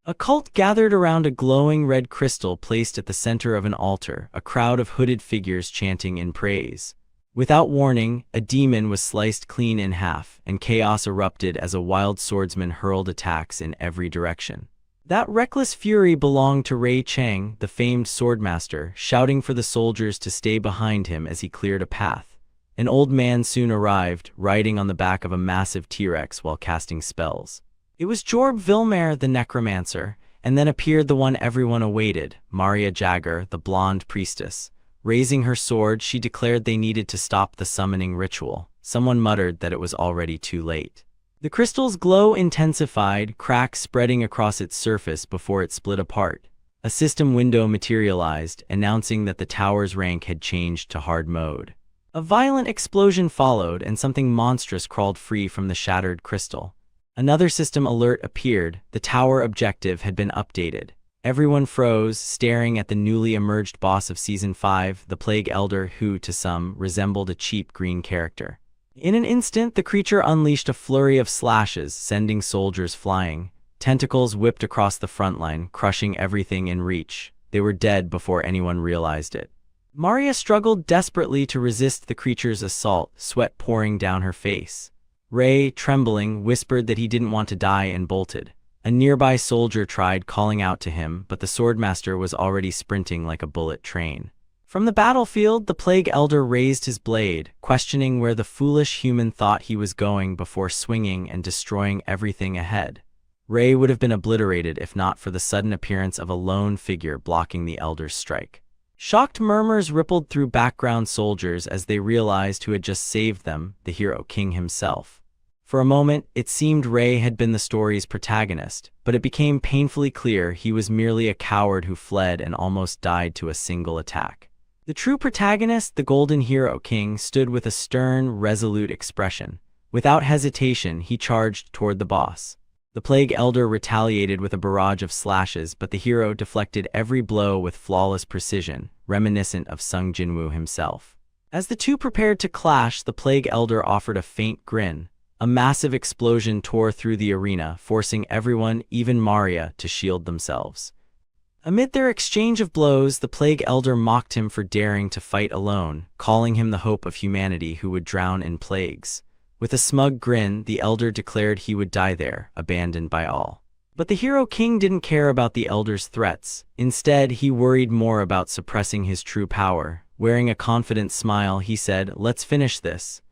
A cult gathered around a glowing red crystal placed at the center of an altar, a crowd of hooded figures chanting in praise. Without warning, a demon was sliced clean in half, and chaos erupted as a wild swordsman hurled attacks in every direction. That reckless fury belonged to Ray Chang, the famed swordmaster, shouting for the soldiers to stay behind him as he cleared a path. An old man soon arrived, riding on the back of a massive T-Rex while casting spells. It was Jorb Vilmer, the necromancer, and then appeared the one everyone awaited, Maria Jagger, the blonde priestess. Raising her sword, she declared they needed to stop the summoning ritual. Someone muttered that it was already too late. The crystal's glow intensified, cracks spreading across its surface before it split apart. A system window materialized, announcing that the tower's rank had changed to hard mode. A violent explosion followed, and something monstrous crawled free from the shattered crystal. Another system alert appeared. The tower objective had been updated. Everyone froze, staring at the newly emerged boss of Season 5, the Plague Elder, who, to some, resembled a cheap green character. In an instant, the creature unleashed a flurry of slashes, sending soldiers flying. Tentacles whipped across the front line, crushing everything in reach. They were dead before anyone realized it. Maria struggled desperately to resist the creature's assault, sweat pouring down her face. Ray, trembling, whispered that he didn't want to die and bolted. A nearby soldier tried calling out to him, but the swordmaster was already sprinting like a bullet train. From the battlefield, the Plague Elder raised his blade, questioning where the foolish human thought he was going before swinging and destroying everything ahead. Ray would have been obliterated if not for the sudden appearance of a lone figure blocking the Elder's strike. Shocked murmurs rippled through background soldiers as they realized who had just saved them, the hero king himself. For a moment, it seemed Ray had been the story's protagonist, but it became painfully clear he was merely a coward who fled and almost died to a single attack. The true protagonist, the Golden Hero King, stood with a stern, resolute expression. Without hesitation, he charged toward the boss. The Plague Elder retaliated with a barrage of slashes, but the hero deflected every blow with flawless precision, reminiscent of Sung Jinwoo himself. As the two prepared to clash, the Plague Elder offered a faint grin. A massive explosion tore through the arena, forcing everyone, even Maria, to shield themselves. Amid their exchange of blows, the Plague Elder mocked him for daring to fight alone, calling him the hope of humanity who would drown in plagues. With a smug grin, the Elder declared he would die there, abandoned by all. But the Hero King didn't care about the Elder's threats. Instead, he worried more about suppressing his true power. Wearing a confident smile, he said, "Let's finish this."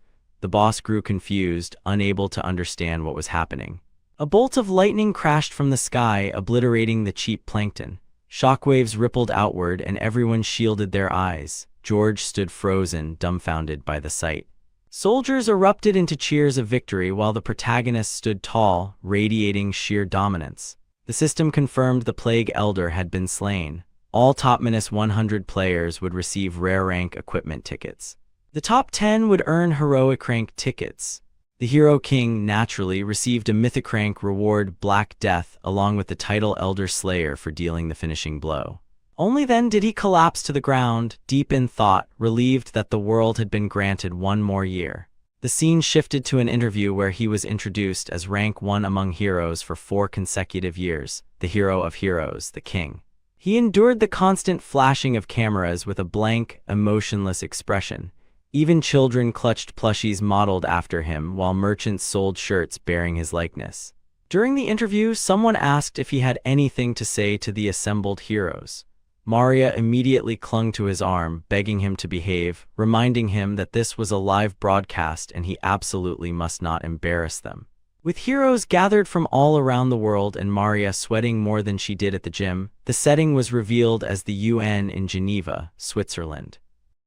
The boss grew confused, unable to understand what was happening. A bolt of lightning crashed from the sky, obliterating the cheap plankton. Shockwaves rippled outward, and everyone shielded their eyes. George stood frozen, dumbfounded by the sight. Soldiers erupted into cheers of victory while the protagonist stood tall, radiating sheer dominance. The system confirmed the Plague Elder had been slain. All top -100 players would receive rare rank equipment tickets. The top 10 would earn heroic rank tickets. The Hero King, naturally, received a mythic rank reward, Black Death, along with the title Elder Slayer for dealing the finishing blow. Only then did he collapse to the ground, deep in thought, relieved that the world had been granted one more year. The scene shifted to an interview where he was introduced as rank 1 among heroes for 4 consecutive years, the hero of heroes, the king. He endured the constant flashing of cameras with a blank, emotionless expression. Even children clutched plushies modeled after him, while merchants sold shirts bearing his likeness. During the interview, someone asked if he had anything to say to the assembled heroes. Maria immediately clung to his arm, begging him to behave, reminding him that this was a live broadcast and he absolutely must not embarrass them. With heroes gathered from all around the world and Maria sweating more than she did at the gym, the setting was revealed as the UN in Geneva, Switzerland.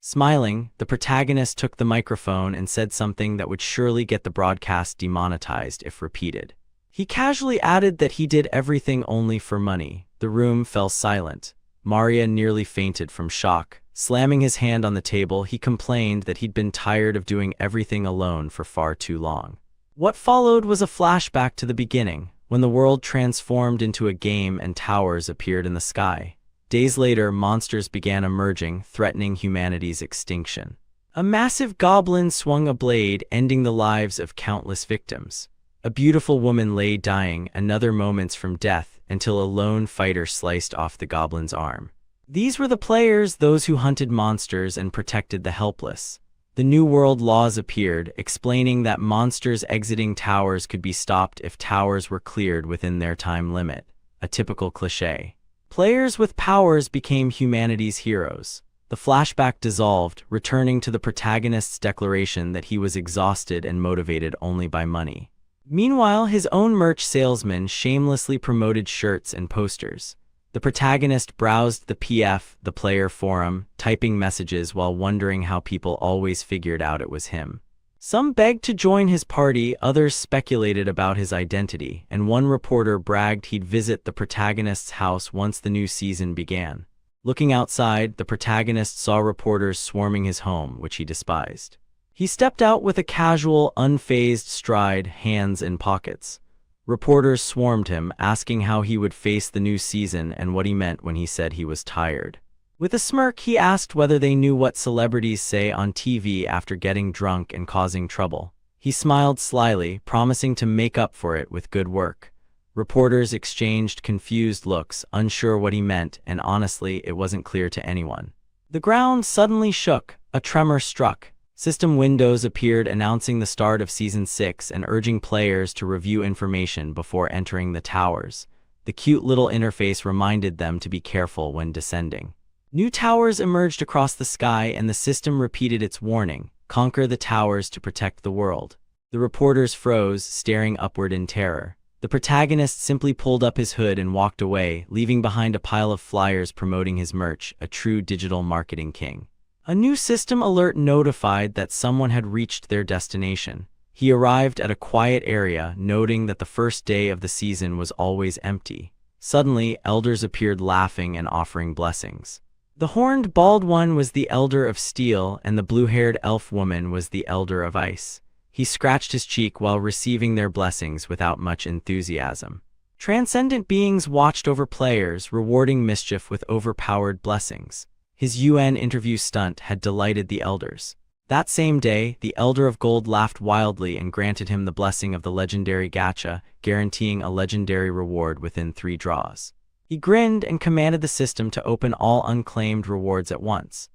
Smiling, the protagonist took the microphone and said something that would surely get the broadcast demonetized if repeated. He casually added that he did everything only for money. The room fell silent. Maria nearly fainted from shock. Slamming his hand on the table, he complained that he'd been tired of doing everything alone for far too long. What followed was a flashback to the beginning, when the world transformed into a game and towers appeared in the sky. Days later, monsters began emerging, threatening humanity's extinction. A massive goblin swung a blade, ending the lives of countless victims. A beautiful woman lay dying, another moments from death, until a lone fighter sliced off the goblin's arm. These were the players, those who hunted monsters and protected the helpless. The New World laws appeared, explaining that monsters exiting towers could be stopped if towers were cleared within their time limit, a typical cliché. Players with powers became humanity's heroes. The flashback dissolved, returning to the protagonist's declaration that he was exhausted and motivated only by money. Meanwhile, his own merch salesman shamelessly promoted shirts and posters. The protagonist browsed the PF, the player forum, typing messages while wondering how people always figured out it was him. Some begged to join his party, others speculated about his identity, and one reporter bragged he'd visit the protagonist's house once the new season began. Looking outside, the protagonist saw reporters swarming his home, which he despised. He stepped out with a casual, unfazed stride, hands in pockets. Reporters swarmed him, asking how he would face the new season and what he meant when he said he was tired. With a smirk, he asked whether they knew what celebrities say on TV after getting drunk and causing trouble. He smiled slyly, promising to make up for it with good work. Reporters exchanged confused looks, unsure what he meant, and honestly, it wasn't clear to anyone. The ground suddenly shook. A tremor struck. System windows appeared announcing the start of Season 6 and urging players to review information before entering the towers. The cute little interface reminded them to be careful when descending. New towers emerged across the sky and the system repeated its warning: conquer the towers to protect the world. The reporters froze, staring upward in terror. The protagonist simply pulled up his hood and walked away, leaving behind a pile of flyers promoting his merch, a true digital marketing king. A new system alert notified that someone had reached their destination. He arrived at a quiet area, noting that the first day of the season was always empty. Suddenly, elders appeared laughing and offering blessings. The horned bald one was the Elder of Steel, and the blue-haired elf woman was the Elder of Ice. He scratched his cheek while receiving their blessings without much enthusiasm. Transcendent beings watched over players, rewarding mischief with overpowered blessings. His UN interview stunt had delighted the elders. That same day, the Elder of Gold laughed wildly and granted him the blessing of the legendary gacha, guaranteeing a legendary reward within 3 draws. He grinned and commanded the system to open all unclaimed rewards at once.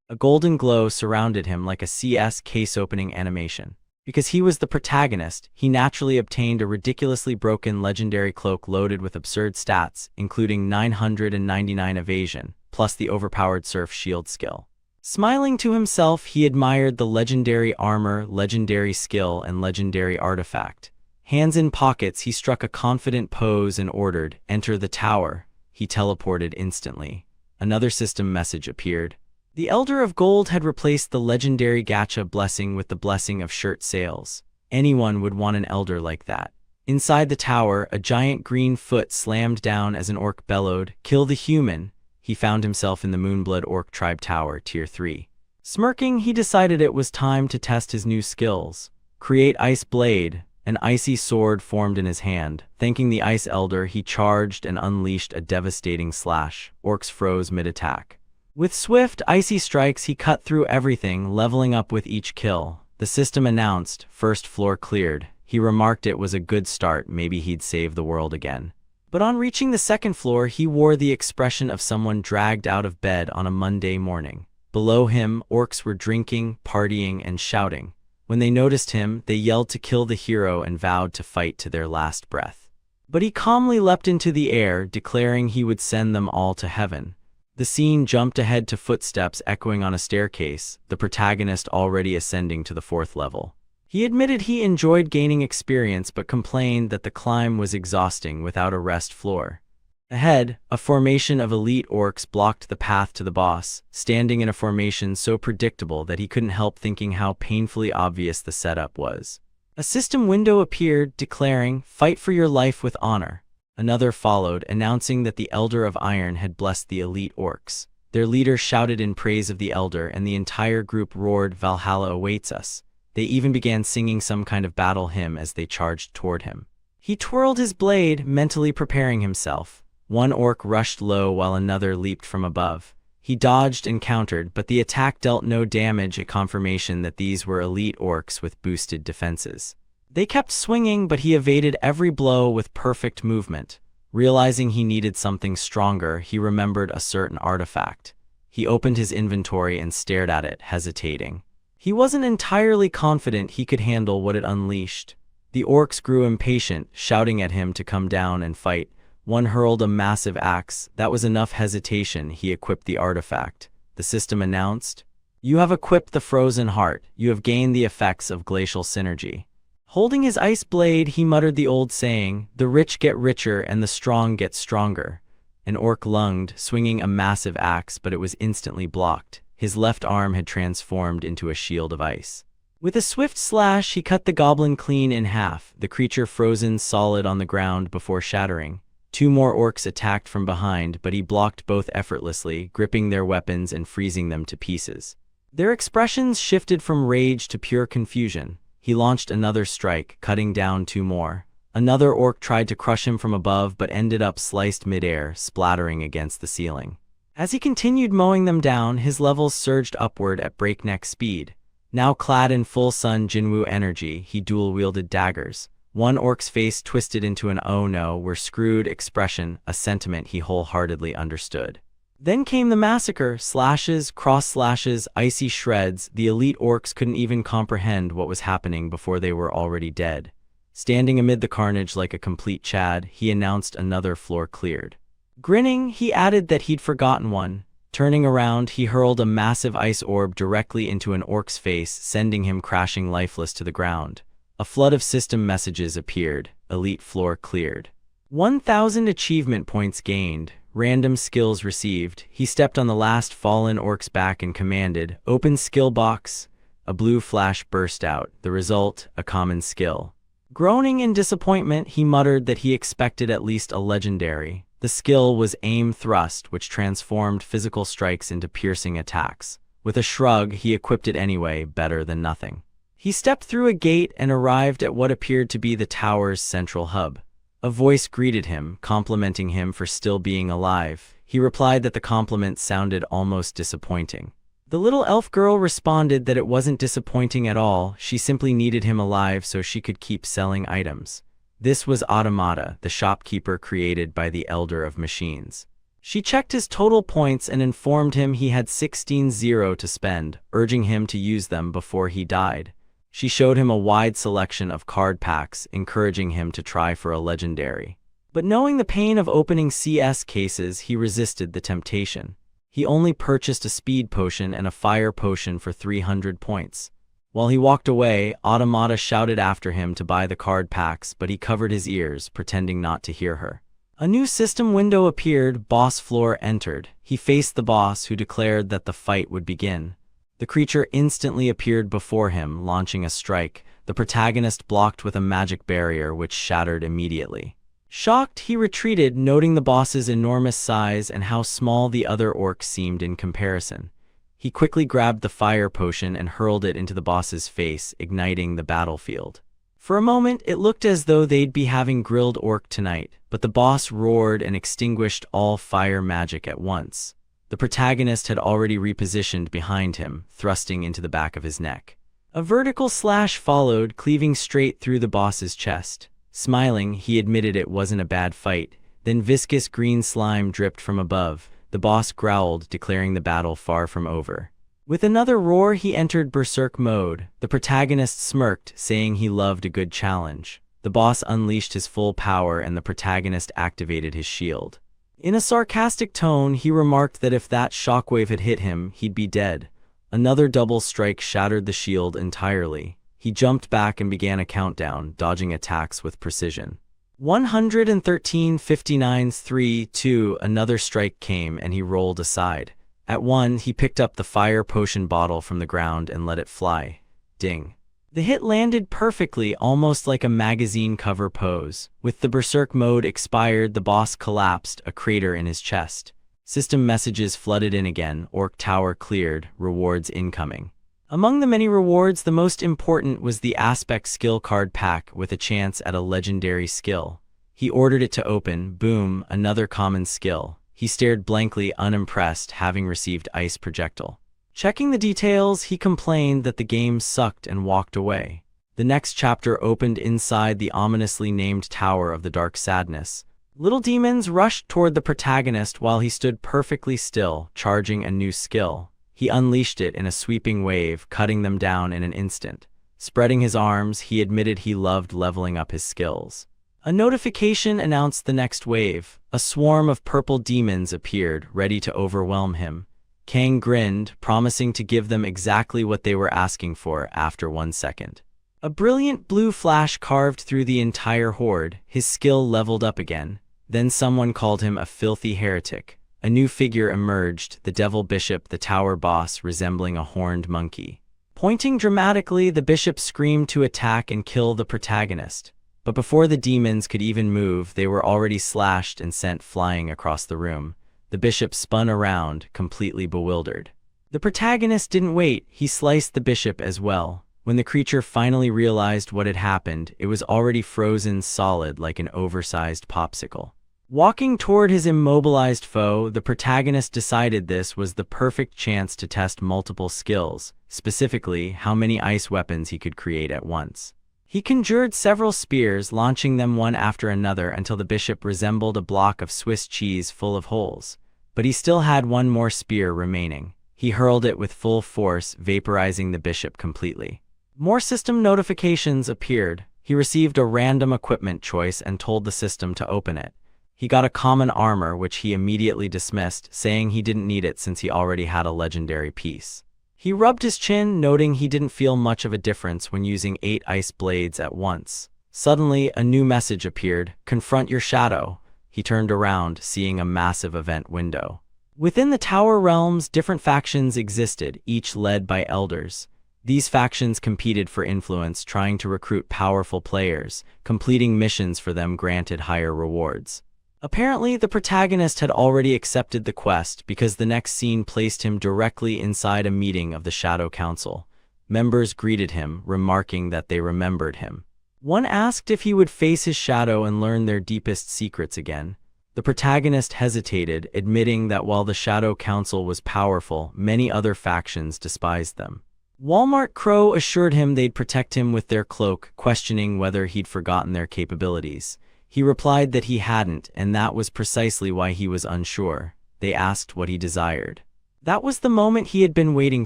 A golden glow surrounded him like a CS case-opening animation. Because he was the protagonist, he naturally obtained a ridiculously broken legendary cloak loaded with absurd stats, including 999 evasion, plus the overpowered surf shield skill. Smiling to himself, he admired the legendary armor, legendary skill, and legendary artifact. Hands in pockets, he struck a confident pose and ordered, "Enter the tower." He teleported instantly. Another system message appeared. The Elder of Gold had replaced the legendary gacha blessing with the blessing of shirt sales. Anyone would want an elder like that. Inside the tower, a giant green foot slammed down as an orc bellowed, "Kill the human." He found himself in the Moonblood Orc Tribe Tower, Tier 3. Smirking, he decided it was time to test his new skills. Create Ice Blade. An icy sword formed in his hand. Thanking the Ice Elder, he charged and unleashed a devastating slash. Orcs froze mid-attack. With swift, icy strikes, he cut through everything, leveling up with each kill. The system announced, "First floor cleared." He remarked it was a good start, maybe he'd save the world again. But on reaching the second floor, he wore the expression of someone dragged out of bed on a Monday morning. Below him, orcs were drinking, partying, and shouting. When they noticed him, they yelled to kill the hero and vowed to fight to their last breath. But he calmly leapt into the air, declaring he would send them all to heaven. The scene jumped ahead to footsteps echoing on a staircase, the protagonist already ascending to the 4th level. He admitted he enjoyed gaining experience but complained that the climb was exhausting without a rest floor. Ahead, a formation of elite orcs blocked the path to the boss, standing in a formation so predictable that he couldn't help thinking how painfully obvious the setup was. A system window appeared, declaring, "Fight for your life with honor." Another followed, announcing that the Elder of Iron had blessed the elite orcs. Their leader shouted in praise of the Elder, and the entire group roared, "Valhalla awaits us." They even began singing some kind of battle hymn as they charged toward him. He twirled his blade, mentally preparing himself. One orc rushed low while another leaped from above. He dodged and countered, but the attack dealt no damage, a confirmation that these were elite orcs with boosted defenses. They kept swinging, but he evaded every blow with perfect movement. Realizing he needed something stronger, he remembered a certain artifact. He opened his inventory and stared at it, hesitating. He wasn't entirely confident he could handle what it unleashed. The orcs grew impatient, shouting at him to come down and fight. One hurled a massive axe. That was enough hesitation. He equipped the artifact. The system announced, "You have equipped the Frozen Heart. You have gained the effects of glacial synergy." Holding his ice blade, he muttered the old saying, "The rich get richer and the strong get stronger." An orc lunged, swinging a massive axe, but it was instantly blocked. His left arm had transformed into a shield of ice. With a swift slash, he cut the goblin clean in half, the creature frozen solid on the ground before shattering. Two more orcs attacked from behind, but he blocked both effortlessly, gripping their weapons and freezing them to pieces. Their expressions shifted from rage to pure confusion. He launched another strike, cutting down two more. Another orc tried to crush him from above but ended up sliced midair, splattering against the ceiling. As he continued mowing them down, his levels surged upward at breakneck speed. Now clad in full Sun Jinwoo energy, he dual-wielded daggers. One orc's face twisted into an "oh no, we're screwed" expression, a sentiment he wholeheartedly understood. Then came the massacre, slashes, cross-slashes, icy shreds. The elite orcs couldn't even comprehend what was happening before they were already dead. Standing amid the carnage like a complete Chad, he announced another floor cleared. Grinning, he added that he'd forgotten one. Turning around, he hurled a massive ice orb directly into an orc's face, sending him crashing lifeless to the ground. A flood of system messages appeared. Elite floor cleared. 1,000 achievement points gained. Random skills received. He stepped on the last fallen orc's back and commanded, "Open skill box." A blue flash burst out. The result, a common skill. Groaning in disappointment, he muttered that he expected at least a legendary. The skill was Aim Thrust, which transformed physical strikes into piercing attacks. With a shrug, he equipped it anyway, better than nothing. He stepped through a gate and arrived at what appeared to be the tower's central hub. A voice greeted him, complimenting him for still being alive. He replied that the compliment sounded almost disappointing. The little elf girl responded that it wasn't disappointing at all, she simply needed him alive so she could keep selling items. This was Automata, the shopkeeper created by the Elder of Machines. She checked his total points and informed him he had 16,000 to spend, urging him to use them before he died. She showed him a wide selection of card packs, encouraging him to try for a legendary. But knowing the pain of opening CS cases, he resisted the temptation. He only purchased a speed potion and a fire potion for 300 points. While he walked away, Automata shouted after him to buy the card packs, but he covered his ears, pretending not to hear her. A new system window appeared. Boss floor entered. He faced the boss, who declared that the fight would begin. The creature instantly appeared before him, launching a strike. The protagonist blocked with a magic barrier, which shattered immediately. Shocked, he retreated, noting the boss's enormous size and how small the other orcs seemed in comparison. He quickly grabbed the fire potion and hurled it into the boss's face, igniting the battlefield. For a moment, it looked as though they'd be having grilled orc tonight, but the boss roared and extinguished all fire magic at once. The protagonist had already repositioned behind him, thrusting into the back of his neck. A vertical slash followed, cleaving straight through the boss's chest. Smiling, he admitted it wasn't a bad fight. Then viscous green slime dripped from above. The boss growled, declaring the battle far from over. With another roar, he entered berserk mode. The protagonist smirked, saying he loved a good challenge. The boss unleashed his full power and the protagonist activated his shield. In a sarcastic tone, he remarked that if that shockwave had hit him, he'd be dead. Another double strike shattered the shield entirely. He jumped back and began a countdown, dodging attacks with precision. 113, 59, 3, 2, another strike came and he rolled aside. At one, he picked up the fire potion bottle from the ground and let it fly. Ding. The hit landed perfectly, almost like a magazine cover pose. With the berserk mode expired, the boss collapsed, a crater in his chest. System messages flooded in again. Orc tower cleared, rewards incoming. Among the many rewards, the most important was the Aspect skill card pack with a chance at a legendary skill. He ordered it to open. Boom, another common skill. He stared blankly, unimpressed, having received Ice Projectile. Checking the details, he complained that the game sucked and walked away. The next chapter opened inside the ominously named Tower of the Dark Sadness. Little demons rushed toward the protagonist while he stood perfectly still, charging a new skill. He unleashed it in a sweeping wave, cutting them down in an instant. Spreading his arms, he admitted he loved leveling up his skills. A notification announced the next wave. A swarm of purple demons appeared, ready to overwhelm him. Kang grinned, promising to give them exactly what they were asking for after 1 second. A brilliant blue flash carved through the entire horde. His skill leveled up again. Then someone called him a filthy heretic. A new figure emerged, the devil bishop, the tower boss, resembling a horned monkey. Pointing dramatically, the bishop screamed to attack and kill the protagonist. But before the demons could even move, they were already slashed and sent flying across the room. The bishop spun around, completely bewildered. The protagonist didn't wait, he sliced the bishop as well. When the creature finally realized what had happened, it was already frozen solid like an oversized popsicle. Walking toward his immobilized foe, the protagonist decided this was the perfect chance to test multiple skills, specifically how many ice weapons he could create at once. He conjured several spears, launching them one after another until the bishop resembled a block of Swiss cheese full of holes. But he still had one more spear remaining. He hurled it with full force, vaporizing the bishop completely. More system notifications appeared. He received a random equipment choice and told the system to open it. He got a common armor, which he immediately dismissed, saying he didn't need it since he already had a legendary piece. He rubbed his chin, noting he didn't feel much of a difference when using 8 ice blades at once. Suddenly, a new message appeared: confront your shadow. He turned around, seeing a massive event window. Within the tower realms, different factions existed, each led by elders. These factions competed for influence, trying to recruit powerful players. Completing missions for them granted higher rewards. Apparently, the protagonist had already accepted the quest because the next scene placed him directly inside a meeting of the Shadow Council. Members greeted him, remarking that they remembered him. One asked if he would face his shadow and learn their deepest secrets again. The protagonist hesitated, admitting that while the Shadow Council was powerful, many other factions despised them. Walmart Crow assured him they'd protect him with their cloak, questioning whether he'd forgotten their capabilities. He replied that he hadn't, and that was precisely why he was unsure. They asked what he desired. That was the moment he had been waiting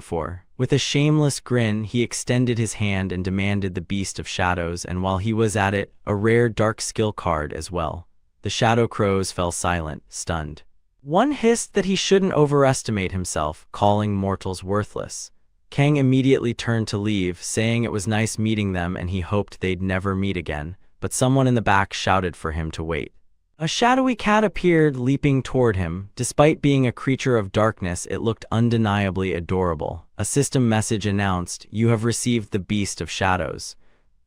for. With a shameless grin, he extended his hand and demanded the Beast of Shadows, and while he was at it, a rare dark skill card as well. The Shadow Crows fell silent, stunned. One hissed that he shouldn't overestimate himself, calling mortals worthless. Kang immediately turned to leave, saying it was nice meeting them and he hoped they'd never meet again, but someone in the back shouted for him to wait. A shadowy cat appeared, leaping toward him. Despite being a creature of darkness, it looked undeniably adorable. A system message announced, "You have received the Beast of Shadows."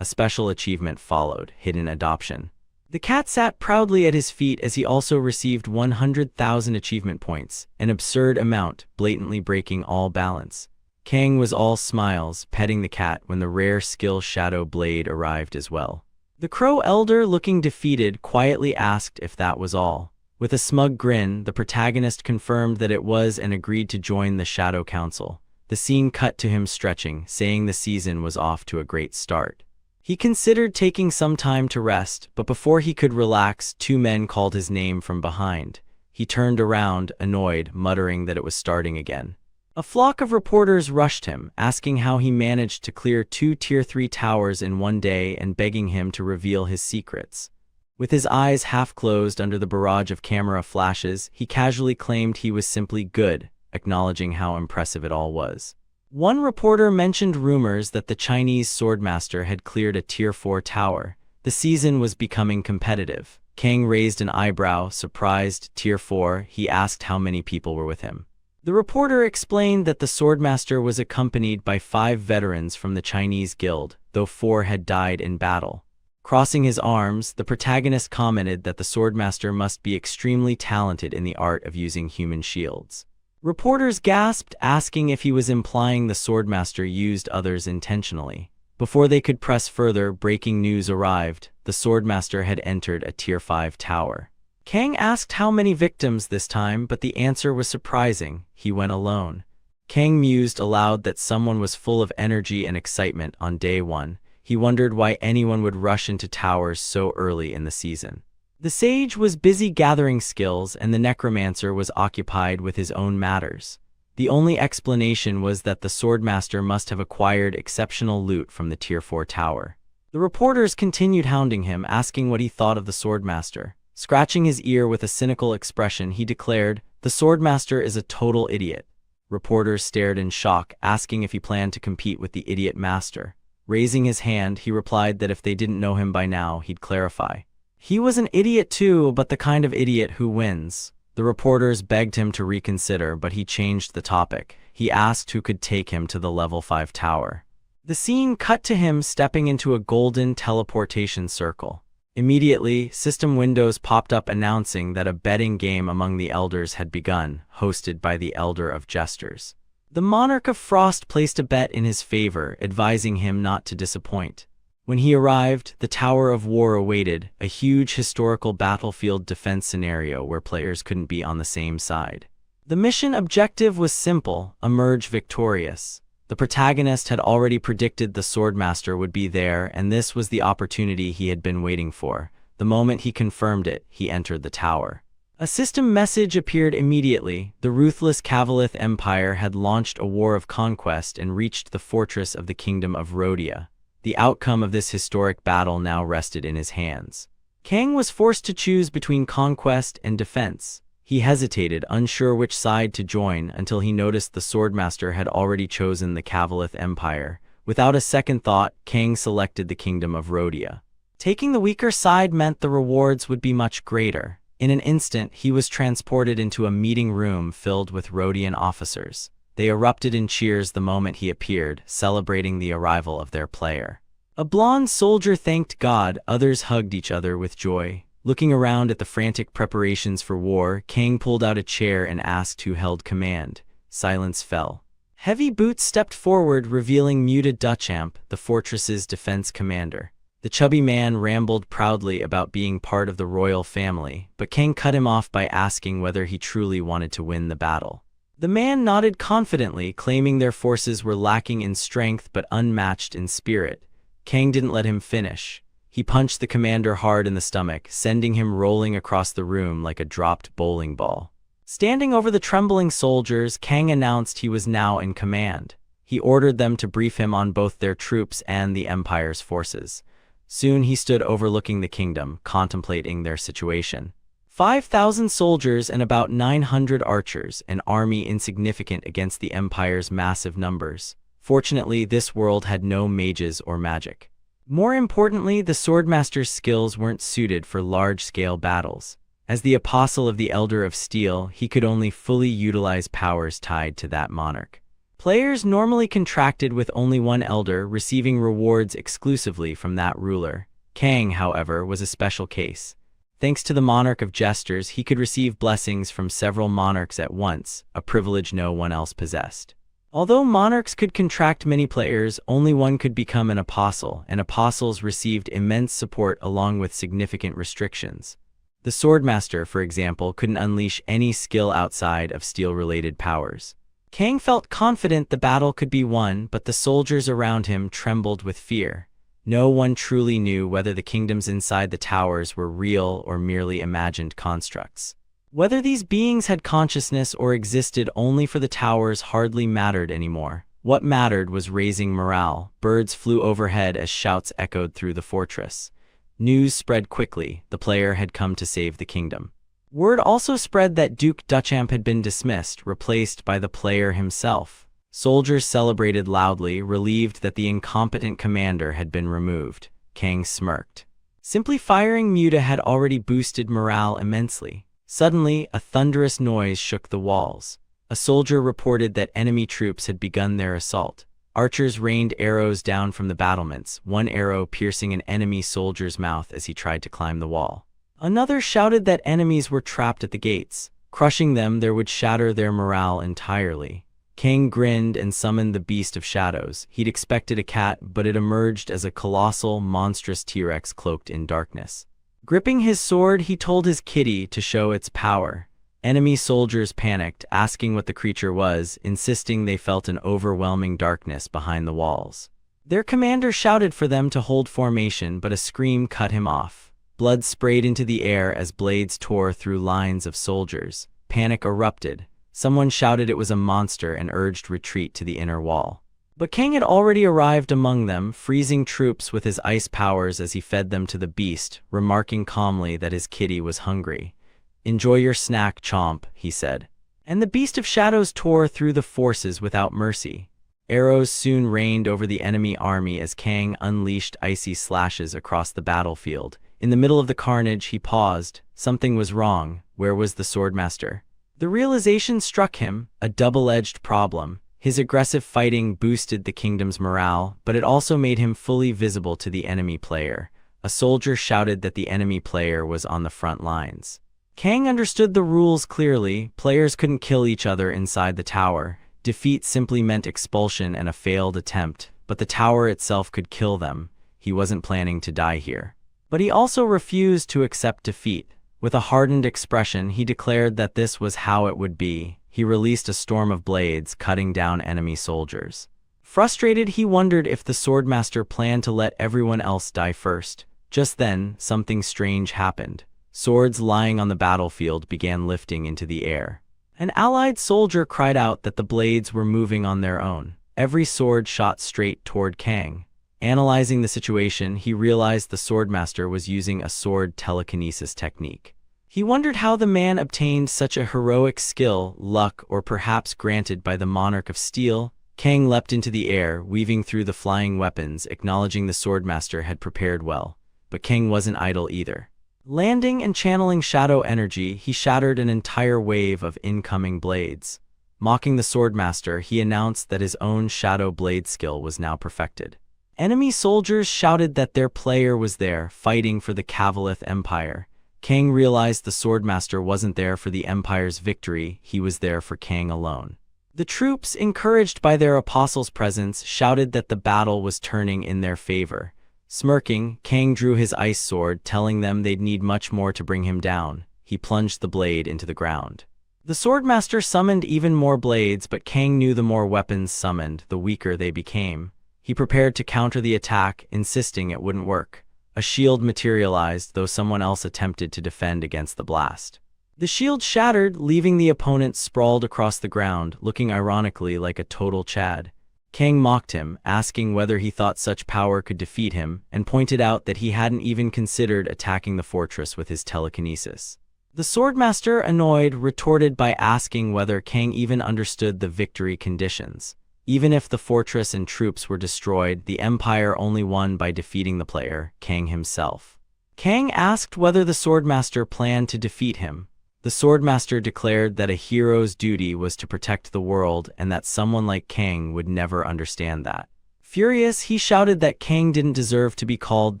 A special achievement followed, hidden adoption. The cat sat proudly at his feet as he also received 100,000 achievement points, an absurd amount, blatantly breaking all balance. Kang was all smiles, petting the cat when the rare skill Shadow Blade arrived as well. The Crow Elder, looking defeated, quietly asked if that was all. With a smug grin, the protagonist confirmed that it was and agreed to join the Shadow Council. The scene cut to him stretching, saying the season was off to a great start. He considered taking some time to rest, but before he could relax, 2 men called his name from behind. He turned around, annoyed, muttering that it was starting again. A flock of reporters rushed him, asking how he managed to clear 2 Tier 3 towers in one day and begging him to reveal his secrets. With his eyes half closed under the barrage of camera flashes, he casually claimed he was simply good, acknowledging how impressive it all was. One reporter mentioned rumors that the Chinese swordmaster had cleared a Tier 4 tower. The season was becoming competitive. Kang raised an eyebrow, surprised. Tier 4, he asked how many people were with him. The reporter explained that the swordmaster was accompanied by 5 veterans from the Chinese guild, though 4 had died in battle. Crossing his arms, the protagonist commented that the swordmaster must be extremely talented in the art of using human shields. Reporters gasped, asking if he was implying the swordmaster used others intentionally. Before they could press further, breaking news arrived. The swordmaster had entered a Tier 5 tower. Kang asked how many victims this time, but the answer was surprising. He went alone. Kang mused aloud that someone was full of energy and excitement on day 1. He wondered why anyone would rush into towers so early in the season. The sage was busy gathering skills and the necromancer was occupied with his own matters. The only explanation was that the swordmaster must have acquired exceptional loot from the Tier 4 tower. The reporters continued hounding him, asking what he thought of the swordmaster. Scratching his ear with a cynical expression, he declared, "The swordmaster is a total idiot." Reporters stared in shock, asking if he planned to compete with the idiot master. Raising his hand, he replied that if they didn't know him by now, he'd clarify. He was an idiot too, but the kind of idiot who wins. The reporters begged him to reconsider, but he changed the topic. He asked who could take him to the level 5 tower. The scene cut to him stepping into a golden teleportation circle. Immediately, system windows popped up announcing that a betting game among the elders had begun, hosted by the Elder of Jesters. The Monarch of Frost placed a bet in his favor, advising him not to disappoint. When he arrived, the Tower of War awaited, a huge historical battlefield defense scenario where players couldn't be on the same side. The mission objective was simple: emerge victorious. The protagonist had already predicted the swordmaster would be there, and this was the opportunity he had been waiting for. The moment he confirmed it, he entered the tower. A system message appeared immediately. The ruthless Cavalith Empire had launched a war of conquest and reached the fortress of the Kingdom of Rhodia. The outcome of this historic battle now rested in his hands. Kang was forced to choose between conquest and defense. He hesitated, unsure which side to join, until he noticed the swordmaster had already chosen the Cavalith Empire. Without a second thought, Kang selected the Kingdom of Rhodia. Taking the weaker side meant the rewards would be much greater. In an instant, he was transported into a meeting room filled with Rhodian officers. They erupted in cheers the moment he appeared, celebrating the arrival of their player. A blonde soldier thanked God, others hugged each other with joy. Looking around at the frantic preparations for war, Kang pulled out a chair and asked who held command. Silence fell. Heavy Boots stepped forward, revealing Muta Duchamp, the fortress's defense commander. The chubby man rambled proudly about being part of the royal family, but Kang cut him off by asking whether he truly wanted to win the battle. The man nodded confidently, claiming their forces were lacking in strength but unmatched in spirit. Kang didn't let him finish. He punched the commander hard in the stomach, sending him rolling across the room like a dropped bowling ball. Standing over the trembling soldiers, Kang announced he was now in command. He ordered them to brief him on both their troops and the Empire's forces. Soon he stood overlooking the kingdom, contemplating their situation. 5,000 soldiers and about 900 archers, an army insignificant against the Empire's massive numbers. Fortunately, this world had no mages or magic. More importantly, the swordmaster's skills weren't suited for large-scale battles. As the apostle of the Elder of Steel, he could only fully utilize powers tied to that monarch. Players normally contracted with only one elder, receiving rewards exclusively from that ruler. Kang, however, was a special case. Thanks to the Monarch of Jesters, he could receive blessings from several monarchs at once, a privilege no one else possessed. Although monarchs could contract many players, only one could become an apostle, and apostles received immense support along with significant restrictions. The swordmaster, for example, couldn't unleash any skill outside of steel-related powers. Kang felt confident the battle could be won, but the soldiers around him trembled with fear. No one truly knew whether the kingdoms inside the towers were real or merely imagined constructs. Whether these beings had consciousness or existed only for the towers hardly mattered anymore. What mattered was raising morale. Birds flew overhead as shouts echoed through the fortress. News spread quickly. The player had come to save the kingdom. Word also spread that Duke Duchamp had been dismissed, replaced by the player himself. Soldiers celebrated loudly, relieved that the incompetent commander had been removed. Kang smirked. Simply firing Muta had already boosted morale immensely. Suddenly, a thunderous noise shook the walls. A soldier reported that enemy troops had begun their assault. Archers rained arrows down from the battlements, one arrow piercing an enemy soldier's mouth as he tried to climb the wall. Another shouted that enemies were trapped at the gates. Crushing them there would shatter their morale entirely. Kang grinned and summoned the Beast of Shadows. He'd expected a cat, but it emerged as a colossal, monstrous T-Rex cloaked in darkness. Gripping his sword, he told his kitty to show its power. Enemy soldiers panicked, asking what the creature was, insisting they felt an overwhelming darkness behind the walls. Their commander shouted for them to hold formation, but a scream cut him off. Blood sprayed into the air as blades tore through lines of soldiers. Panic erupted. Someone shouted it was a monster and urged retreat to the inner wall. But Kang had already arrived among them, freezing troops with his ice powers as he fed them to the beast, remarking calmly that his kitty was hungry. "Enjoy your snack, Chomp," he said. And the beast of shadows tore through the forces without mercy. Arrows soon rained over the enemy army as Kang unleashed icy slashes across the battlefield. In the middle of the carnage, he paused. Something was wrong. Where was the Swordmaster? The realization struck him, a double-edged problem. His aggressive fighting boosted the kingdom's morale, but it also made him fully visible to the enemy player. A soldier shouted that the enemy player was on the front lines. Kang understood the rules clearly. Players couldn't kill each other inside the tower. Defeat simply meant expulsion and a failed attempt, but the tower itself could kill them. He wasn't planning to die here. But he also refused to accept defeat. With a hardened expression, he declared that this was how it would be. He released a storm of blades, cutting down enemy soldiers. Frustrated, he wondered if the Swordmaster planned to let everyone else die first. Just then, something strange happened. Swords lying on the battlefield began lifting into the air. An allied soldier cried out that the blades were moving on their own. Every sword shot straight toward Kang. Analyzing the situation, he realized the Swordmaster was using a sword telekinesis technique. He wondered how the man obtained such a heroic skill, luck, or perhaps granted by the Monarch of Steel. Kang leapt into the air, weaving through the flying weapons, acknowledging the Swordmaster had prepared well. But Kang wasn't idle either. Landing and channeling shadow energy, he shattered an entire wave of incoming blades. Mocking the Swordmaster, he announced that his own shadow blade skill was now perfected. Enemy soldiers shouted that their player was there, fighting for the Cavalith Empire. Kang realized the Swordmaster wasn't there for the Empire's victory, he was there for Kang alone. The troops, encouraged by their apostle's presence, shouted that the battle was turning in their favor. Smirking, Kang drew his ice sword, telling them they'd need much more to bring him down. He plunged the blade into the ground. The Swordmaster summoned even more blades, but Kang knew the more weapons summoned, the weaker they became. He prepared to counter the attack, insisting it wouldn't work. A shield materialized, though someone else attempted to defend against the blast. The shield shattered, leaving the opponent sprawled across the ground, looking ironically like a total Chad. Kang mocked him, asking whether he thought such power could defeat him, and pointed out that he hadn't even considered attacking the fortress with his telekinesis. The Swordmaster, annoyed, retorted by asking whether Kang even understood the victory conditions. Even if the fortress and troops were destroyed, the Empire only won by defeating the player, Kang himself. Kang asked whether the Swordmaster planned to defeat him. The Swordmaster declared that a hero's duty was to protect the world and that someone like Kang would never understand that. Furious, he shouted that Kang didn't deserve to be called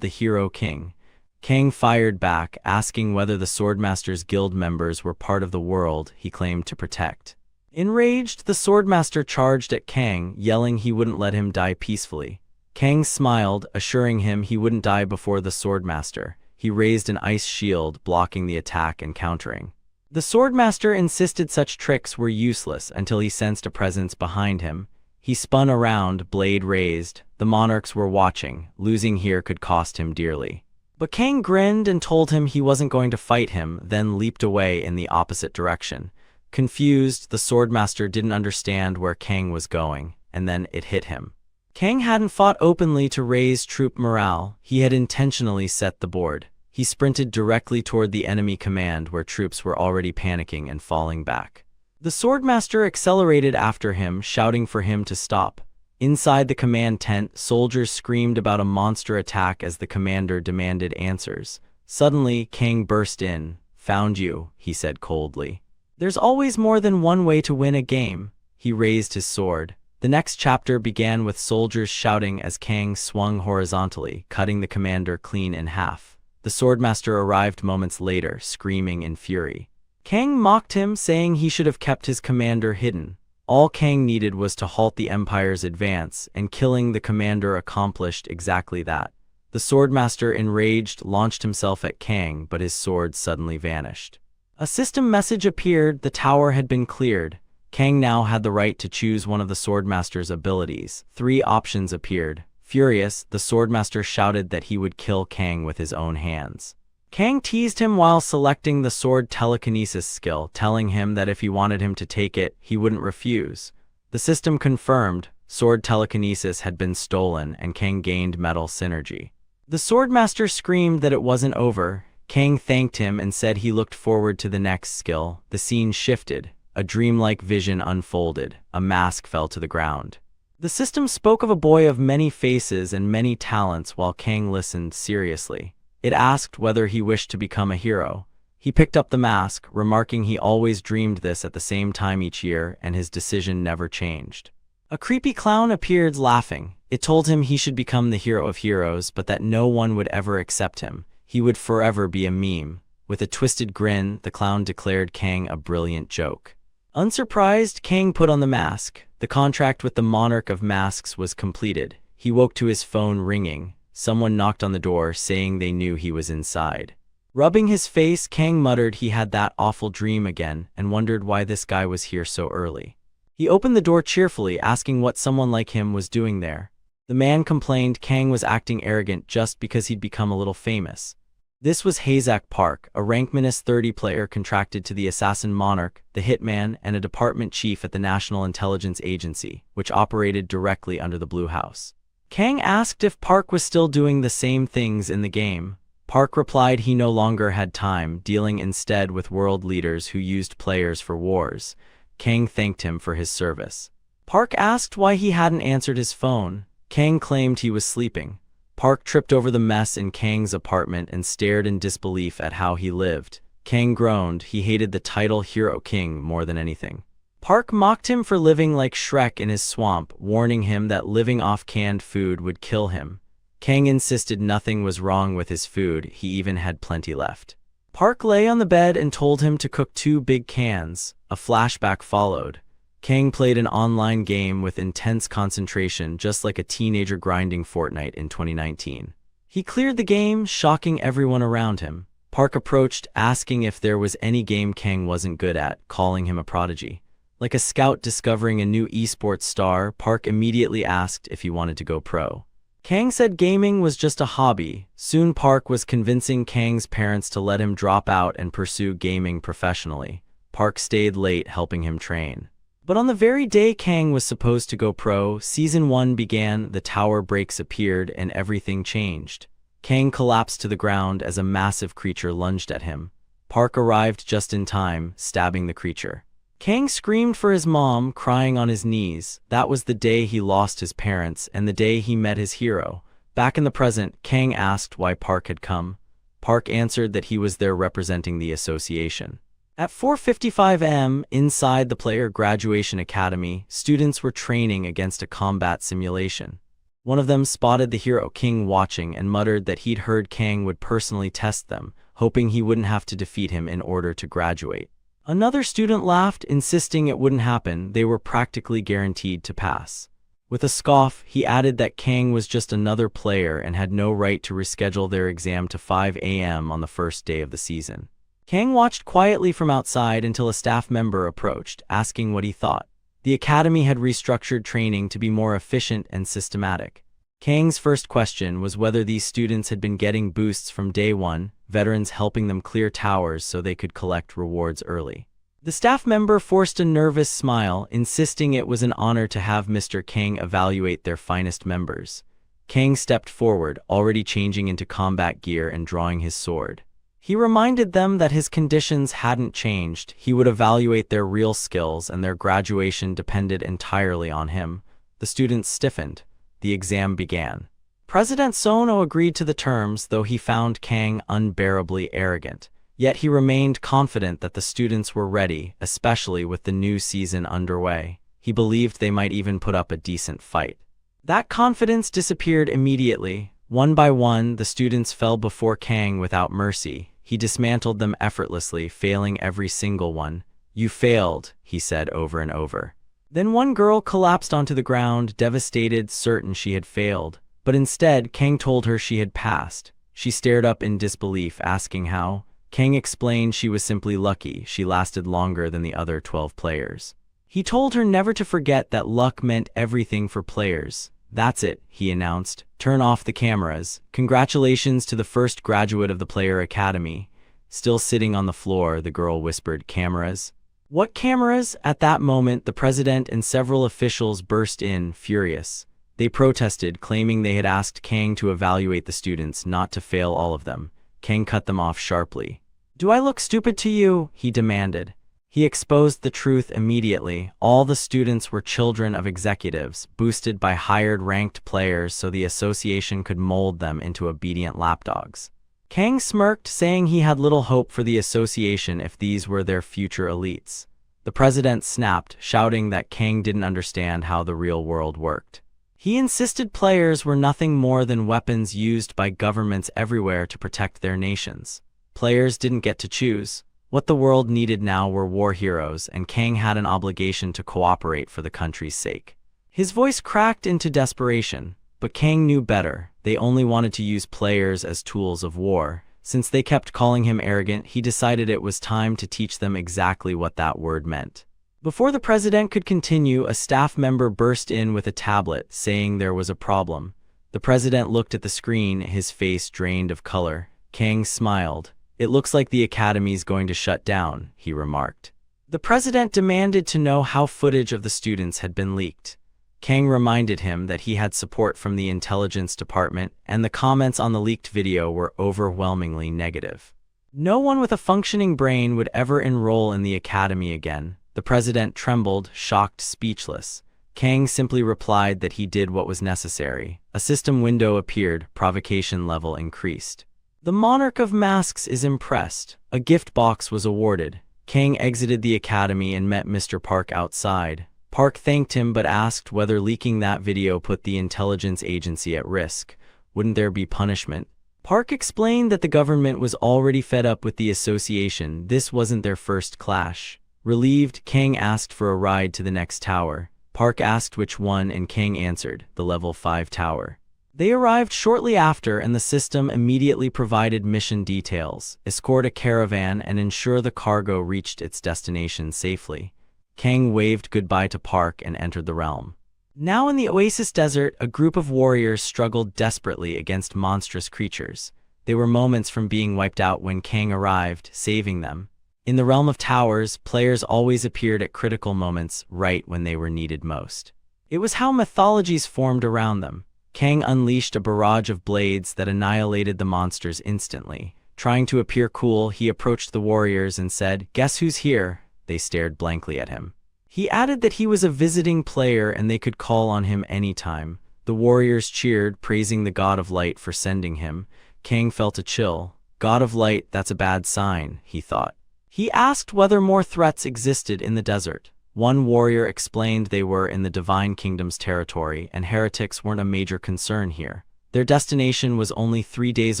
the Hero King. Kang fired back, asking whether the Swordmaster's guild members were part of the world he claimed to protect. Enraged, the Swordmaster charged at Kang, yelling he wouldn't let him die peacefully. Kang smiled, assuring him he wouldn't die before the Swordmaster. He raised an ice shield, blocking the attack and countering. The Swordmaster insisted such tricks were useless until he sensed a presence behind him. He spun around, blade raised. The monarchs were watching. Losing here could cost him dearly. But Kang grinned and told him he wasn't going to fight him, then leaped away in the opposite direction. Confused, the Swordmaster didn't understand where Kang was going, and then it hit him. Kang hadn't fought openly to raise troop morale. He had intentionally set the board. He sprinted directly toward the enemy command where troops were already panicking and falling back. The Swordmaster accelerated after him, shouting for him to stop. Inside the command tent, soldiers screamed about a monster attack as the commander demanded answers. Suddenly, Kang burst in. "Found you," he said coldly. "There's always more than one way to win a game." He raised his sword. The next chapter began with soldiers shouting as Kang swung horizontally, cutting the commander clean in half. The Swordmaster arrived moments later, screaming in fury. Kang mocked him, saying he should have kept his commander hidden. All Kang needed was to halt the Empire's advance, and killing the commander accomplished exactly that. The Swordmaster, enraged, launched himself at Kang, but his sword suddenly vanished. A system message appeared. The tower had been cleared. Kang now had the right to choose one of the Swordmaster's abilities. 3 options appeared. Furious, the Swordmaster shouted that he would kill Kang with his own hands. Kang teased him while selecting the sword telekinesis skill, telling him that if he wanted him to take it, he wouldn't refuse. The system confirmed sword telekinesis had been stolen and Kang gained metal synergy. The swordmaster screamed that it wasn't over. Kang thanked him and said he looked forward to the next skill. The scene shifted. A dreamlike vision unfolded. A mask fell to the ground. The system spoke of a boy of many faces and many talents while Kang listened seriously. It asked whether he wished to become a hero. He picked up the mask, remarking he always dreamed this at the same time each year, and his decision never changed. A creepy clown appeared laughing. It told him he should become the hero of heroes, but that no one would ever accept him. He would forever be a meme. With a twisted grin, the clown declared Kang a brilliant joke. Unsurprised, Kang put on the mask. The contract with the monarch of masks was completed. He woke to his phone ringing. Someone knocked on the door, saying they knew he was inside. Rubbing his face, Kang muttered he had that awful dream again and wondered why this guy was here so early. He opened the door cheerfully, asking what someone like him was doing there. The man complained Kang was acting arrogant just because he'd become a little famous. This was Hazak Park, a rank -30 player contracted to the assassin monarch, the hitman, and a department chief at the National Intelligence Agency, which operated directly under the Blue House. Kang asked if Park was still doing the same things in the game. Park replied he no longer had time, dealing instead with world leaders who used players for wars. Kang thanked him for his service. Park asked why he hadn't answered his phone. Kang claimed he was sleeping. Park tripped over the mess in Kang's apartment and stared in disbelief at how he lived. Kang groaned. He hated the title Hero King more than anything. Park mocked him for living like Shrek in his swamp, warning him that living off canned food would kill him. Kang insisted nothing was wrong with his food, he even had plenty left. Park lay on the bed and told him to cook 2 big cans. A flashback followed. Kang played an online game with intense concentration, just like a teenager grinding Fortnite in 2019. He cleared the game, shocking everyone around him. Park approached, asking if there was any game Kang wasn't good at, calling him a prodigy. Like a scout discovering a new esports star, Park immediately asked if he wanted to go pro. Kang said gaming was just a hobby. Soon Park was convincing Kang's parents to let him drop out and pursue gaming professionally. Park stayed late helping him train. But on the very day Kang was supposed to go pro, Season 1 began, the tower breaks appeared, and everything changed. Kang collapsed to the ground as a massive creature lunged at him. Park arrived just in time, stabbing the creature. Kang screamed for his mom, crying on his knees. That was the day he lost his parents and the day he met his hero. Back in the present, Kang asked why Park had come. Park answered that he was there representing the association. At 4:55 am, inside the Player Graduation Academy, students were training against a combat simulation. One of them spotted the Hero King watching and muttered that he'd heard Kang would personally test them, hoping he wouldn't have to defeat him in order to graduate. Another student laughed, insisting it wouldn't happen, they were practically guaranteed to pass. With a scoff, he added that Kang was just another player and had no right to reschedule their exam to 5 am on the first day of the season. Kang watched quietly from outside until a staff member approached, asking what he thought. The academy had restructured training to be more efficient and systematic. Kang's first question was whether these students had been getting boosts from day one, veterans helping them clear towers so they could collect rewards early. The staff member forced a nervous smile, insisting it was an honor to have Mr. Kang evaluate their finest members. Kang stepped forward, already changing into combat gear and drawing his sword. He reminded them that his conditions hadn't changed. He would evaluate their real skills and their graduation depended entirely on him. The students stiffened. The exam began. President Sono agreed to the terms, though he found Kang unbearably arrogant. Yet he remained confident that the students were ready, especially with the new season underway. He believed they might even put up a decent fight. That confidence disappeared immediately. One by one, the students fell before Kang without mercy. He dismantled them effortlessly, failing every single one. "You failed," he said over and over. Then one girl collapsed onto the ground, devastated, certain she had failed. But instead, Kang told her she had passed. She stared up in disbelief, asking how. Kang explained she was simply lucky. She lasted longer than the other 12 players. He told her never to forget that luck meant everything for players. "That's it," he announced. "Turn off the cameras. Congratulations to the first graduate of the Player Academy." Still sitting on the floor, the girl whispered, "Cameras? What cameras?" At that moment, the president and several officials burst in, furious. They protested, claiming they had asked Kang to evaluate the students, not to fail all of them. Kang cut them off sharply. "Do I look stupid to you?" he demanded. He exposed the truth immediately. All the students were children of executives, boosted by hired ranked players so the association could mold them into obedient lapdogs. Kang smirked, saying he had little hope for the association if these were their future elites. The president snapped, shouting that Kang didn't understand how the real world worked. He insisted players were nothing more than weapons used by governments everywhere to protect their nations. Players didn't get to choose. What the world needed now were war heroes, and Kang had an obligation to cooperate for the country's sake. His voice cracked into desperation, but Kang knew better. They only wanted to use players as tools of war. Since they kept calling him arrogant, he decided it was time to teach them exactly what that word meant. Before the president could continue, a staff member burst in with a tablet, saying there was a problem. The president looked at the screen, his face drained of color. Kang smiled. "It looks like the academy's going to shut down," he remarked. The president demanded to know how footage of the students had been leaked. Kang reminded him that he had support from the intelligence department, and the comments on the leaked video were overwhelmingly negative. No one with a functioning brain would ever enroll in the academy again. The president trembled, shocked, speechless. Kang simply replied that he did what was necessary. A system window appeared, provocation level increased. The monarch of masks is impressed. A gift box was awarded. Kang exited the academy and met Mr. Park outside. Park thanked him but asked whether leaking that video put the intelligence agency at risk. Wouldn't there be punishment? Park explained that the government was already fed up with the association. This wasn't their first clash. Relieved, Kang asked for a ride to the next tower. Park asked which one, and Kang answered, the level 5 tower. They arrived shortly after, and the system immediately provided mission details: escort a caravan and ensure the cargo reached its destination safely. Kang waved goodbye to Park and entered the realm. Now in the Oasis Desert, a group of warriors struggled desperately against monstrous creatures. They were moments from being wiped out when Kang arrived, saving them. In the realm of towers, players always appeared at critical moments, right when they were needed most. It was how mythologies formed around them. Kang unleashed a barrage of blades that annihilated the monsters instantly. Trying to appear cool, he approached the warriors and said, "Guess who's here?" They stared blankly at him. He added that he was a visiting player and they could call on him anytime. The warriors cheered, praising the God of Light for sending him. Kang felt a chill. God of Light, that's a bad sign, he thought. He asked whether more threats existed in the desert. One warrior explained they were in the Divine Kingdom's territory, and heretics weren't a major concern here. Their destination was only 3 days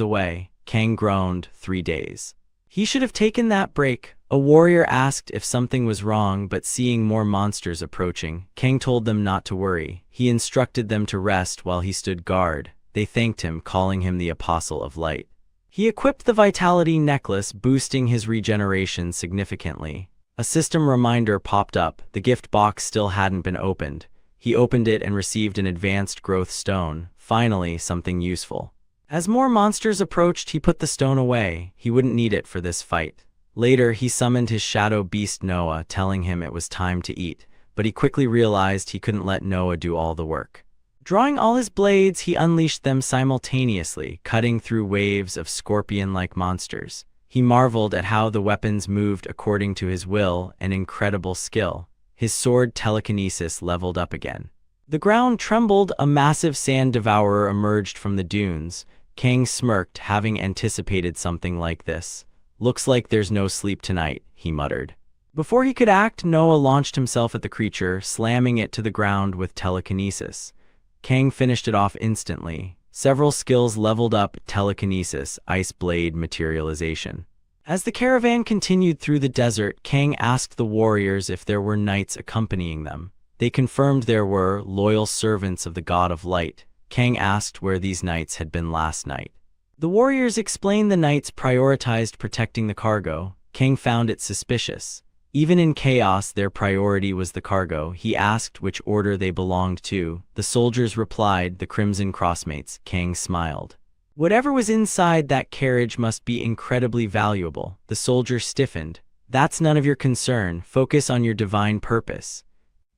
away. Kang groaned, 3 days. He should have taken that break. A warrior asked if something was wrong, but seeing more monsters approaching, Kang told them not to worry. He instructed them to rest while he stood guard. They thanked him, calling him the Apostle of Light. He equipped the Vitality Necklace, boosting his regeneration significantly. A system reminder popped up. The gift box still hadn't been opened. He opened it and received an advanced growth stone. Finally, something useful. As more monsters approached, he put the stone away. He wouldn't need it for this fight. Later, he summoned his shadow beast Noah, telling him it was time to eat, but he quickly realized he couldn't let Noah do all the work. Drawing all his blades, he unleashed them simultaneously, cutting through waves of scorpion-like monsters. He marveled at how the weapons moved according to his will, an incredible skill. His sword telekinesis leveled up again. The ground trembled. A massive sand devourer emerged from the dunes. Kang smirked, having anticipated something like this. "Looks like there's no sleep tonight," he muttered. Before he could act, Noah launched himself at the creature, slamming it to the ground with telekinesis. Kang finished it off instantly. Several skills leveled up: telekinesis, ice blade, materialization. As the caravan continued through the desert, Kang asked the warriors if there were knights accompanying them. They confirmed there were, loyal servants of the God of Light. Kang asked where these knights had been last night. The warriors explained the knights prioritized protecting the cargo. Kang found it suspicious. Even in chaos, their priority was the cargo. He asked which order they belonged to. The soldiers replied, the Crimson Crossmates. Kang smiled. Whatever was inside that carriage must be incredibly valuable. The soldier stiffened. That's none of your concern. Focus on your divine purpose.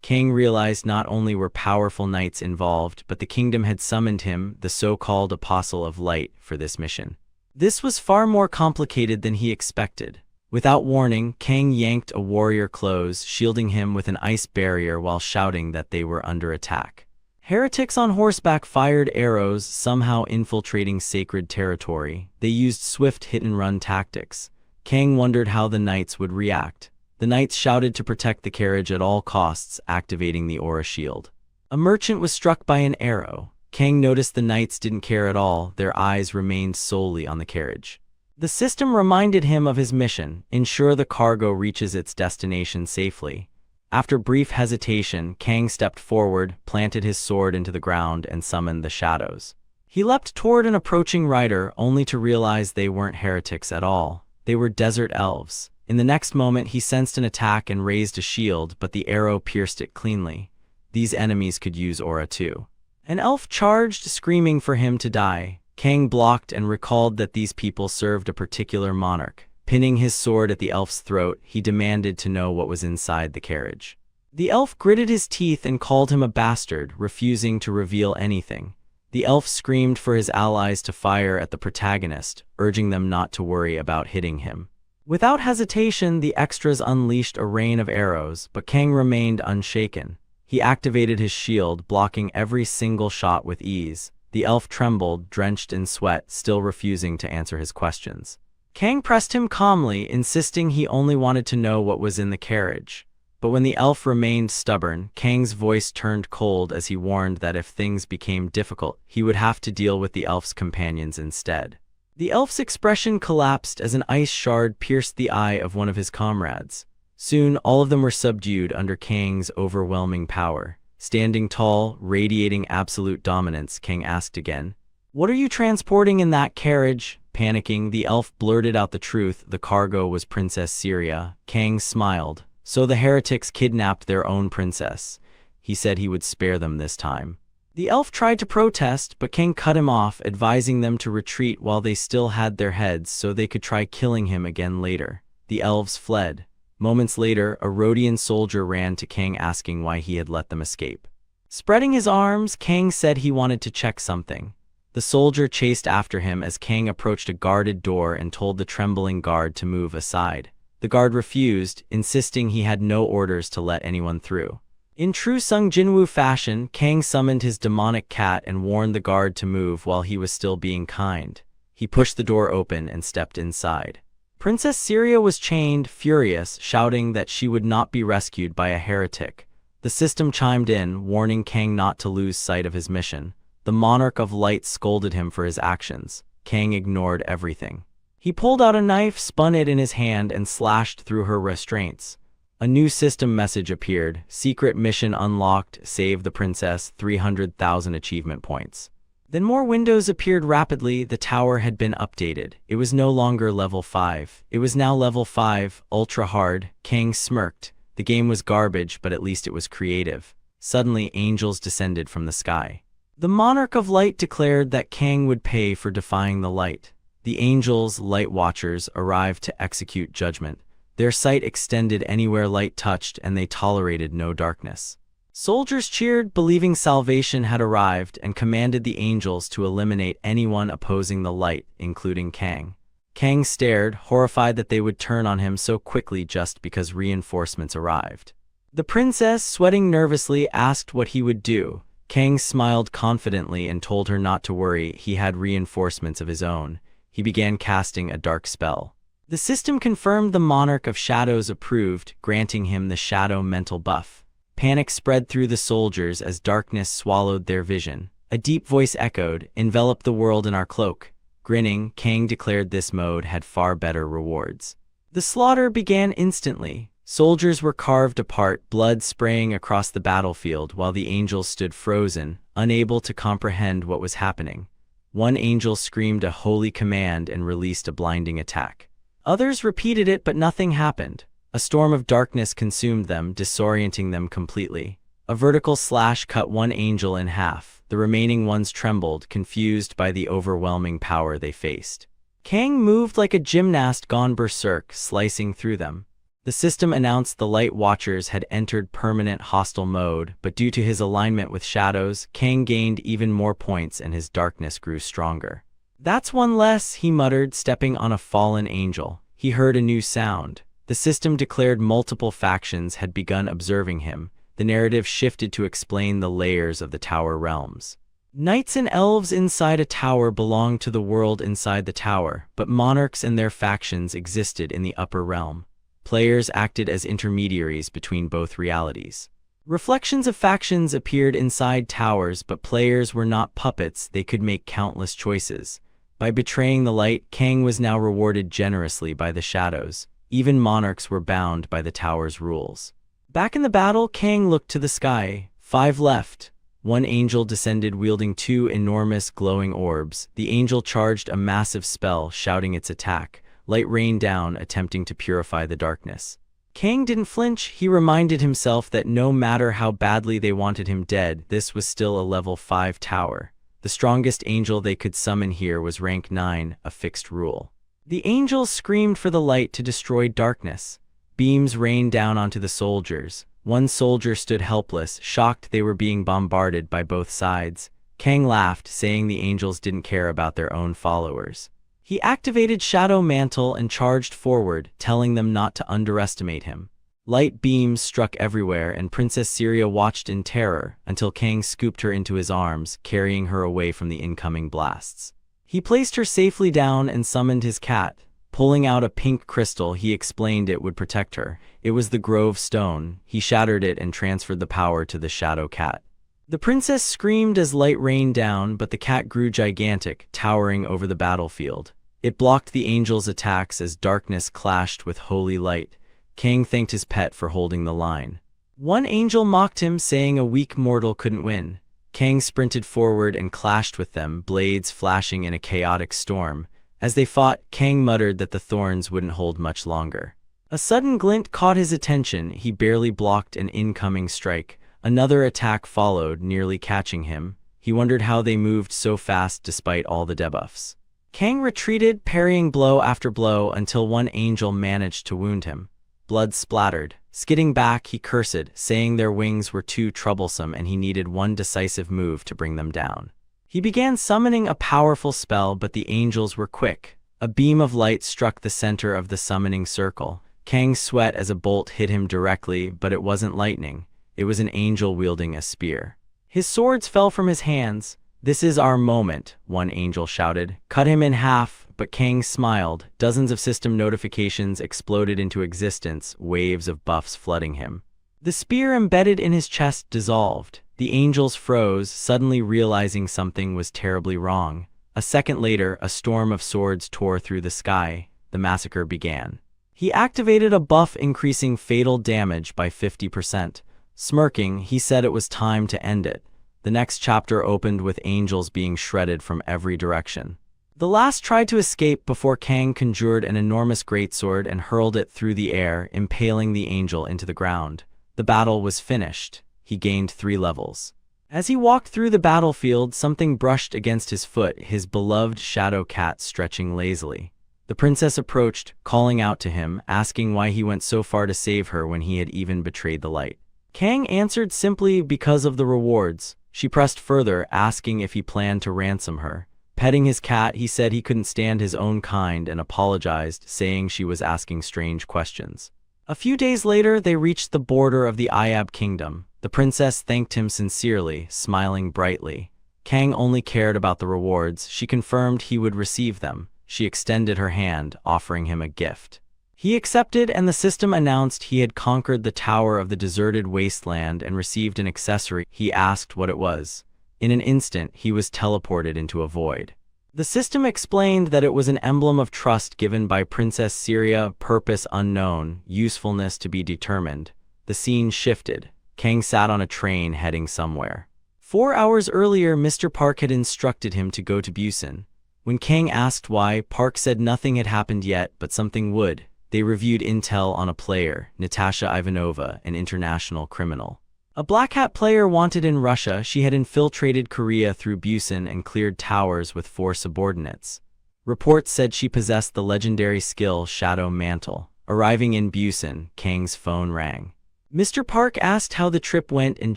Kang realized not only were powerful knights involved, but the kingdom had summoned him, the so-called Apostle of Light, for this mission. This was far more complicated than he expected. Without warning, Kang yanked a warrior close, shielding him with an ice barrier while shouting that they were under attack. Heretics on horseback fired arrows, somehow infiltrating sacred territory. They used swift hit-and-run tactics. Kang wondered how the knights would react. The knights shouted to protect the carriage at all costs, activating the aura shield. A merchant was struck by an arrow. Kang noticed the knights didn't care at all. Their eyes remained solely on the carriage. The system reminded him of his mission: ensure the cargo reaches its destination safely. After brief hesitation, Kang stepped forward, planted his sword into the ground, and summoned the shadows. He leapt toward an approaching rider, only to realize they weren't heretics at all. They were desert elves. In the next moment, he sensed an attack and raised a shield, but the arrow pierced it cleanly. These enemies could use aura too. An elf charged, screaming for him to die. Kang blocked and recalled that these people served a particular monarch. Pinning his sword at the elf's throat, he demanded to know what was inside the carriage. The elf gritted his teeth and called him a bastard, refusing to reveal anything. The elf screamed for his allies to fire at the protagonist, urging them not to worry about hitting him. Without hesitation, the extras unleashed a rain of arrows, but Kang remained unshaken. He activated his shield, blocking every single shot with ease. The elf trembled, drenched in sweat, still refusing to answer his questions. Kang pressed him calmly, insisting he only wanted to know what was in the carriage. But when the elf remained stubborn, Kang's voice turned cold as he warned that if things became difficult, he would have to deal with the elf's companions instead. The elf's expression collapsed as an ice shard pierced the eye of one of his comrades. Soon, all of them were subdued under Kang's overwhelming power. Standing tall, radiating absolute dominance, Kang asked again, "What are you transporting in that carriage?" Panicking, the elf blurted out the truth: the cargo was Princess Syria. Kang smiled. So the heretics kidnapped their own princess. He said he would spare them this time. The elf tried to protest, but Kang cut him off, advising them to retreat while they still had their heads so they could try killing him again later. The elves fled. Moments later, a Rhodian soldier ran to Kang asking why he had let them escape. Spreading his arms, Kang said he wanted to check something. The soldier chased after him as Kang approached a guarded door and told the trembling guard to move aside. The guard refused, insisting he had no orders to let anyone through. In true Sung Jinwoo fashion, Kang summoned his demonic cat and warned the guard to move while he was still being kind. He pushed the door open and stepped inside. Princess Syria was chained, furious, shouting that she would not be rescued by a heretic. The system chimed in, warning Kang not to lose sight of his mission. The Monarch of Light scolded him for his actions. Kang ignored everything. He pulled out a knife, spun it in his hand, and slashed through her restraints. A new system message appeared: secret mission unlocked, save the princess, 300,000 achievement points. Then more windows appeared rapidly. The tower had been updated. It was no longer level 5. It was now level 5, ultra hard. Kang smirked. The game was garbage, but at least it was creative. Suddenly, angels descended from the sky. The Monarch of Light declared that Kang would pay for defying the light. The angels, light watchers, arrived to execute judgment. Their sight extended anywhere light touched, and they tolerated no darkness. Soldiers cheered, believing salvation had arrived, and commanded the angels to eliminate anyone opposing the light, including Kang. Kang stared, horrified that they would turn on him so quickly just because reinforcements arrived. The princess, sweating nervously, asked what he would do. Kang smiled confidently and told her not to worry, he had reinforcements of his own. He began casting a dark spell. The system confirmed the Monarch of Shadows approved, granting him the Shadow mental buff. Panic spread through the soldiers as darkness swallowed their vision. A deep voice echoed, "Envelop the world in our cloak." Grinning, Kang declared this mode had far better rewards. The slaughter began instantly. Soldiers were carved apart, blood spraying across the battlefield, while the angels stood frozen, unable to comprehend what was happening. One angel screamed a holy command and released a blinding attack. Others repeated it, but nothing happened. A storm of darkness consumed them, disorienting them completely. A vertical slash cut one angel in half. The remaining ones trembled, confused by the overwhelming power they faced. Kang moved like a gymnast gone berserk, slicing through them. The system announced the Light Watchers had entered permanent hostile mode, but due to his alignment with shadows, Kang gained even more points and his darkness grew stronger. "That's one less," he muttered, stepping on a fallen angel. He heard a new sound. The system declared multiple factions had begun observing him. The narrative shifted to explain the layers of the tower realms. Knights and elves inside a tower belonged to the world inside the tower, but monarchs and their factions existed in the upper realm. Players acted as intermediaries between both realities. Reflections of factions appeared inside towers, but players were not puppets. They could make countless choices. By betraying the light, Kang was now rewarded generously by the shadows. Even monarchs were bound by the tower's rules. Back in the battle, Kang looked to the sky. 5 left. One angel descended wielding 2 enormous glowing orbs. The angel charged a massive spell, shouting its attack. Light rained down, attempting to purify the darkness. Kang didn't flinch. He reminded himself that no matter how badly they wanted him dead, this was still a level 5 tower. The strongest angel they could summon here was rank 9, a fixed rule. The angels screamed for the light to destroy darkness. Beams rained down onto the soldiers. One soldier stood helpless, shocked they were being bombarded by both sides. Kang laughed, saying the angels didn't care about their own followers. He activated Shadow Mantle and charged forward, telling them not to underestimate him. Light beams struck everywhere, and Princess Syria watched in terror until Kang scooped her into his arms, carrying her away from the incoming blasts. He placed her safely down and summoned his cat. Pulling out a pink crystal, he explained it would protect her. It was the Grove Stone. He shattered it and transferred the power to the Shadow Cat. The princess screamed as light rained down, but the cat grew gigantic, towering over the battlefield. It blocked the angels' attacks as darkness clashed with holy light. Kang thanked his pet for holding the line. One angel mocked him, saying a weak mortal couldn't win. Kang sprinted forward and clashed with them, blades flashing in a chaotic storm. As they fought, Kang muttered that the thorns wouldn't hold much longer. A sudden glint caught his attention. He barely blocked an incoming strike. Another attack followed, nearly catching him. He wondered how they moved so fast despite all the debuffs. Kang retreated, parrying blow after blow until one angel managed to wound him. Blood splattered. Skidding back, he cursed, saying their wings were too troublesome and he needed one decisive move to bring them down. He began summoning a powerful spell, but the angels were quick. A beam of light struck the center of the summoning circle. Kang sweat as a bolt hit him directly, but it wasn't lightning. It was an angel wielding a spear. His swords fell from his hands. "This is our moment," one angel shouted. "Cut him in half," but Kang smiled. Dozens of system notifications exploded into existence, waves of buffs flooding him. The spear embedded in his chest dissolved. The angels froze, suddenly realizing something was terribly wrong. A second later, a storm of swords tore through the sky. The massacre began. He activated a buff increasing fatal damage by 50%. Smirking, he said it was time to end it. The next chapter opened with angels being shredded from every direction. The last tried to escape before Kang conjured an enormous greatsword and hurled it through the air, impaling the angel into the ground. The battle was finished. He gained 3 levels. As he walked through the battlefield, something brushed against his foot, his beloved shadow cat stretching lazily. The princess approached, calling out to him, asking why he went so far to save her when he had even betrayed the light. Kang answered simply, because of the rewards. She pressed further, asking if he planned to ransom her. Petting his cat, he said he couldn't stand his own kind and apologized, saying she was asking strange questions. A few days later, they reached the border of the Iab kingdom. The princess thanked him sincerely, smiling brightly. Kang only cared about the rewards. She confirmed he would receive them. She extended her hand, offering him a gift. He accepted, and the system announced he had conquered the tower of the deserted wasteland and received an accessory. He asked what it was. In an instant, he was teleported into a void. The system explained that it was an emblem of trust given by Princess Syria, purpose unknown, usefulness to be determined. The scene shifted. Kang sat on a train heading somewhere. 4 hours earlier, Mr. Park had instructed him to go to Busan. When Kang asked why, Park said nothing had happened yet, but something would. They reviewed intel on a player, Natasha Ivanova, an international criminal. A black hat player wanted in Russia. She had infiltrated Korea through Busan and cleared towers with 4 subordinates. Reports said she possessed the legendary skill Shadow Mantle. Arriving in Busan, Kang's phone rang. Mr. Park asked how the trip went and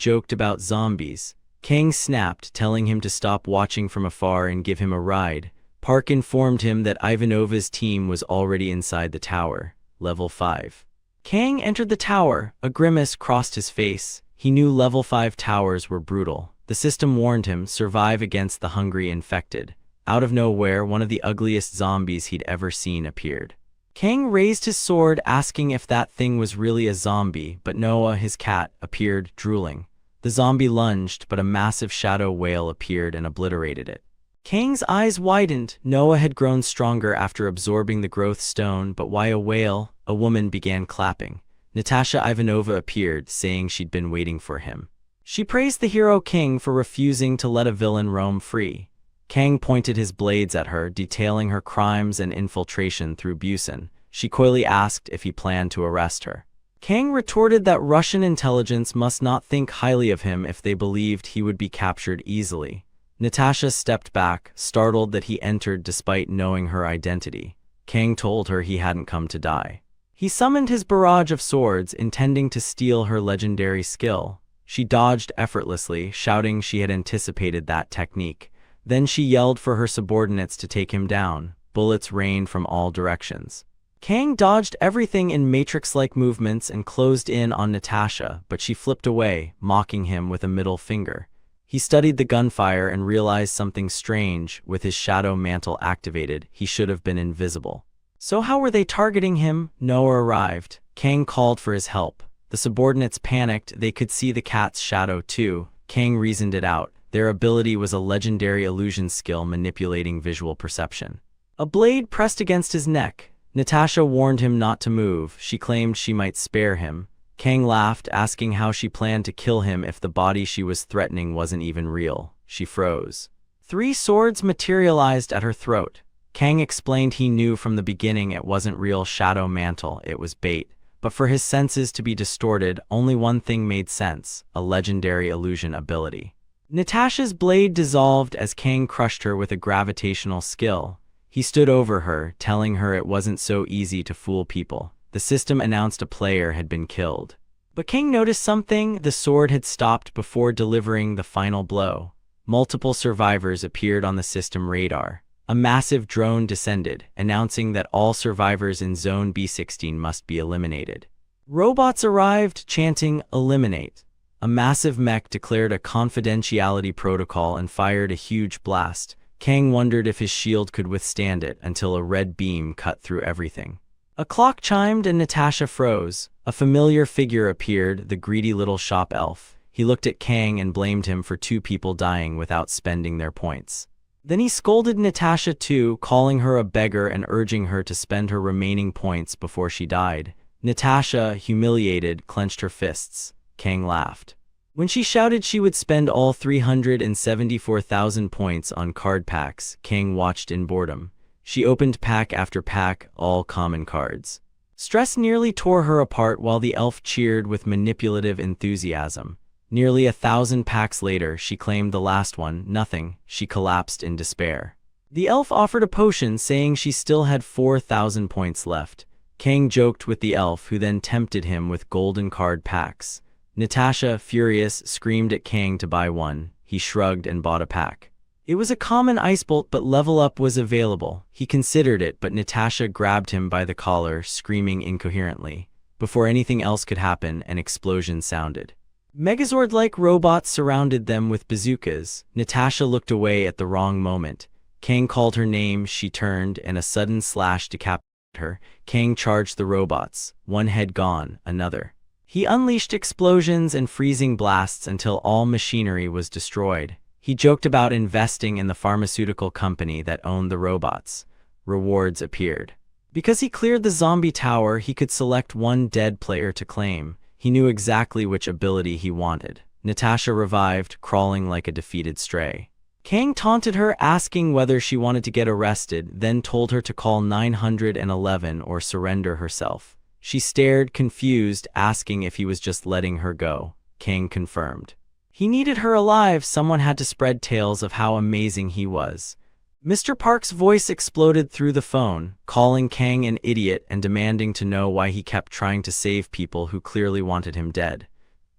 joked about zombies. Kang snapped, telling him to stop watching from afar and give him a ride. Park informed him that Ivanova's team was already inside the tower, level 5. Kang entered the tower. A grimace crossed his face. He knew level 5 towers were brutal. The system warned him, survive against the hungry infected. Out of nowhere, one of the ugliest zombies he'd ever seen appeared. Kang raised his sword, asking if that thing was really a zombie, but Noah, his cat, appeared, drooling. The zombie lunged, but a massive shadow whale appeared and obliterated it. Kang's eyes widened. Noah had grown stronger after absorbing the growth stone, but why a whale? A woman began clapping. Natasha Ivanova appeared, saying she'd been waiting for him. She praised the hero king for refusing to let a villain roam free. Kang pointed his blades at her, detailing her crimes and infiltration through Busan. She coyly asked if he planned to arrest her. Kang retorted that Russian intelligence must not think highly of him if they believed he would be captured easily. Natasha stepped back, startled that he entered despite knowing her identity. Kang told her he hadn't come to die. He summoned his barrage of swords, intending to steal her legendary skill. She dodged effortlessly, shouting she had anticipated that technique. Then she yelled for her subordinates to take him down. Bullets rained from all directions. Kang dodged everything in matrix-like movements and closed in on Natasha, but she flipped away, mocking him with a middle finger. He studied the gunfire and realized something strange. With his shadow mantle activated, he should have been invisible. So how were they targeting him? Noah arrived. Kang called for his help. The subordinates panicked. They could see the cat's shadow too. Kang reasoned it out. Their ability was a legendary illusion skill manipulating visual perception. A blade pressed against his neck. Natasha warned him not to move. She claimed she might spare him. Kang laughed, asking how she planned to kill him if the body she was threatening wasn't even real. She froze. 3 swords materialized at her throat. Kang explained he knew from the beginning it wasn't real shadow mantle, it was bait. But for his senses to be distorted, only one thing made sense: a legendary illusion ability. Natasha's blade dissolved as Kang crushed her with a gravitational skill. He stood over her, telling her it wasn't so easy to fool people. The system announced a player had been killed. But Kang noticed something. The sword had stopped before delivering the final blow. Multiple survivors appeared on the system radar. A massive drone descended, announcing that all survivors in Zone B16 must be eliminated. Robots arrived, chanting, "Eliminate." A massive mech declared a confidentiality protocol and fired a huge blast. Kang wondered if his shield could withstand it until a red beam cut through everything. A clock chimed and Natasha froze. A familiar figure appeared, the greedy little shop elf. He looked at Kang and blamed him for 2 people dying without spending their points. Then he scolded Natasha too, calling her a beggar and urging her to spend her remaining points before she died. Natasha, humiliated, clenched her fists. Kang laughed. When she shouted she would spend all 374,000 points on card packs, Kang watched in boredom. She opened pack after pack, all common cards. Stress nearly tore her apart while the elf cheered with manipulative enthusiasm. Nearly 1,000 packs later, she claimed the last one, nothing. She collapsed in despair. The elf offered a potion, saying she still had 4,000 points left. Kang joked with the elf, who then tempted him with golden card packs. Natasha, furious, screamed at Kang to buy one. He shrugged and bought a pack. It was a common ice bolt, but level up was available. He considered it, but Natasha grabbed him by the collar, screaming incoherently. Before anything else could happen, an explosion sounded. Megazord-like robots surrounded them with bazookas. Natasha looked away at the wrong moment. Kang called her name, she turned, and a sudden slash decapitated her. Kang charged the robots. One head gone, another. He unleashed explosions and freezing blasts until all machinery was destroyed. He joked about investing in the pharmaceutical company that owned the robots. Rewards appeared. Because he cleared the zombie tower, he could select one dead player to claim. He knew exactly which ability he wanted. Natasha revived, crawling like a defeated stray. Kang taunted her, asking whether she wanted to get arrested, then told her to call 911 or surrender herself. She stared, confused, asking if he was just letting her go. Kang confirmed. He needed her alive. Someone had to spread tales of how amazing he was. Mr. Park's voice exploded through the phone, calling Kang an idiot and demanding to know why he kept trying to save people who clearly wanted him dead.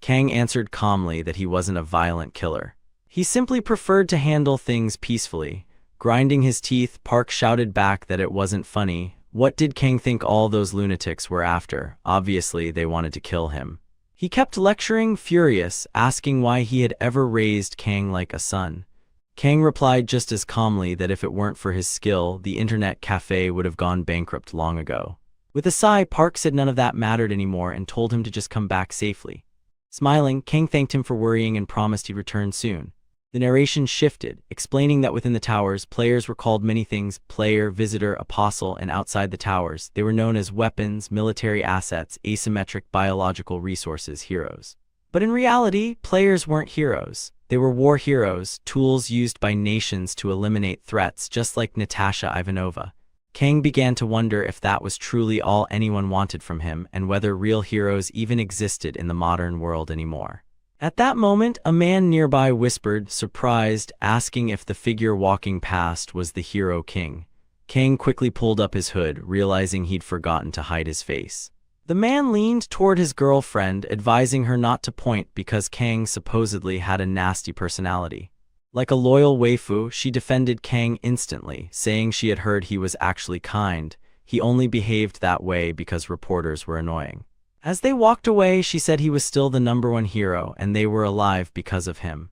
Kang answered calmly that he wasn't a violent killer. He simply preferred to handle things peacefully. Grinding his teeth, Park shouted back that it wasn't funny. What did Kang think all those lunatics were after? Obviously, they wanted to kill him. He kept lecturing, furious, asking why he had ever raised Kang like a son. Kang replied just as calmly that if it weren't for his skill, the internet cafe would have gone bankrupt long ago. With a sigh, Park said none of that mattered anymore and told him to just come back safely. Smiling, Kang thanked him for worrying and promised he'd return soon. The narration shifted, explaining that within the towers, players were called many things: player, visitor, apostle, and outside the towers, they were known as weapons, military assets, asymmetric biological resources, heroes. But in reality, players weren't heroes. They were war heroes, tools used by nations to eliminate threats, just like Natasha Ivanova. Kang began to wonder if that was truly all anyone wanted from him and whether real heroes even existed in the modern world anymore. At that moment, a man nearby whispered, surprised, asking if the figure walking past was the hero king. Kang quickly pulled up his hood, realizing he'd forgotten to hide his face. The man leaned toward his girlfriend, advising her not to point because Kang supposedly had a nasty personality. Like a loyal waifu, she defended Kang instantly, saying she had heard he was actually kind. He only behaved that way because reporters were annoying. As they walked away, she said he was still the #1 hero and they were alive because of him.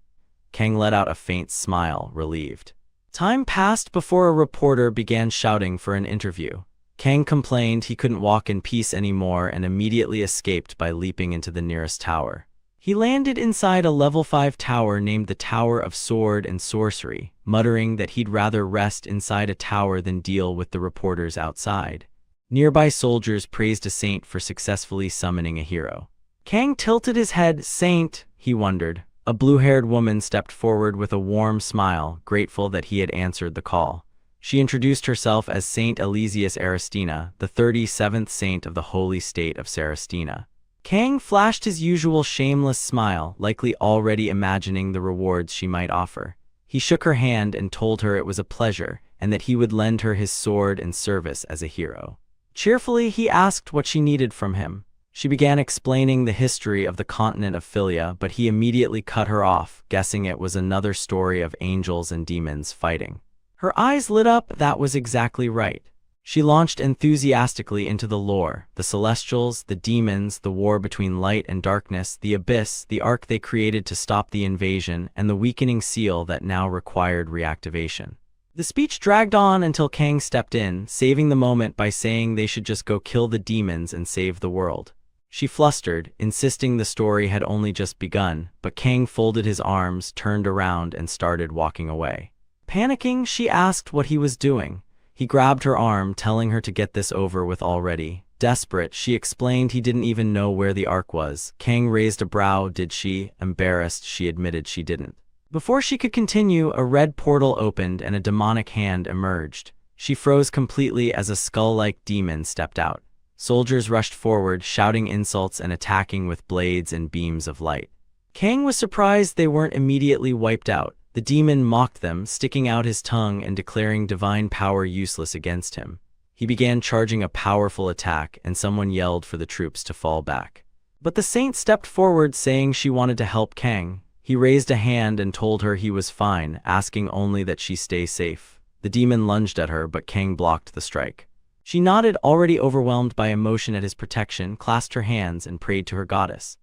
Kang let out a faint smile, relieved. Time passed before a reporter began shouting for an interview. Kang complained he couldn't walk in peace anymore and immediately escaped by leaping into the nearest tower. He landed inside a level 5 tower named the Tower of Sword and Sorcery, muttering that he'd rather rest inside a tower than deal with the reporters outside. Nearby soldiers praised a saint for successfully summoning a hero. Kang tilted his head. Saint, he wondered. A blue-haired woman stepped forward with a warm smile, grateful that he had answered the call. She introduced herself as Saint Elysius Aristina, the 37th saint of the holy state of Sarastina. Kang flashed his usual shameless smile, likely already imagining the rewards she might offer. He shook her hand and told her it was a pleasure, and that he would lend her his sword in service as a hero. Cheerfully, he asked what she needed from him. She began explaining the history of the continent of Philia, but he immediately cut her off, guessing it was another story of angels and demons fighting. Her eyes lit up. That was exactly right. She launched enthusiastically into the lore: the Celestials, the demons, the war between light and darkness, the abyss, the arc they created to stop the invasion, and the weakening seal that now required reactivation. The speech dragged on until Kang stepped in, saving the moment by saying they should just go kill the demons and save the world. She flustered, insisting the story had only just begun, but Kang folded his arms, turned around, and started walking away. Panicking, she asked what he was doing. He grabbed her arm, telling her to get this over with already. Desperate, she explained he didn't even know where the ark was. Kang raised a brow. Did she? Embarrassed, she admitted she didn't. Before she could continue, a red portal opened and a demonic hand emerged. She froze completely as a skull-like demon stepped out. Soldiers rushed forward, shouting insults and attacking with blades and beams of light. Kang was surprised they weren't immediately wiped out. The demon mocked them, sticking out his tongue and declaring divine power useless against him. He began charging a powerful attack, and someone yelled for the troops to fall back. But the saint stepped forward, saying she wanted to help Kang. He raised a hand and told her he was fine, asking only that she stay safe. The demon lunged at her, but Kang blocked the strike. She nodded, already overwhelmed by emotion at his protection, clasped her hands, and prayed to her goddess.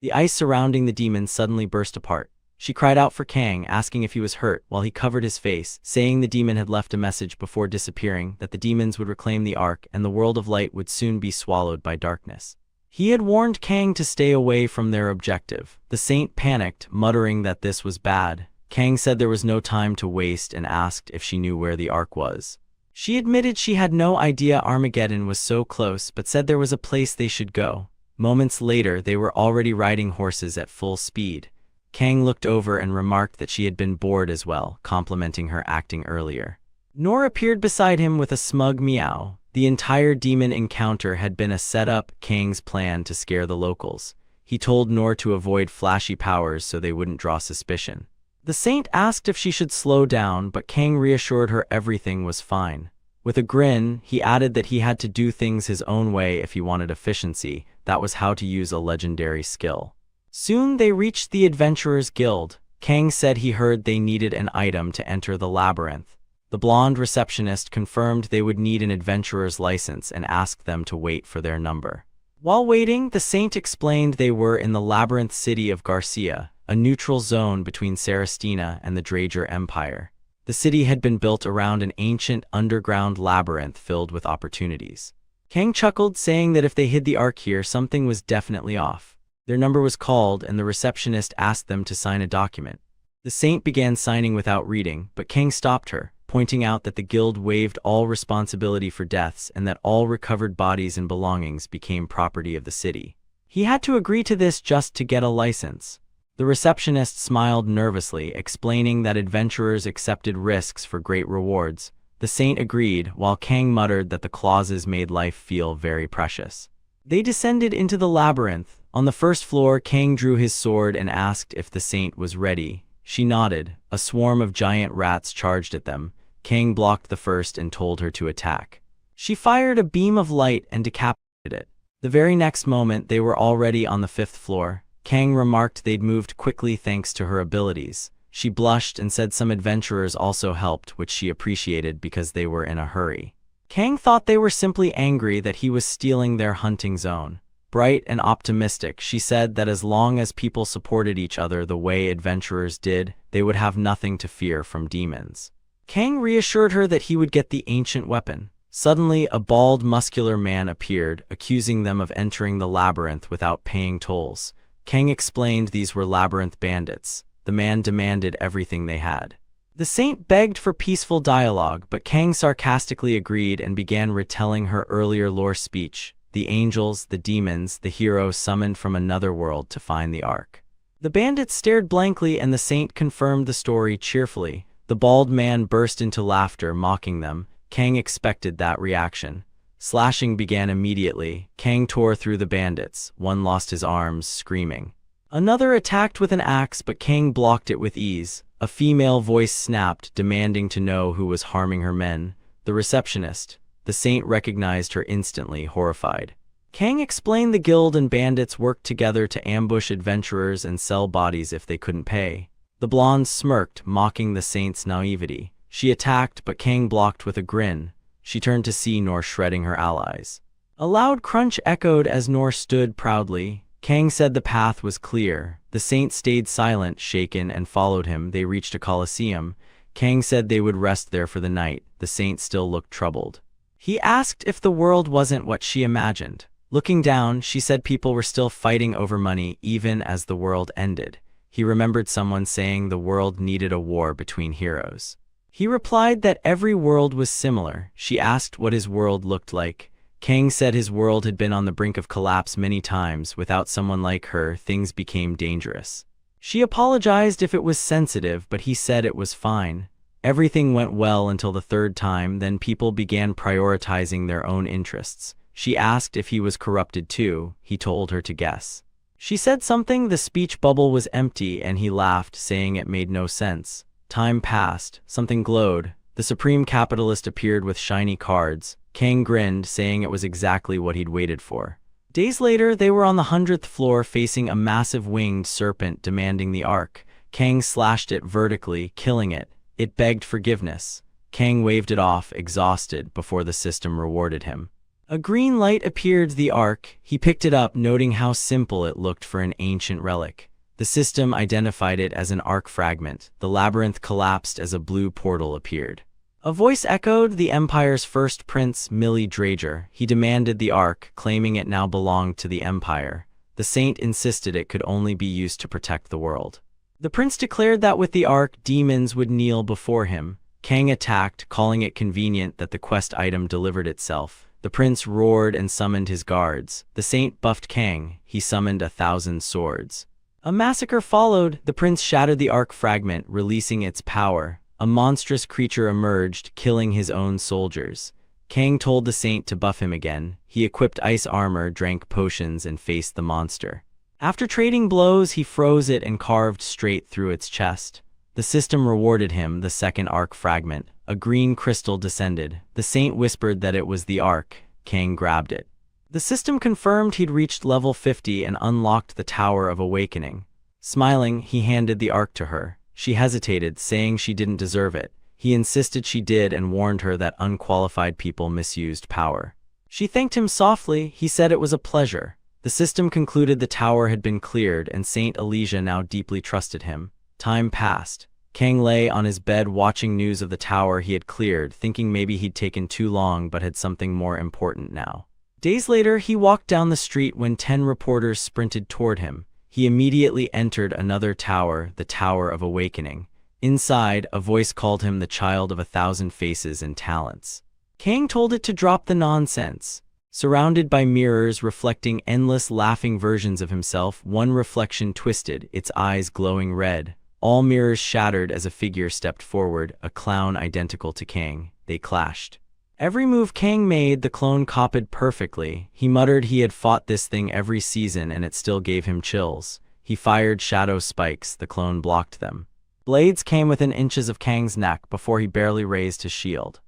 The ice surrounding the demon suddenly burst apart. She cried out for Kang, asking if he was hurt, while he covered his face, saying the demon had left a message before disappearing, that the demons would reclaim the ark and the world of light would soon be swallowed by darkness. He had warned Kang to stay away from their objective. The saint panicked, muttering that this was bad. Kang said there was no time to waste and asked if she knew where the ark was. She admitted she had no idea Armageddon was so close, but said there was a place they should go. Moments later, they were already riding horses at full speed. Kang looked over and remarked that she had been bored as well, complimenting her acting earlier. Nor appeared beside him with a smug meow. The entire demon encounter had been a setup, Kang's plan to scare the locals. He told Nor to avoid flashy powers so they wouldn't draw suspicion. The saint asked if she should slow down, but Kang reassured her everything was fine. With a grin, he added that he had to do things his own way if he wanted efficiency. That was how to use a legendary skill. Soon they reached the Adventurers Guild. Kang said he heard they needed an item to enter the labyrinth. The blonde receptionist confirmed they would need an adventurer's license and asked them to wait for their number. While waiting, the saint explained they were in the labyrinth city of Garcia, a neutral zone between Sarastina and the Drager Empire. The city had been built around an ancient underground labyrinth filled with opportunities. Kang chuckled, saying that if they hid the Ark here, something was definitely off. Their number was called, and the receptionist asked them to sign a document. The saint began signing without reading, but Kang stopped her, pointing out that the guild waived all responsibility for deaths and that all recovered bodies and belongings became property of the city. He had to agree to this just to get a license. The receptionist smiled nervously, explaining that adventurers accepted risks for great rewards. The saint agreed, while Kang muttered that the clauses made life feel very precious. They descended into the labyrinth. On the first floor, Kang drew his sword and asked if the saint was ready. She nodded. A swarm of giant rats charged at them. Kang blocked the first and told her to attack. She fired a beam of light and decapitated it. The very next moment, they were already on the 5th floor. Kang remarked they'd moved quickly thanks to her abilities. She blushed and said some adventurers also helped, which she appreciated because they were in a hurry. Kang thought they were simply angry that he was stealing their hunting zone. Bright and optimistic, she said that as long as people supported each other the way adventurers did, they would have nothing to fear from demons. Kang reassured her that he would get the ancient weapon. Suddenly, a bald, muscular man appeared, accusing them of entering the labyrinth without paying tolls. Kang explained these were labyrinth bandits. The man demanded everything they had. The saint begged for peaceful dialogue, but Kang sarcastically agreed and began retelling her earlier lore speech. The angels, the demons, the hero summoned from another world to find the Ark. The bandits stared blankly and the saint confirmed the story cheerfully. The bald man burst into laughter, mocking them. Kang expected that reaction. Slashing began immediately. Kang tore through the bandits. One lost his arms, screaming. Another attacked with an axe, but Kang blocked it with ease. A female voice snapped, demanding to know who was harming her men. The receptionist. The saint recognized her instantly, horrified. Kang explained the guild and bandits worked together to ambush adventurers and sell bodies if they couldn't pay. The blonde smirked, mocking the saint's naivety. She attacked, but Kang blocked with a grin. She turned to see Nor shredding her allies. A loud crunch echoed as Nor stood proudly. Kang said the path was clear. The saint stayed silent, shaken, and followed him. They reached a coliseum. Kang said they would rest there for the night. The saint still looked troubled. He asked if the world wasn't what she imagined. Looking down, she said people were still fighting over money even as the world ended. He remembered someone saying the world needed a war between heroes. He replied that every world was similar. She asked what his world looked like. Kang said his world had been on the brink of collapse many times. Without someone like her, things became dangerous. She apologized if it was sensitive, but he said it was fine. Everything went well until the 3rd time, then people began prioritizing their own interests. She asked if he was corrupted too. He told her to guess. She said something, the speech bubble was empty, and he laughed, saying it made no sense. Time passed. Something glowed. The supreme capitalist appeared with shiny cards. Kang grinned, saying it was exactly what he'd waited for. Days later, they were on the 100th floor facing a massive winged serpent demanding the Ark. Kang slashed it vertically, killing it. It begged forgiveness. Kang waved it off, exhausted, before the system rewarded him. A green light appeared, the Ark. He picked it up, noting how simple it looked for an ancient relic. The system identified it as an Ark fragment. The labyrinth collapsed as a blue portal appeared. A voice echoed, the Empire's first prince, Millie Drager. He demanded the Ark, claiming it now belonged to the Empire. The saint insisted it could only be used to protect the world. The prince declared that with the Ark, demons would kneel before him. Kang attacked, calling it convenient that the quest item delivered itself. The prince roared and summoned his guards. The saint buffed Kang. He summoned 1,000 swords. A massacre followed. The prince shattered the arc fragment, releasing its power. A monstrous creature emerged, killing his own soldiers. Kang told the saint to buff him again. He equipped ice armor, drank potions, and faced the monster. After trading blows, he froze it and carved straight through its chest. The system rewarded him the second arc fragment. A green crystal descended. The saint whispered that it was the arc. Kang grabbed it. The system confirmed he'd reached level 50 and unlocked the Tower of Awakening. Smiling, he handed the arc to her. She hesitated, saying she didn't deserve it. He insisted she did and warned her that unqualified people misused power. She thanked him softly. He said it was a pleasure. The system concluded the tower had been cleared, and Saint Elijah now deeply trusted him. Time passed. Kang lay on his bed watching news of the tower he had cleared, thinking maybe he'd taken too long but had something more important now. Days later, he walked down the street when 10 reporters sprinted toward him. He immediately entered another tower, the Tower of Awakening. Inside, a voice called him the child of 1,000 faces and talents. Kang told it to drop the nonsense. Surrounded by mirrors reflecting endless laughing versions of himself, one reflection twisted, its eyes glowing red. All mirrors shattered as a figure stepped forward, a clown identical to Kang. They clashed. Every move Kang made, the clone copied perfectly. He muttered he had fought this thing every season and it still gave him chills. He fired shadow spikes, the clone blocked them. Blades came within inches of Kang's neck before he barely raised his shield.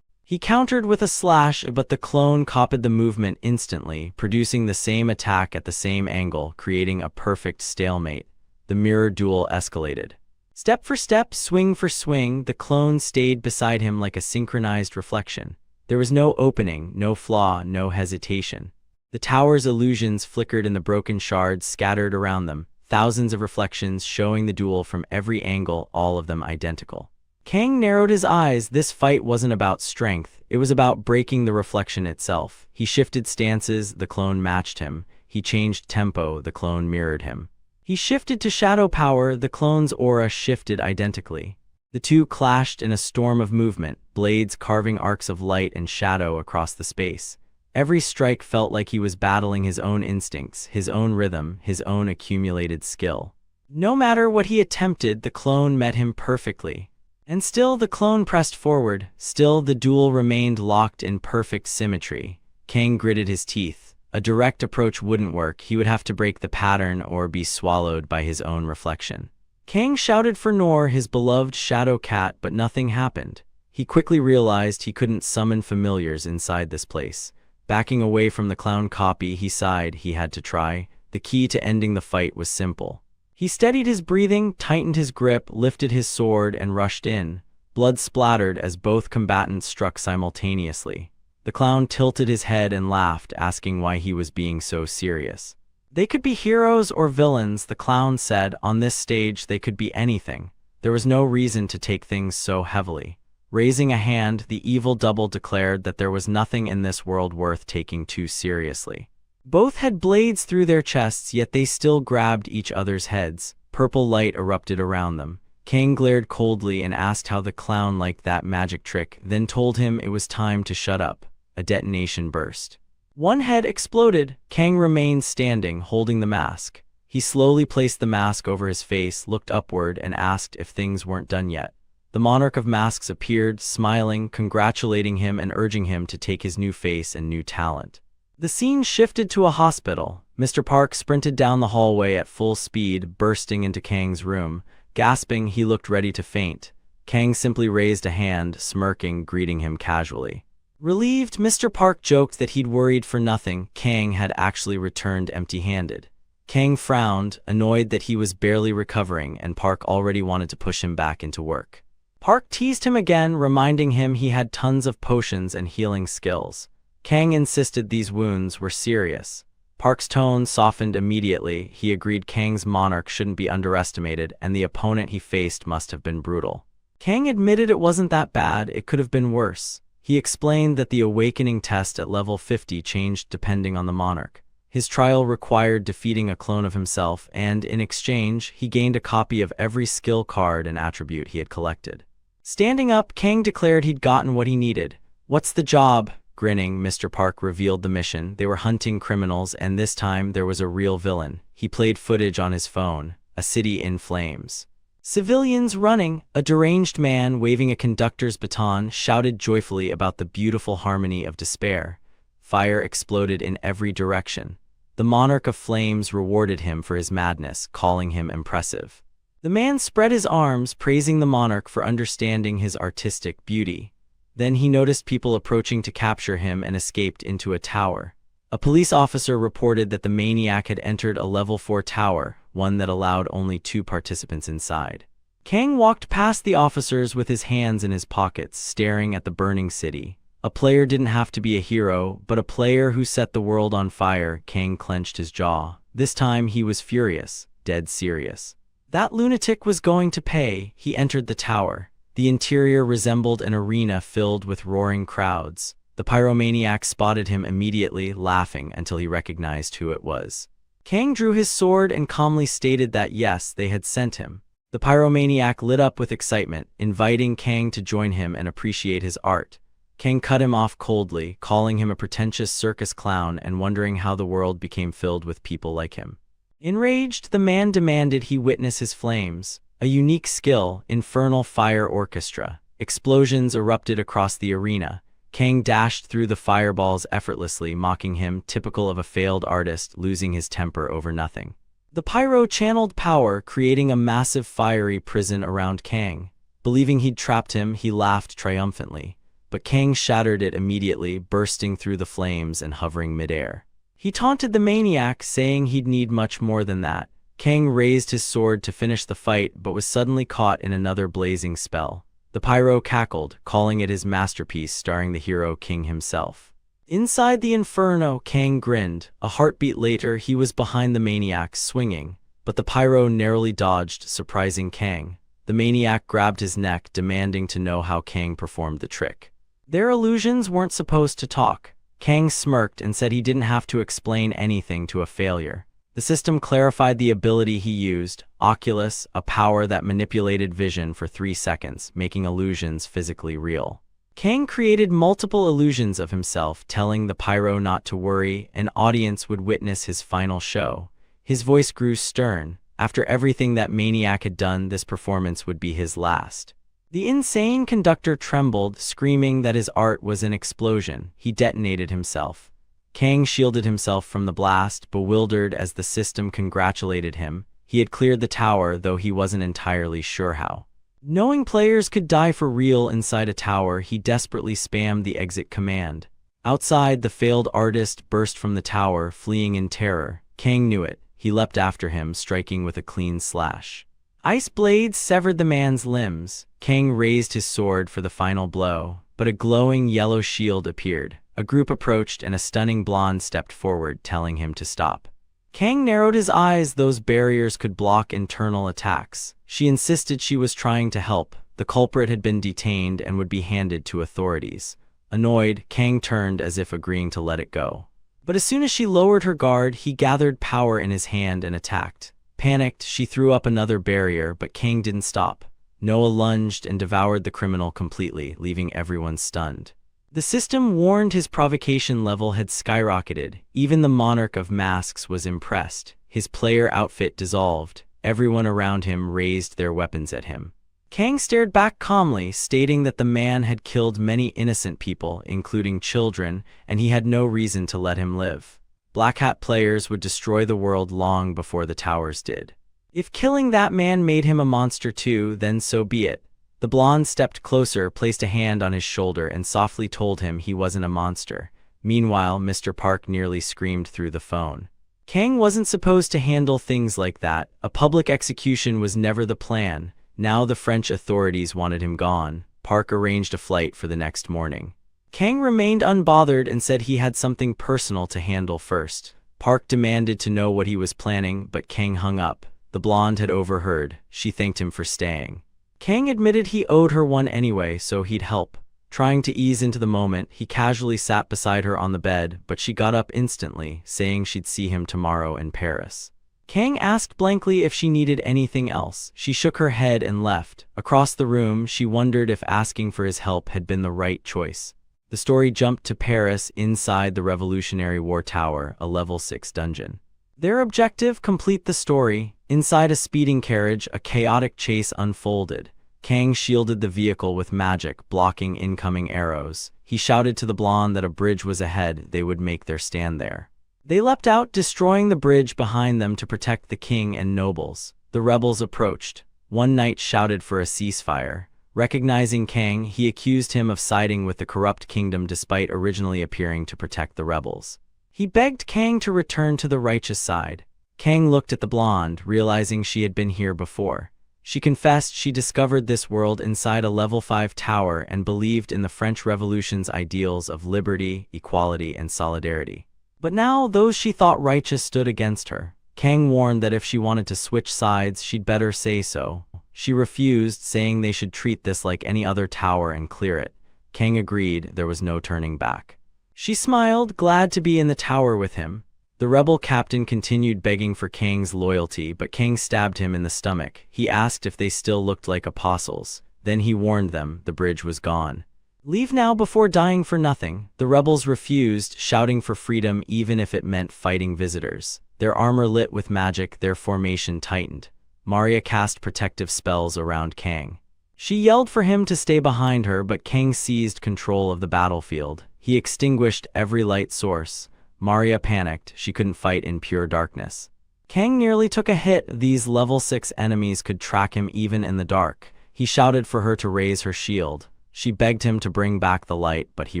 He countered with a slash, but the clone copied the movement instantly, producing the same attack at the same angle, creating a perfect stalemate. The mirror duel escalated. Step for step, swing for swing, the clone stayed beside him like a synchronized reflection. There was no opening, no flaw, no hesitation. The tower's illusions flickered in the broken shards scattered around them, thousands of reflections showing the duel from every angle, all of them identical. Kang narrowed his eyes. This fight wasn't about strength, it was about breaking the reflection itself. He shifted stances, the clone matched him. He changed tempo, the clone mirrored him. He shifted to shadow power, the clone's aura shifted identically. The two clashed in a storm of movement, blades carving arcs of light and shadow across the space. Every strike felt like he was battling his own instincts, his own rhythm, his own accumulated skill. No matter what he attempted, the clone met him perfectly. And still the clone pressed forward, still the duel remained locked in perfect symmetry. Kang gritted his teeth. A direct approach wouldn't work, he would have to break the pattern or be swallowed by his own reflection. Kang shouted for Nor, his beloved shadow cat, but nothing happened. He quickly realized he couldn't summon familiars inside this place. Backing away from the clown copy, he sighed. He had to try. The key to ending the fight was simple. He steadied his breathing, tightened his grip, lifted his sword, and rushed in. Blood splattered as both combatants struck simultaneously. The clown tilted his head and laughed, asking why he was being so serious. They could be heroes or villains, the clown said. On this stage, they could be anything. There was no reason to take things so heavily. Raising a hand, the evil double declared that there was nothing in this world worth taking too seriously. Both had blades through their chests, yet they still grabbed each other's heads. Purple light erupted around them. Kang glared coldly and asked how the clown liked that magic trick, then told him it was time to shut up. A detonation burst. One head exploded. Kang remained standing, holding the mask. He slowly placed the mask over his face, looked upward, and asked if things weren't done yet. The monarch of masks appeared, smiling, congratulating him and urging him to take his new face and new talent. The scene shifted to a hospital. Mr. Park sprinted down the hallway at full speed, bursting into Kang's room. Gasping, he looked ready to faint. Kang simply raised a hand, smirking, greeting him casually. Relieved, Mr. Park joked that he'd worried for nothing. Kang had actually returned empty-handed. Kang frowned, annoyed that he was barely recovering and Park already wanted to push him back into work. Park teased him again, reminding him he had tons of potions and healing skills. Kang insisted these wounds were serious. Park's tone softened immediately. He agreed Kang's monarch shouldn't be underestimated and the opponent he faced must have been brutal. Kang admitted it wasn't that bad, it could have been worse. He explained that the awakening test at level 50 changed depending on the monarch. His trial required defeating a clone of himself, and in exchange, he gained a copy of every skill card and attribute he had collected. Standing up, Kang declared he'd gotten what he needed. "What's the job?" Grinning, Mr. Park revealed the mission. They were hunting criminals, and this time there was a real villain. He played footage on his phone. a city in flames. Civilians running, a deranged man waving a conductor's baton shouted joyfully about the beautiful harmony of despair. Fire exploded in every direction. The monarch of flames rewarded him for his madness, calling him impressive. The man spread his arms, praising the monarch for understanding his artistic beauty. Then he noticed people approaching to capture him and escaped into a tower. A police officer reported that the maniac had entered a level 4 tower, one that allowed only 2 participants inside. Kang walked past the officers with his hands in his pockets, staring at the burning city. A player didn't have to be a hero, but a player who set the world on fire. Kang clenched his jaw. This time he was furious, dead serious. That lunatic was going to pay. He entered the tower. The interior resembled an arena filled with roaring crowds. The pyromaniac spotted him immediately, laughing until he recognized who it was. Kang drew his sword and calmly stated that yes, they had sent him. The pyromaniac lit up with excitement, inviting Kang to join him and appreciate his art. Kang cut him off coldly, calling him a pretentious circus clown and wondering how the world became filled with people like him. Enraged, the man demanded he witness his flames, a unique skill, infernal fire orchestra. Explosions erupted across the arena. Kang dashed through the fireballs effortlessly, mocking him, typical of a failed artist losing his temper over nothing. The pyro channeled power, creating a massive fiery prison around Kang. Believing he'd trapped him, he laughed triumphantly. But Kang shattered it immediately, bursting through the flames and hovering midair. He taunted the maniac, saying he'd need much more than that. Kang raised his sword to finish the fight, but was suddenly caught in another blazing spell. The pyro cackled, calling it his masterpiece starring the hero King himself. Inside the inferno, Kang grinned. A heartbeat later, he was behind the maniac, swinging. But the pyro narrowly dodged, surprising Kang. The maniac grabbed his neck, demanding to know how Kang performed the trick. Their illusions weren't supposed to talk. Kang smirked and said he didn't have to explain anything to a failure. The system clarified the ability he used, Oculus, a power that manipulated vision for 3 seconds, making illusions physically real. Kang created multiple illusions of himself, telling the pyro not to worry. An audience would witness his final show. His voice grew stern. After everything that maniac had done, this performance would be his last. The insane conductor trembled, screaming that his art was an explosion. He detonated himself. Kang shielded himself from the blast, bewildered as the system congratulated him. He had cleared the tower, though he wasn't entirely sure how. Knowing players could die for real inside a tower, he desperately spammed the exit command. Outside, the failed artist burst from the tower, fleeing in terror. Kang knew it. He leapt after him, striking with a clean slash. Ice blades severed the man's limbs. Kang raised his sword for the final blow, but a glowing yellow shield appeared. A group approached and a stunning blonde stepped forward, telling him to stop. Kang narrowed his eyes. Those barriers could block internal attacks. She insisted she was trying to help. The culprit had been detained and would be handed to authorities. Annoyed, Kang turned as if agreeing to let it go. But as soon as she lowered her guard, he gathered power in his hand and attacked. Panicked, she threw up another barrier, but Kang didn't stop. Noah lunged and devoured the criminal completely, leaving everyone stunned. The system warned his provocation level had skyrocketed. Even the monarch of masks was impressed. His player outfit dissolved. Everyone around him raised their weapons at him. Kang stared back calmly, stating that the man had killed many innocent people, including children, and he had no reason to let him live. Black Hat players would destroy the world long before the towers did. If killing that man made him a monster too, then so be it. The blonde stepped closer, placed a hand on his shoulder, and softly told him he wasn't a monster. Meanwhile, Mr. Park nearly screamed through the phone. Kang wasn't supposed to handle things like that. A public execution was never the plan. Now the French authorities wanted him gone. Park arranged a flight for the next morning. Kang remained unbothered and said he had something personal to handle first. Park demanded to know what he was planning, but Kang hung up. The blonde had overheard. She thanked him for staying. Kang admitted he owed her one anyway, so he'd help. Trying to ease into the moment, he casually sat beside her on the bed, but she got up instantly, saying she'd see him tomorrow in Paris. Kang asked blankly if she needed anything else. She shook her head and left. Across the room, she wondered if asking for his help had been the right choice. The story jumped to Paris inside the Revolutionary War Tower, a level 6 dungeon. Their objective: complete the story. Inside a speeding carriage, a chaotic chase unfolded. Kang shielded the vehicle with magic, blocking incoming arrows. He shouted to the blonde that a bridge was ahead, they would make their stand there. They leapt out, destroying the bridge behind them to protect the king and nobles. The rebels approached. One knight shouted for a ceasefire. Recognizing Kang, he accused him of siding with the corrupt kingdom despite originally appearing to protect the rebels. He begged Kang to return to the righteous side. Kang looked at the blonde, realizing she had been here before. She confessed she discovered this world inside a level 5 tower and believed in the French Revolution's ideals of liberty, equality, and solidarity. But now, those she thought righteous stood against her. Kang warned that if she wanted to switch sides, she'd better say so. She refused, saying they should treat this like any other tower and clear it. Kang agreed, there was no turning back. She smiled, glad to be in the tower with him. The rebel captain continued begging for Kang's loyalty, but Kang stabbed him in the stomach. He asked if they still looked like apostles. Then he warned them the bridge was gone. Leave now before dying for nothing. The rebels refused, shouting for freedom even if it meant fighting visitors. Their armor lit with magic, their formation tightened. Maria cast protective spells around Kang. She yelled for him to stay behind her, but Kang seized control of the battlefield. He extinguished every light source. Maria panicked, she couldn't fight in pure darkness. Kang nearly took a hit, these level 6 enemies could track him even in the dark. He shouted for her to raise her shield. She begged him to bring back the light, but he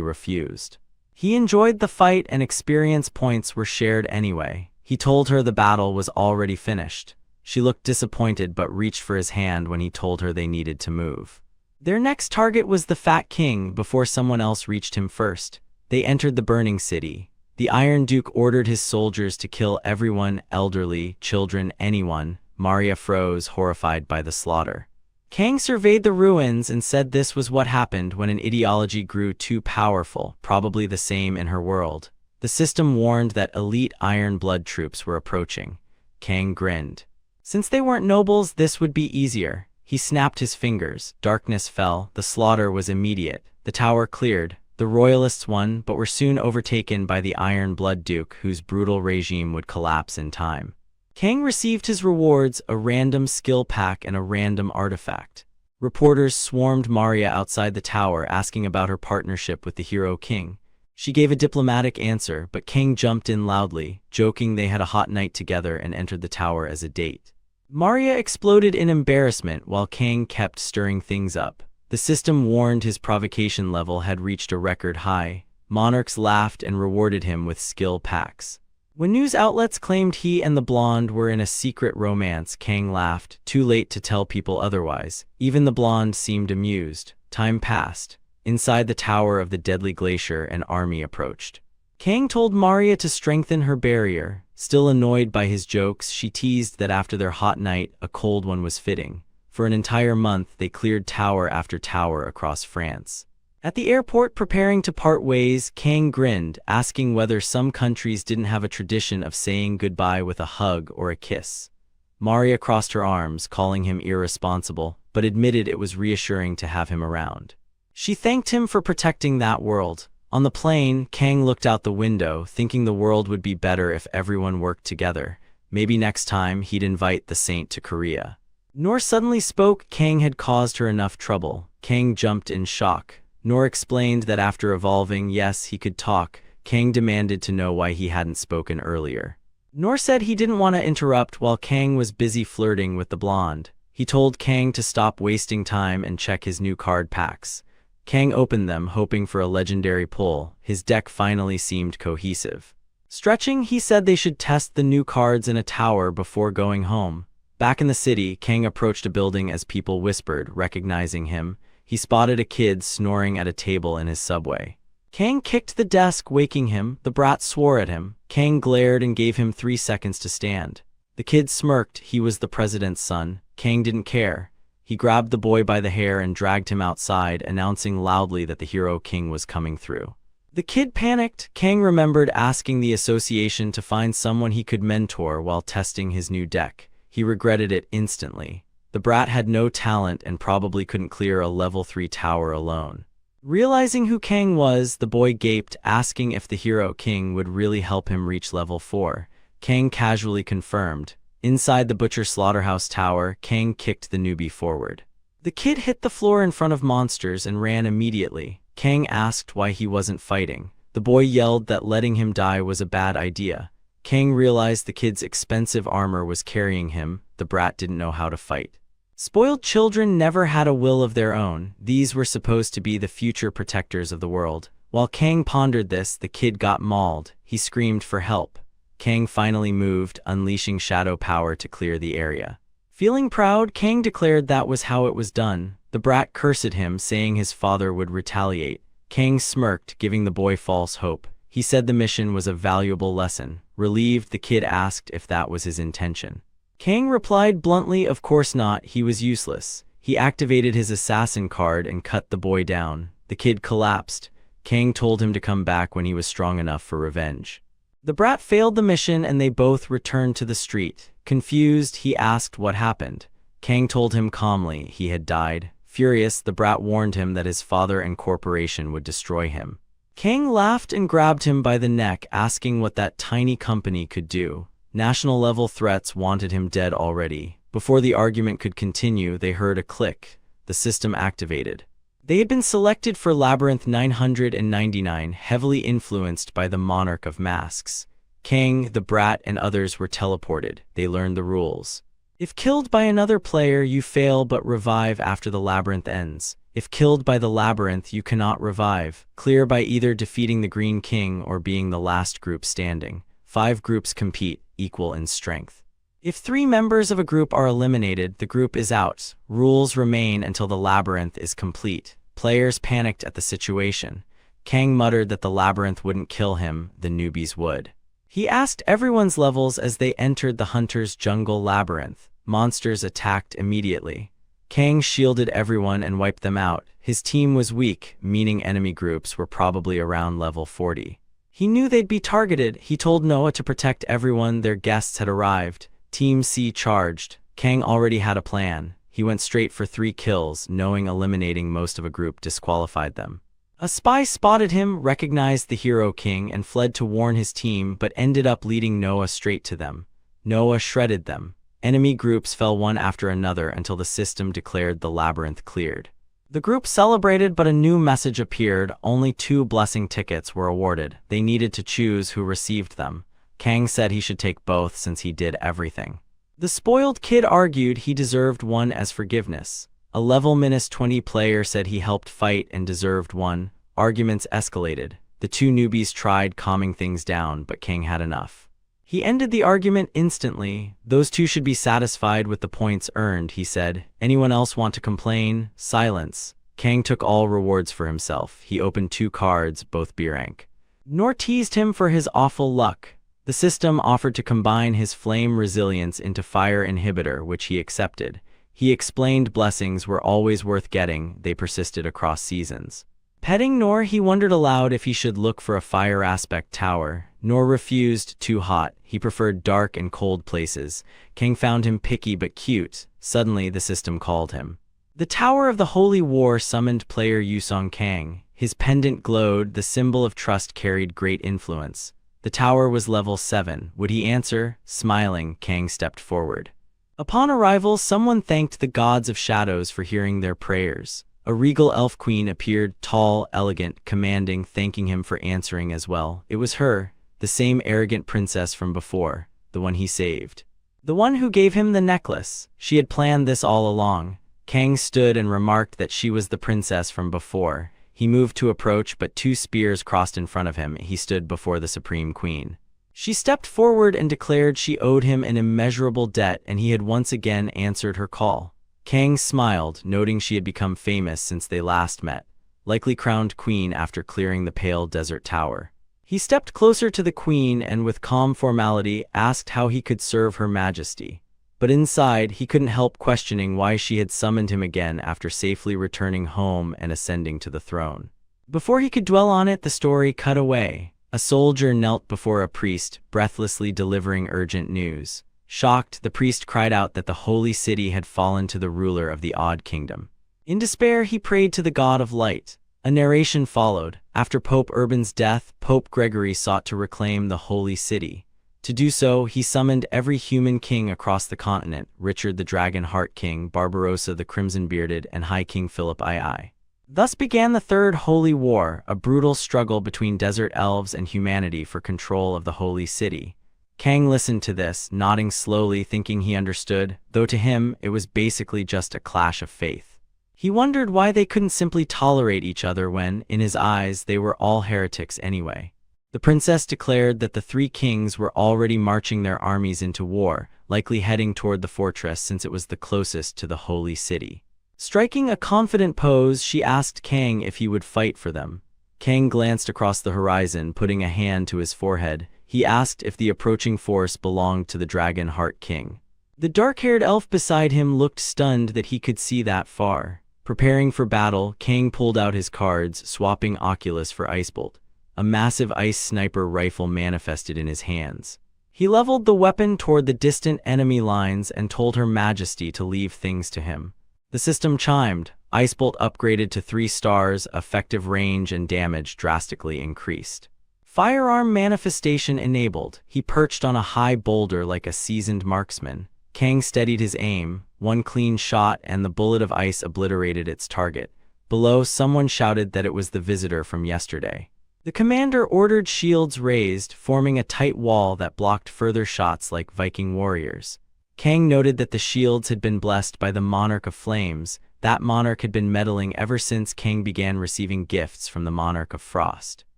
refused. He enjoyed the fight and experience points were shared anyway. He told her the battle was already finished. She looked disappointed but reached for his hand when he told her they needed to move. Their next target was the Fat King before someone else reached him first. They entered the burning city. The Iron Duke ordered his soldiers to kill everyone, elderly, children, anyone. Maria froze, horrified by the slaughter. Kang surveyed the ruins and said this was what happened when an ideology grew too powerful, probably the same in her world. The system warned that elite Iron Blood troops were approaching. Kang grinned. Since they weren't nobles, this would be easier. He snapped his fingers. Darkness fell. The slaughter was immediate. The tower cleared. The royalists won, but were soon overtaken by the Iron Blood Duke, whose brutal regime would collapse in time. Kang received his rewards, a random skill pack and a random artifact. Reporters swarmed Maria outside the tower, asking about her partnership with the hero king. She gave a diplomatic answer, but Kang jumped in loudly, joking they had a hot night together and entered the tower as a date. Maria exploded in embarrassment while Kang kept stirring things up. The system warned his provocation level had reached a record high. Monarchs laughed and rewarded him with skill packs. When news outlets claimed he and the blonde were in a secret romance, Kang laughed, too late to tell people otherwise. Even the blonde seemed amused. Time passed. Inside the tower of the deadly glacier, an army approached. Kang told Maria to strengthen her barrier. Still annoyed by his jokes, she teased that after their hot night, a cold one was fitting. For an entire month, they cleared tower after tower across France. At the airport preparing to part ways, Kang grinned, asking whether some countries didn't have a tradition of saying goodbye with a hug or a kiss. Maria crossed her arms, calling him irresponsible, but admitted it was reassuring to have him around. She thanked him for protecting that world. On the plane, Kang looked out the window, thinking the world would be better if everyone worked together. Maybe next time he'd invite the saint to Korea. Noor suddenly spoke. Kang had caused her enough trouble. Kang jumped in shock. Noor explained that after evolving, yes, he could talk. Kang demanded to know why he hadn't spoken earlier. Noor said he didn't want to interrupt while Kang was busy flirting with the blonde. He told Kang to stop wasting time and check his new card packs. Kang opened them, hoping for a legendary pull. His deck finally seemed cohesive. Stretching, he said they should test the new cards in a tower before going home. Back in the city, Kang approached a building as people whispered, recognizing him. He spotted a kid snoring at a table in his subway. Kang kicked the desk, waking him. The brat swore at him. Kang glared and gave him 3 seconds to stand. The kid smirked. He was the president's son. Kang didn't care. He grabbed the boy by the hair and dragged him outside, announcing loudly that the hero king was coming through. The kid panicked. Kang remembered asking the association to find someone he could mentor while testing his new deck. He regretted it instantly. The brat had no talent and probably couldn't clear a level 3 tower alone. Realizing who Kang was, the boy gaped, asking if the hero king would really help him reach level 4. Kang casually confirmed, Inside the butcher slaughterhouse tower, Kang kicked the newbie forward. The kid hit the floor in front of monsters and ran immediately. Kang asked why he wasn't fighting. The boy yelled that letting him die was a bad idea. Kang realized the kid's expensive armor was carrying him. The brat didn't know how to fight. Spoiled children never had a will of their own. These were supposed to be the future protectors of the world. While Kang pondered this, the kid got mauled. He screamed for help. Kang finally moved, unleashing shadow power to clear the area. Feeling proud, Kang declared that was how it was done. The brat cursed him, saying his father would retaliate. Kang smirked, giving the boy false hope. He said the mission was a valuable lesson. Relieved, the kid asked if that was his intention. Kang replied bluntly, of course not, he was useless. He activated his assassin card and cut the boy down. The kid collapsed. Kang told him to come back when he was strong enough for revenge. The brat failed the mission and they both returned to the street. Confused, he asked what happened. Kang told him calmly he had died. Furious, the brat warned him that his father and corporation would destroy him. Kang laughed and grabbed him by the neck, asking what that tiny company could do. National-level threats wanted him dead already. Before the argument could continue, they heard a click. The system activated. They had been selected for Labyrinth 999, heavily influenced by the Monarch of Masks. Kang, the brat, and others were teleported. They learned the rules. If killed by another player, you fail but revive after the labyrinth ends. If killed by the labyrinth, you cannot revive. Clear by either defeating the Green King or being the last group standing. 5 groups compete, equal in strength. If 3 members of a group are eliminated, the group is out. Rules remain until the labyrinth is complete. Players panicked at the situation. Kang muttered that the labyrinth wouldn't kill him, the newbies would. He asked everyone's levels as they entered the hunter's jungle labyrinth. Monsters attacked immediately. Kang shielded everyone and wiped them out. His team was weak, meaning enemy groups were probably around level 40. He knew they'd be targeted. He told Noah to protect everyone. Their guests had arrived. Team C charged. Kang already had a plan. He went straight for 3 kills, knowing eliminating most of a group disqualified them. A spy spotted him, recognized the Hero King, and fled to warn his team, but ended up leading Noah straight to them. Noah shredded them. Enemy groups fell one after another until the system declared the labyrinth cleared. The group celebrated, but a new message appeared. Only 2 blessing tickets were awarded. They needed to choose who received them. Kang said he should take both since he did everything. The spoiled kid argued he deserved one as forgiveness. A level -20 player said he helped fight and deserved one. Arguments escalated. The 2 newbies tried calming things down, but Kang had enough. He ended the argument instantly. Those 2 should be satisfied with the points earned, he said. Anyone else want to complain? Silence. Kang took all rewards for himself. He opened 2 cards, both B rank. Nor teased him for his awful luck. The system offered to combine his flame resilience into fire inhibitor, which he accepted. He explained blessings were always worth getting. They persisted across seasons. Petting Nor, he wondered aloud if he should look for a fire aspect tower. Nor refused. Too hot. He preferred dark and cold places. Kang found him picky but cute. Suddenly, the system called him. The Tower of the Holy War summoned player Yusong Kang. His pendant glowed. The symbol of trust carried great influence. The tower was level 7. Would he answer? Smiling, Kang stepped forward. Upon arrival, someone thanked the gods of shadows for hearing their prayers. A regal elf queen appeared, tall, elegant, commanding, thanking him for answering as well. It was her, the same arrogant princess from before, the one he saved. The one who gave him the necklace. She had planned this all along. Kang stood and remarked that she was the princess from before. He moved to approach, but 2 spears crossed in front of him. He stood before the Supreme Queen. She stepped forward and declared she owed him an immeasurable debt, and he had once again answered her call. Kang smiled, noting she had become famous since they last met, likely crowned queen after clearing the Pale Desert Tower. He stepped closer to the queen and with calm formality asked how he could serve her majesty. But inside, he couldn't help questioning why she had summoned him again after safely returning home and ascending to the throne. Before he could dwell on it, the story cut away. A soldier knelt before a priest, breathlessly delivering urgent news. Shocked, the priest cried out that the holy city had fallen to the ruler of the Odd Kingdom. In despair, he prayed to the god of light. A narration followed. After Pope Urban's death, Pope Gregory sought to reclaim the holy city. To do so, he summoned every human king across the continent: Richard the Dragon Heart King, Barbarossa the Crimson-Bearded, and High King Philip II. Thus began the Third Holy War, a brutal struggle between desert elves and humanity for control of the Holy City. Kang listened to this, nodding slowly, thinking he understood, though to him it was basically just a clash of faith. He wondered why they couldn't simply tolerate each other when, in his eyes, they were all heretics anyway. The princess declared that the three kings were already marching their armies into war, likely heading toward the fortress since it was the closest to the Holy City. Striking a confident pose, she asked Kang if he would fight for them. Kang glanced across the horizon, putting a hand to his forehead. He asked if the approaching force belonged to the Dragon Heart King. The dark-haired elf beside him looked stunned that he could see that far. Preparing for battle, Kang pulled out his cards, swapping Oculus for Icebolt. A massive ice sniper rifle manifested in his hands. He leveled the weapon toward the distant enemy lines and told Her Majesty to leave things to him. The system chimed. Icebolt upgraded to 3 stars, effective range and damage drastically increased. Firearm manifestation enabled. He perched on a high boulder like a seasoned marksman. Kang steadied his aim. One clean shot and the bullet of ice obliterated its target. Below, someone shouted that it was the visitor from yesterday. The commander ordered shields raised, forming a tight wall that blocked further shots like Viking warriors. Kang noted that the shields had been blessed by the Monarch of Flames. That monarch had been meddling ever since Kang began receiving gifts from the Monarch of Frost.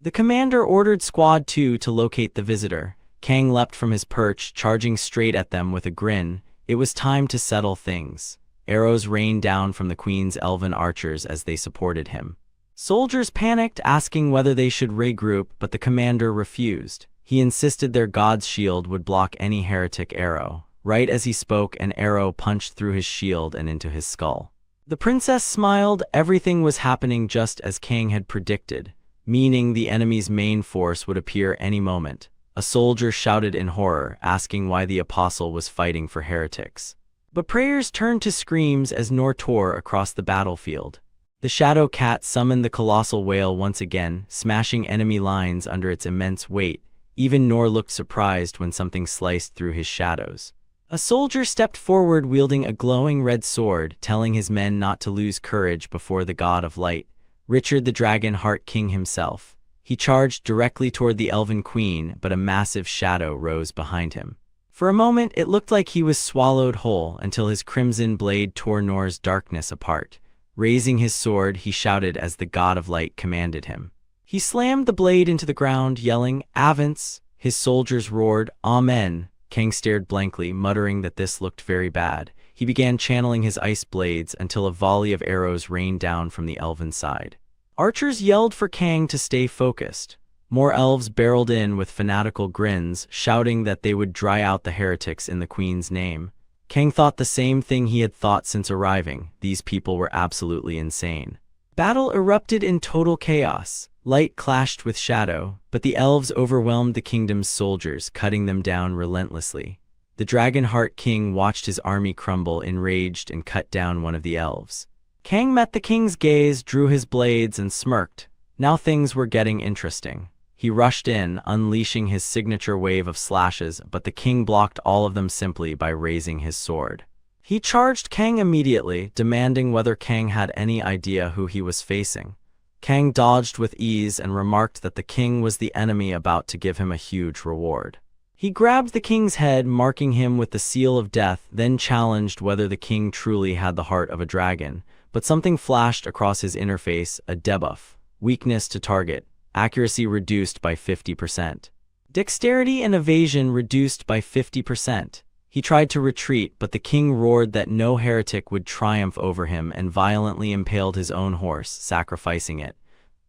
The commander ordered Squad 2 to locate the visitor. Kang leapt from his perch, charging straight at them with a grin. It was time to settle things. Arrows rained down from the Queen's elven archers as they supported him. Soldiers panicked, asking whether they should regroup, but the commander refused. He insisted their god's shield would block any heretic arrow. Right as he spoke, an arrow punched through his shield and into his skull. The princess smiled. Everything was happening just as Kang had predicted, meaning the enemy's main force would appear any moment. A soldier shouted in horror, asking why the apostle was fighting for heretics. But prayers turned to screams as Nor tore across the battlefield. The Shadow Cat summoned the colossal whale once again, smashing enemy lines under its immense weight. Even Nor looked surprised when something sliced through his shadows. A soldier stepped forward wielding a glowing red sword, telling his men not to lose courage before the god of light, Richard the Dragon Heart King himself. He charged directly toward the Elven Queen, but a massive shadow rose behind him. For a moment, it looked like he was swallowed whole until his crimson blade tore Nor's darkness apart. Raising his sword, he shouted as the god of light commanded him. He slammed the blade into the ground, yelling, "Avance!" His soldiers roared, "Amen!" Kang stared blankly, muttering that this looked very bad. He began channeling his ice blades until a volley of arrows rained down from the elven side. Archers yelled for Kang to stay focused. More elves barreled in with fanatical grins, shouting that they would dry out the heretics in the Queen's name. Kang thought the same thing he had thought since arriving. These people were absolutely insane. Battle erupted in total chaos. Light clashed with shadow, but the elves overwhelmed the kingdom's soldiers, cutting them down relentlessly. The Dragon Heart King watched his army crumble, enraged, and cut down one of the elves. Kang met the king's gaze, drew his blades, and smirked. Now things were getting interesting. He rushed in, unleashing his signature wave of slashes, but the king blocked all of them simply by raising his sword. He charged Kang immediately, demanding whether Kang had any idea who he was facing. Kang dodged with ease and remarked that the king was the enemy about to give him a huge reward. He grabbed the king's head, marking him with the seal of death, then challenged whether the king truly had the heart of a dragon. But something flashed across his interface, a debuff. Weakness to target. Accuracy reduced by 50%. Dexterity and evasion reduced by 50%. He tried to retreat, but the king roared that no heretic would triumph over him and violently impaled his own horse, sacrificing it.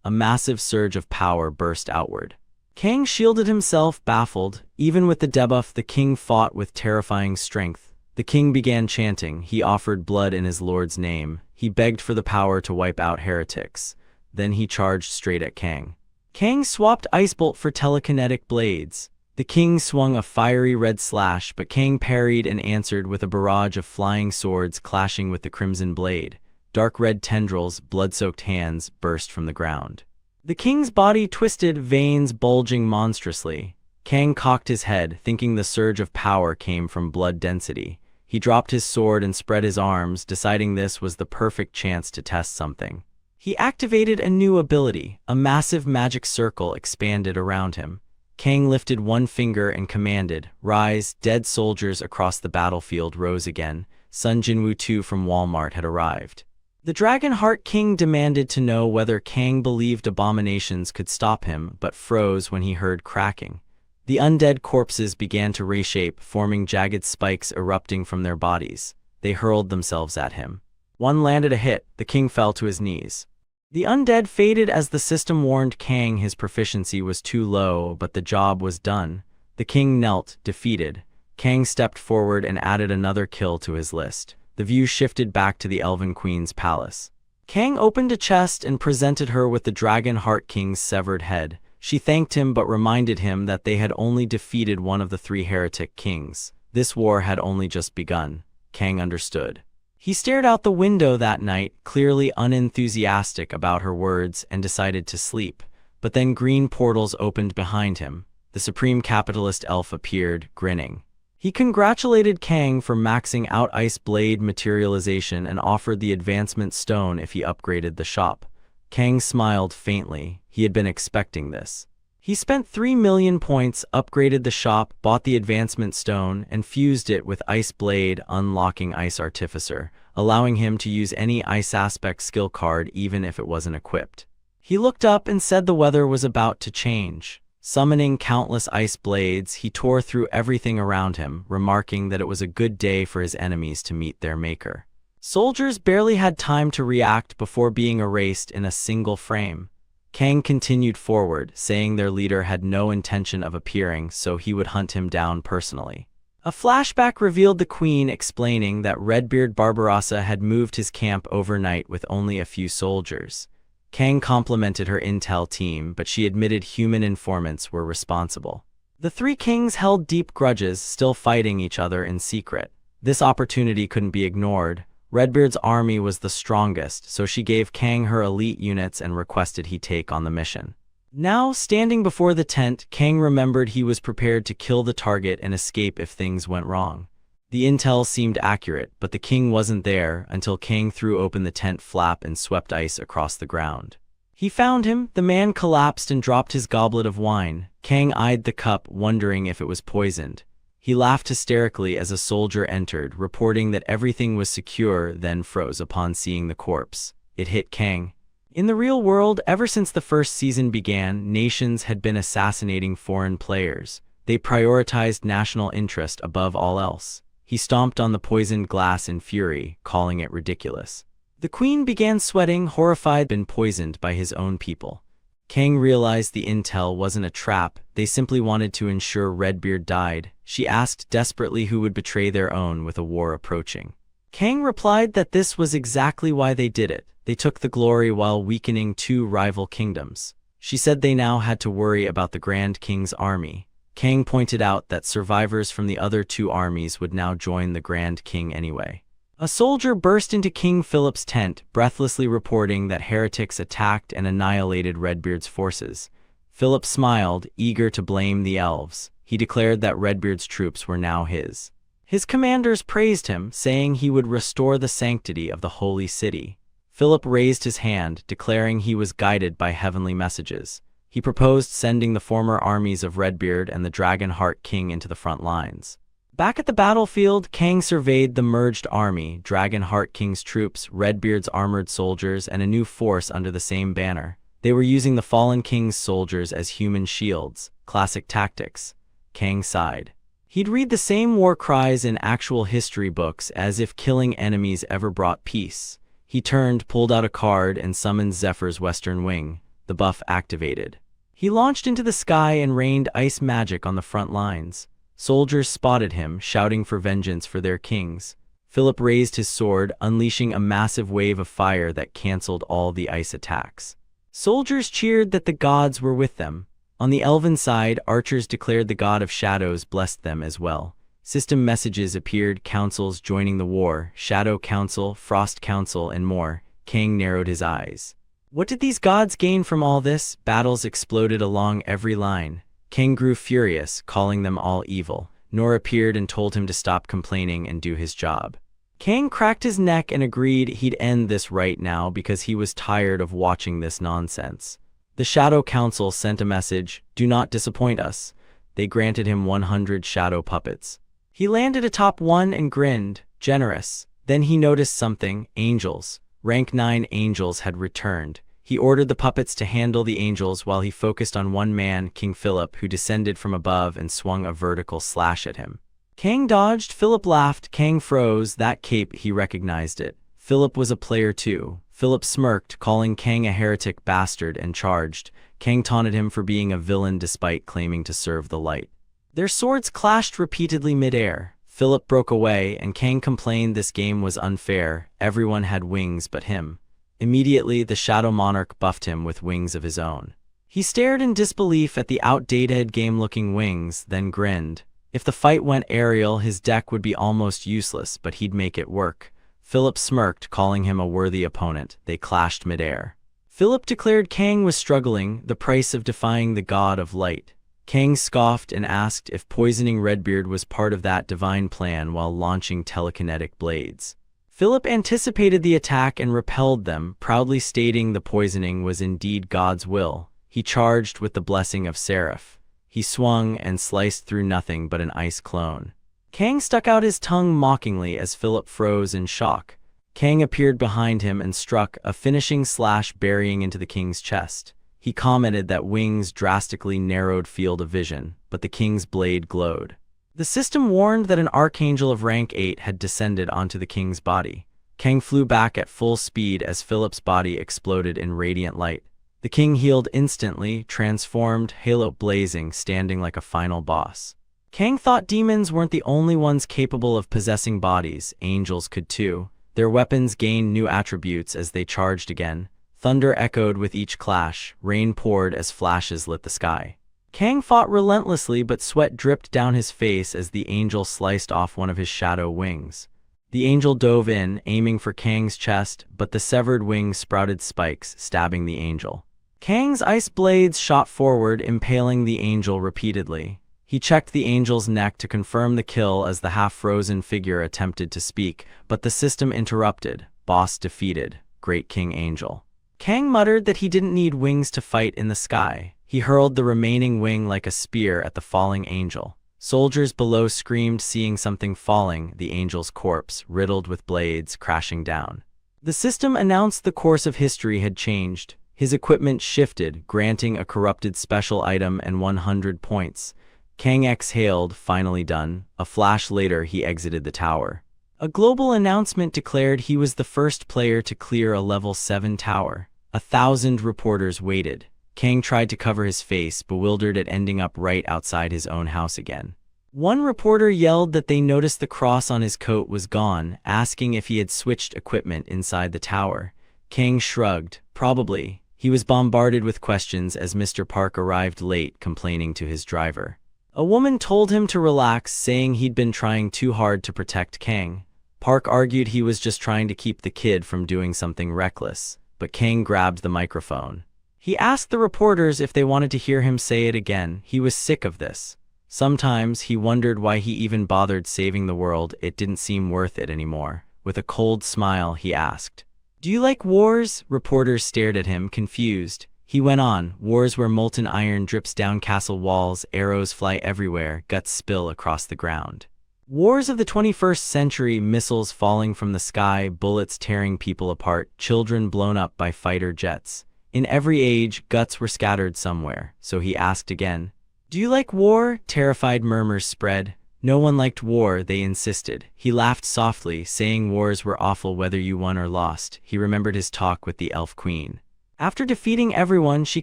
A massive surge of power burst outward. Kang shielded himself, baffled. Even with the debuff, the king fought with terrifying strength. The king began chanting. He offered blood in his lord's name. He begged for the power to wipe out heretics. Then he charged straight at Kang. Kang swapped Icebolt for telekinetic blades. The king swung a fiery red slash, but Kang parried and answered with a barrage of flying swords clashing with the crimson blade. Dark red tendrils, blood-soaked hands, burst from the ground. The king's body twisted, veins bulging monstrously. Kang cocked his head, thinking the surge of power came from blood density. He dropped his sword and spread his arms, deciding this was the perfect chance to test something. He activated a new ability. A massive magic circle expanded around him. Kang lifted one finger and commanded, "Rise." Dead soldiers across the battlefield rose again. Sun Jinwoo 2 from Walmart had arrived. The Dragon Heart King demanded to know whether Kang believed abominations could stop him, but froze when he heard cracking. The undead corpses began to reshape, forming jagged spikes erupting from their bodies. They hurled themselves at him. One landed a hit. The king fell to his knees. The undead faded as the system warned Kang his proficiency was too low, but the job was done. The king knelt, defeated. Kang stepped forward and added another kill to his list. The view shifted back to the Elven Queen's palace. Kang opened a chest and presented her with the Dragon Heart King's severed head. She thanked him but reminded him that they had only defeated one of the 3 heretic kings. This war had only just begun. Kang understood. He stared out the window that night, clearly unenthusiastic about her words, and decided to sleep. But then green portals opened behind him. The supreme capitalist elf appeared, grinning. He congratulated Kang for maxing out Ice Blade materialization and offered the advancement stone if he upgraded the shop. Kang smiled faintly. He had been expecting this. He spent 3 million points, upgraded the shop, bought the advancement stone, and fused it with Ice Blade, unlocking Ice Artificer, allowing him to use any Ice Aspect skill card even if it wasn't equipped. He looked up and said the weather was about to change. Summoning countless ice blades, he tore through everything around him, remarking that it was a good day for his enemies to meet their maker. Soldiers barely had time to react before being erased in a single frame. Kang continued forward, saying their leader had no intention of appearing, so he would hunt him down personally. A flashback revealed the queen explaining that Redbeard Barbarossa had moved his camp overnight with only a few soldiers. Kang complimented her intel team, but she admitted human informants were responsible. The 3 kings held deep grudges, still fighting each other in secret. This opportunity couldn't be ignored. Redbeard's army was the strongest, so she gave Kang her elite units and requested he take on the mission. Now, standing before the tent, Kang remembered he was prepared to kill the target and escape if things went wrong. The intel seemed accurate, but the king wasn't there until Kang threw open the tent flap and swept ice across the ground. He found him. The man collapsed and dropped his goblet of wine. Kang eyed the cup, wondering if it was poisoned. He laughed hysterically as a soldier entered, reporting that everything was secure, then froze upon seeing the corpse. It hit Kang. In the real world, ever since the first season began, nations had been assassinating foreign players. They prioritized national interest above all else. He stomped on the poisoned glass in fury, calling it ridiculous. The queen began sweating, horrified, been poisoned by his own people. Kang realized the intel wasn't a trap. They simply wanted to ensure Redbeard died. She asked desperately who would betray their own with a war approaching. Kang replied that this was exactly why they did it. They took the glory while weakening 2 rival kingdoms. She said they now had to worry about the Grand King's army. Kang pointed out that survivors from the other 2 armies would now join the Grand King anyway. A soldier burst into King Philip's tent, breathlessly reporting that heretics attacked and annihilated Redbeard's forces. Philip smiled, eager to blame the elves. He declared that Redbeard's troops were now his. His commanders praised him, saying he would restore the sanctity of the holy city. Philip raised his hand, declaring he was guided by heavenly messages. He proposed sending the former armies of Redbeard and the Dragon Heart King into the front lines. Back at the battlefield, Kang surveyed the merged army, Dragon Heart King's troops, Redbeard's armored soldiers, and a new force under the same banner. They were using the fallen king's soldiers as human shields. Classic tactics. Kang sighed. He'd read the same war cries in actual history books, as if killing enemies ever brought peace. He turned, pulled out a card, and summoned Zephyr's Western Wing. The buff activated. He launched into the sky and rained ice magic on the front lines. Soldiers spotted him, shouting for vengeance for their kings. Philip raised his sword, unleashing a massive wave of fire that canceled all the ice attacks. Soldiers cheered that the gods were with them. On the elven side, archers declared the god of shadows blessed them as well. System messages appeared, councils joining the war, Shadow Council, Frost Council, and more. Kang narrowed his eyes. What did these gods gain from all this? Battles exploded along every line. Kang grew furious, calling them all evil. Nor appeared and told him to stop complaining and do his job. Kang cracked his neck and agreed he'd end this right now because he was tired of watching this nonsense. The Shadow Council sent a message, "Do not disappoint us." They granted him 100 shadow puppets. He landed atop one and grinned, generous. Then he noticed something, angels. Rank 9 angels had returned. He ordered the puppets to handle the angels while he focused on one man, King Philip, who descended from above and swung a vertical slash at him. Kang dodged, Philip laughed, Kang froze, that cape, he recognized it. Philip was a player too. Philip smirked, calling Kang a heretic bastard, and charged. Kang taunted him for being a villain despite claiming to serve the light. Their swords clashed repeatedly mid-air. Philip broke away, and Kang complained this game was unfair. Everyone had wings but him. Immediately, the Shadow Monarch buffed him with wings of his own. He stared in disbelief at the outdated game-looking wings, then grinned. If the fight went aerial, his deck would be almost useless, but he'd make it work. Philip smirked, calling him a worthy opponent. They clashed mid-air. Philip declared Kang was struggling, the price of defying the god of light. Kang scoffed and asked if poisoning Redbeard was part of that divine plan while launching telekinetic blades. Philip anticipated the attack and repelled them, proudly stating the poisoning was indeed God's will. He charged with the blessing of Seraph. He swung and sliced through nothing but an ice clone. Kang stuck out his tongue mockingly as Philip froze in shock. Kang appeared behind him and struck, a finishing slash burying into the king's chest. He commented that wings drastically narrowed field of vision, but the king's blade glowed. The system warned that an archangel of rank 8 had descended onto the king's body. Kang flew back at full speed as Philip's body exploded in radiant light. The king healed instantly, transformed, halo blazing, standing like a final boss. Kang thought demons weren't the only ones capable of possessing bodies, angels could too. Their weapons gained new attributes as they charged again. Thunder echoed with each clash, rain poured as flashes lit the sky. Kang fought relentlessly, but sweat dripped down his face as the angel sliced off one of his shadow wings. The angel dove in, aiming for Kang's chest, but the severed wing sprouted spikes, stabbing the angel. Kang's ice blades shot forward, impaling the angel repeatedly. He checked the angel's neck to confirm the kill as the half-frozen figure attempted to speak, but the system interrupted. Boss defeated. Great King Angel. Kang muttered that he didn't need wings to fight in the sky. He hurled the remaining wing like a spear at the falling angel. Soldiers below screamed, seeing something falling, the angel's corpse, riddled with blades, crashing down. The system announced the course of history had changed. His equipment shifted, granting a corrupted special item and 100 points. Kang exhaled, finally done. A flash later, he exited the tower. A global announcement declared he was the first player to clear a level 7 tower. 1,000 reporters waited. Kang tried to cover his face, bewildered at ending up right outside his own house again. One reporter yelled that they noticed the cross on his coat was gone, asking if he had switched equipment inside the tower. Kang shrugged. Probably. He was bombarded with questions as Mr. Park arrived late, complaining to his driver. A woman told him to relax, saying he'd been trying too hard to protect Kang. Park argued he was just trying to keep the kid from doing something reckless, but Kang grabbed the microphone. He asked the reporters if they wanted to hear him say it again. He was sick of this. Sometimes he wondered why he even bothered saving the world. It didn't seem worth it anymore. With a cold smile, he asked, "Do you like wars?" Reporters stared at him, confused. He went on, "Wars where molten iron drips down castle walls, arrows fly everywhere, guts spill across the ground. Wars of the 21st century, missiles falling from the sky, bullets tearing people apart, children blown up by fighter jets. In every age, guts were scattered somewhere." So he asked again, "Do you like war?" Terrified murmurs spread. No one liked war, they insisted. He laughed softly, saying wars were awful whether you won or lost. He remembered his talk with the elf queen. After defeating everyone, she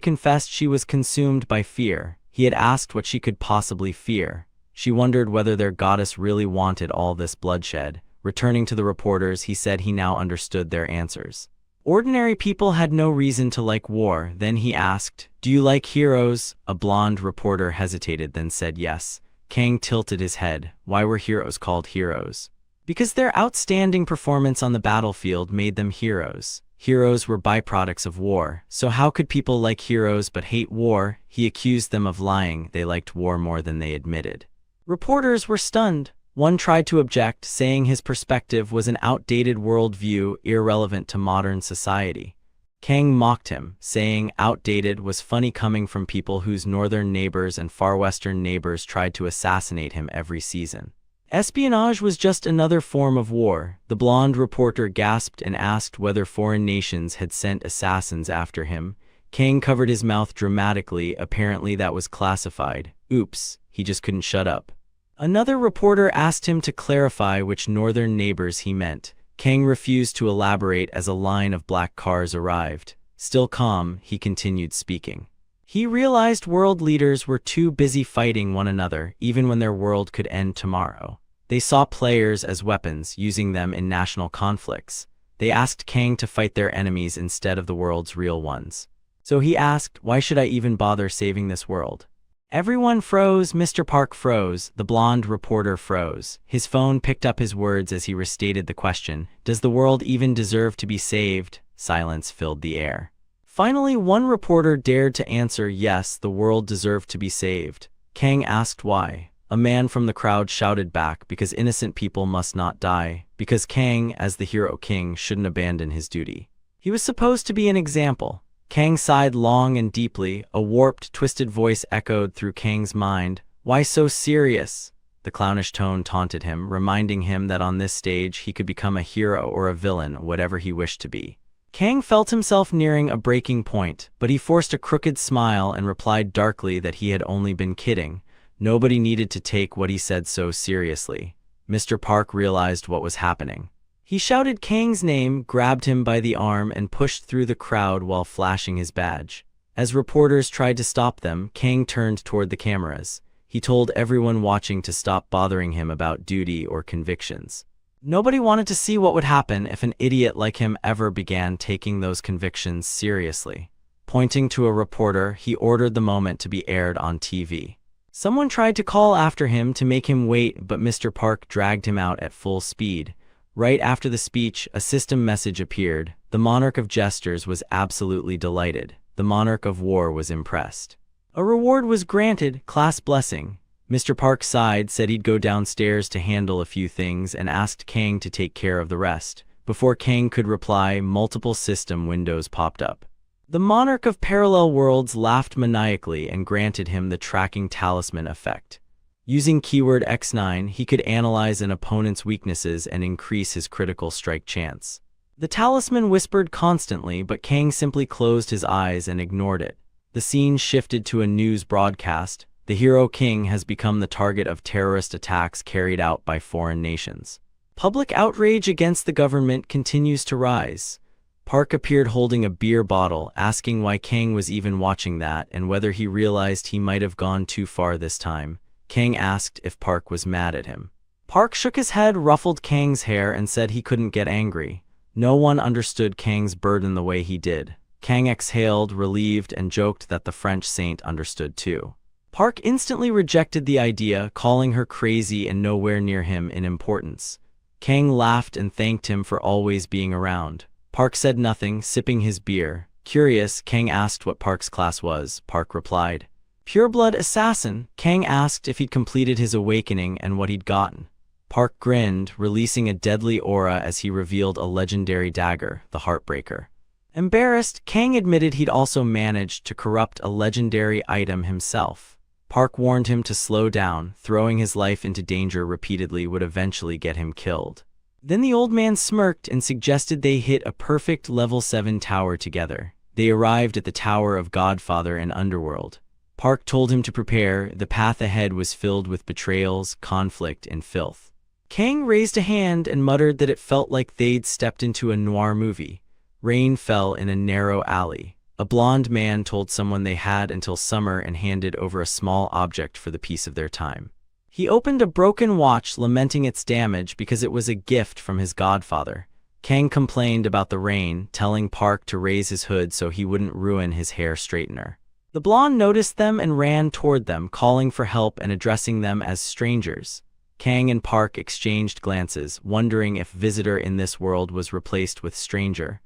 confessed she was consumed by fear. He had asked what she could possibly fear. She wondered whether their goddess really wanted all this bloodshed. Returning to the reporters, he said he now understood their answers. Ordinary people had no reason to like war. Then he asked, "Do you like heroes?" A blonde reporter hesitated, then said yes. Kang tilted his head. Why were heroes called heroes? Because their outstanding performance on the battlefield made them heroes. Heroes were byproducts of war, so how could people like heroes but hate war? He accused them of lying. They liked war more than they admitted. Reporters were stunned. One tried to object, saying his perspective was an outdated worldview irrelevant to modern society. Kang mocked him, saying outdated was funny coming from people whose northern neighbors and far western neighbors tried to assassinate him every season. Espionage was just another form of war. The blonde reporter gasped and asked whether foreign nations had sent assassins after him. Kang covered his mouth dramatically. Apparently that was classified. Oops, he just couldn't shut up. Another reporter asked him to clarify which northern neighbors he meant. Kang refused to elaborate as a line of black cars arrived. Still calm, he continued speaking. He realized world leaders were too busy fighting one another, even when their world could end tomorrow. They saw players as weapons, using them in national conflicts. They asked Kang to fight their enemies instead of the world's real ones. So he asked, why should I even bother saving this world? Everyone froze. Mr. Park froze. The blonde reporter froze. His phone picked up his words as he restated the question. Does the world even deserve to be saved? Silence filled the air. Finally, one reporter dared to answer, yes, the world deserved to be saved. Kang asked why. A man from the crowd shouted back, because innocent people must not die, because Kang, as the hero king, shouldn't abandon his duty. He was supposed to be an example. Kang sighed long and deeply. A warped, twisted voice echoed through Kang's mind. Why so serious? The clownish tone taunted him, reminding him that on this stage he could become a hero or a villain, whatever he wished to be. Kang felt himself nearing a breaking point, but he forced a crooked smile and replied darkly that he had only been kidding. Nobody needed to take what he said so seriously. Mr. Park realized what was happening. He shouted Kang's name, grabbed him by the arm, and pushed through the crowd while flashing his badge. As reporters tried to stop them, Kang turned toward the cameras. He told everyone watching to stop bothering him about duty or convictions. Nobody wanted to see what would happen if an idiot like him ever began taking those convictions seriously. Pointing to a reporter, he ordered the moment to be aired on TV. Someone tried to call after him to make him wait, but Mr. Park dragged him out at full speed. Right after the speech, a system message appeared. The monarch of jesters was absolutely delighted. The monarch of war was impressed. A reward was granted, class blessing. Mr. Park sighed, said he'd go downstairs to handle a few things, and asked Kang to take care of the rest. Before Kang could reply, multiple system windows popped up. The monarch of parallel worlds laughed maniacally and granted him the tracking talisman effect. Using keyword X9, he could analyze an opponent's weaknesses and increase his critical strike chance. The talisman whispered constantly, but Kang simply closed his eyes and ignored it. The scene shifted to a news broadcast. The hero king has become the target of terrorist attacks carried out by foreign nations. Public outrage against the government continues to rise. Park appeared holding a beer bottle, asking why Kang was even watching that and whether he realized he might have gone too far this time. Kang asked if Park was mad at him. Park shook his head, ruffled Kang's hair, and said he couldn't get angry. No one understood Kang's burden the way he did. Kang exhaled, relieved, and joked that the French saint understood too. Park instantly rejected the idea, calling her crazy and nowhere near him in importance. Kang laughed and thanked him for always being around. Park said nothing, sipping his beer. Curious, Kang asked what Park's class was. Park replied, Pureblood Assassin. Kang asked if he'd completed his awakening and what he'd gotten. Park grinned, releasing a deadly aura as he revealed a legendary dagger, the Heartbreaker. Embarrassed, Kang admitted he'd also managed to corrupt a legendary item himself. Park warned him to slow down. Throwing his life into danger repeatedly would eventually get him killed. Then the old man smirked and suggested they hit a perfect level 7 tower together. They arrived at the Tower of Godfather and Underworld. Park told him to prepare. The path ahead was filled with betrayals, conflict, and filth. Kang raised a hand and muttered that it felt like they'd stepped into a noir movie. Rain fell in a narrow alley. A blonde man told someone they had until summer and handed over a small object for the peace of their time. He opened a broken watch, lamenting its damage because it was a gift from his godfather. Kang complained about the rain, telling Park to raise his hood so he wouldn't ruin his hair straightener. The blonde noticed them and ran toward them, calling for help and addressing them as strangers. Kang and Park exchanged glances, wondering if visitor in this world was replaced with stranger.